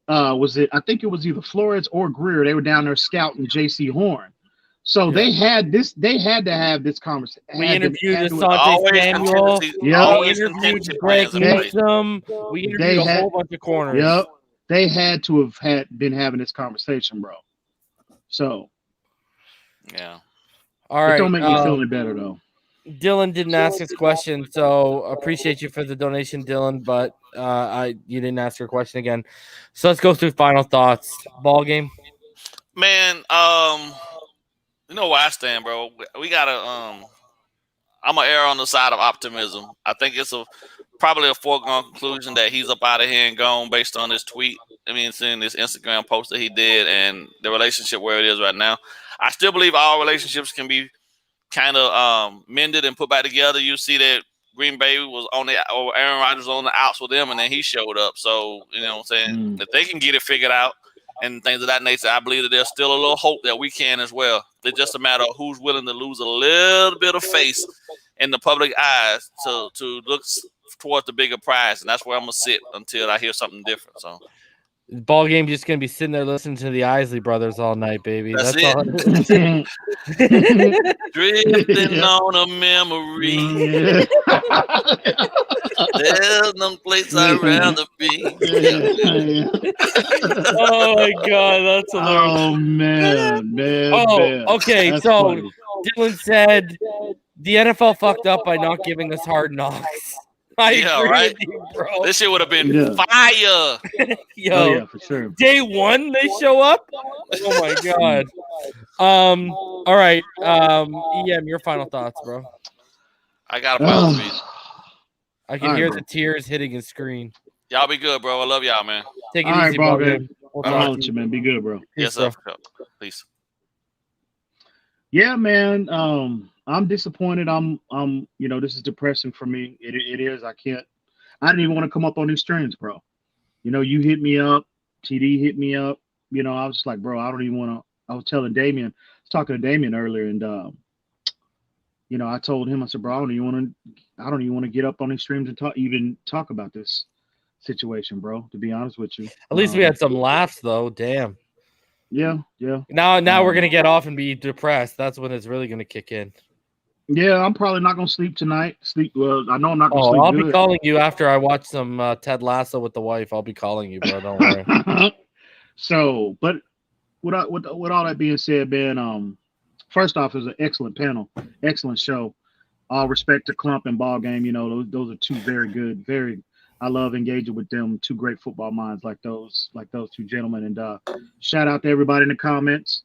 I think it was either Flores or Greer. They were down there scouting J.C. Horn. So they had to have this conversation. We interviewed Asante Always Samuel. Yeah. We interviewed Greg Newsome. We interviewed a whole bunch of corners. Yep. They had to have been having this conversation, bro. So Yeah. All right. it don't make me feel any better though. Dylan didn't ask his question, so appreciate you for the donation, Dylan. But you didn't ask your question again. So let's go through final thoughts. Ball game. Man, you know where I stand, bro. We gotta. I'm gonna err on the side of optimism. I think it's probably a foregone conclusion that he's up out of here and gone based on this tweet. I mean, seeing this Instagram post that he did and the relationship where it is right now. I still believe all relationships can be kind of mended and put back together. You see that Green Bay was or Aaron Rodgers was on the outs with them, and then he showed up. So, you know what I'm saying? If they can get it figured out and things of that nature, I believe that there's still a little hope that we can as well. It's just a matter of who's willing to lose a little bit of face in the public eyes to look towards the bigger prize. And that's where I'm going to sit until I hear something different. So. Ball game just gonna be sitting there listening to the Isley Brothers all night, baby. That's it. all. Drifting on a memory. There's no place I'd rather be. Oh my god, that's hilarious. Oh man. Okay. That's so funny. Dylan said the NFL fucked up by not giving us hard knocks. I agree with you, bro. This shit would have been fire. Yo, Oh yeah, for sure. day one they show up. Oh my god. All right. EM, your final thoughts, bro. I got a problem. I can hear the tears hitting his screen. Y'all be good, bro. I love y'all, man. Take it All right, easy, bro. bro. We'll I'll talk let you, man. Be good, bro. Yes, sir. Peace. Yeah, man. I'm disappointed. I'm this is depressing for me. It is. I didn't even want to come up on these streams, bro. You hit me up, TD hit me up. I was just like, bro, I don't even want to. I was telling Damien, I was talking to Damien earlier, and I told him, I said, bro, I don't even want to get up on these streams and talk about this situation, bro, to be honest with you. At least we had some laughs though. Damn. Yeah. Now we're gonna get off and be depressed. That's when it's really gonna kick in. Yeah, I'm probably not gonna sleep tonight. Well, I know I'm not gonna sleep. I'll good. be calling you after I watch some Ted Lasso with the wife. I'll be calling you, bro. Don't worry. So, but with all that being said, man, first off, it was an excellent panel, excellent show. All respect to Klump and BallGame. Those are two very good, I love engaging with them. Two great football minds like those two gentlemen. And shout out to everybody in the comments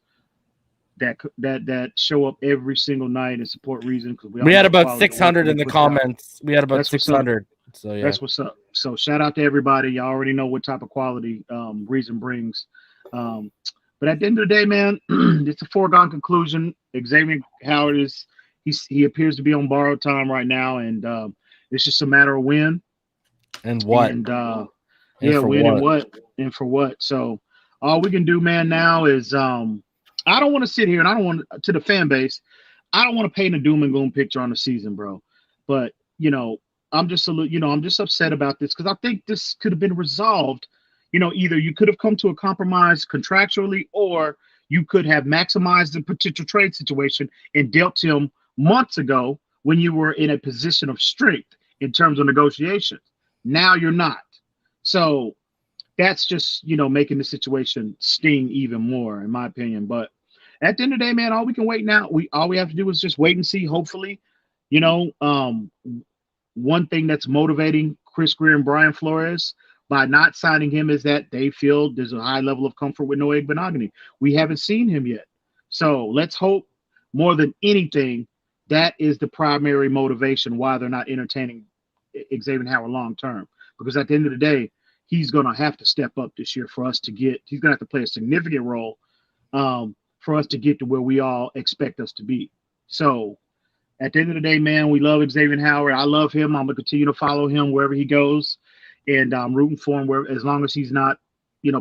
that show up every single night and support Reason, because we had about 600 in the comments. We had about 600. So yeah, that's what's up. So shout out to everybody. Y'all already know what type of quality Reason brings. But at the end of the day, man, it's a foregone conclusion. Xavien Howard he appears to be on borrowed time right now, and it's just a matter of when and what. And when and what and for what. So all we can do, man, now is I don't want to sit here, and I don't want to the fan base. I don't want to paint a doom and gloom picture on the season, bro. But I'm just upset about this because I think this could have been resolved. Either you could have come to a compromise contractually, or you could have maximized the potential trade situation and dealt him months ago when you were in a position of strength in terms of negotiations. Now you're not. So that's just, making the situation sting even more, in my opinion. But at the end of the day, man, all we can wait now. All we have to do is just wait and see. Hopefully, one thing that's motivating Chris Greer and Brian Flores by not signing him is that they feel there's a high level of comfort with Noah Igbenogany. We haven't seen him yet. So let's hope more than anything that is the primary motivation why they're not entertaining Xavien Howard long term. Because at the end of the day, he's going to have to step up this year for us to get. He's going to have to play a significant role for us to get to where we all expect us to be. So at the end of the day, man, we love Xavien Howard. I love him. I'm going to continue to follow him wherever he goes, and I'm rooting for him as long as he's not,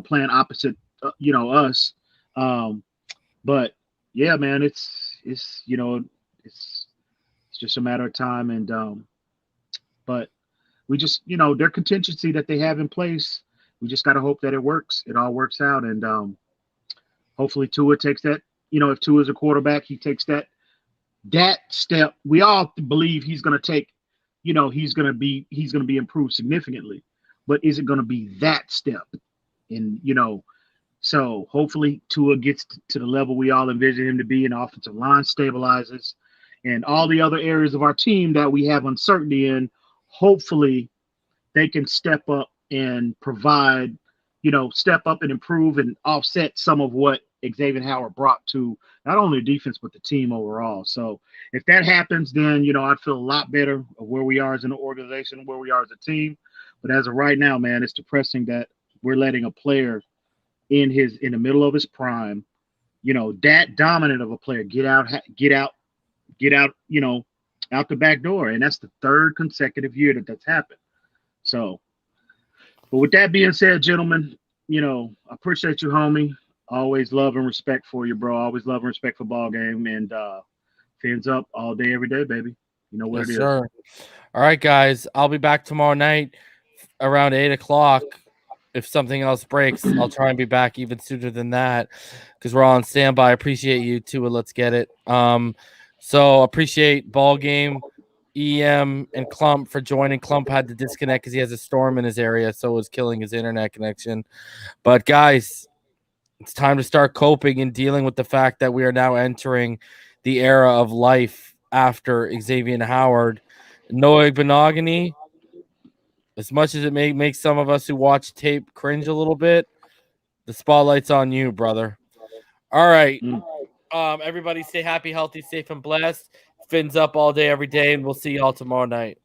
playing opposite, us. But yeah, man, it's just a matter of time. And but we just, their contingency that they have in place, we just got to hope that it works. It all works out. And hopefully Tua takes that, if Tua is a quarterback, he takes that step. We all believe he's going to take, he's going to be improved significantly, but is it going to be that step? And, so hopefully Tua gets to the level we all envision him to be, and the offensive line stabilizes, and all the other areas of our team that we have uncertainty in, hopefully they can step up and provide, step up and improve and offset some of what Xavien Howard brought to not only the defense, but the team overall. So if that happens, then, I'd feel a lot better of where we are as an organization, where we are as a team. But as of right now, man, it's depressing that we're letting a player in the middle of his prime, that dominant of a player get out, out the back door. And that's the third consecutive year that's happened. So, but with that being said, gentlemen, I appreciate you, homie. Always love and respect for you, bro. Always love and respect for BallGame, and fins up all day, every day, baby. You know what it is. Sure. All right, guys. I'll be back tomorrow night around 8:00. If something else breaks, I'll try and be back even sooner than that because we're all on standby. Appreciate you too. Let's get it. So appreciate BallGame, EM, and Klump for joining. Klump had to disconnect because he has a storm in his area, so it was killing his internet connection. But guys, it's time to start coping and dealing with the fact that we are now entering the era of life after Xavien Howard. Noah Benogany, as much as it may make some of us who watch tape cringe a little bit, the spotlight's on you, brother. All right. Everybody stay happy, healthy, safe, and blessed. Fins up all day, every day, and we'll see y'all tomorrow night.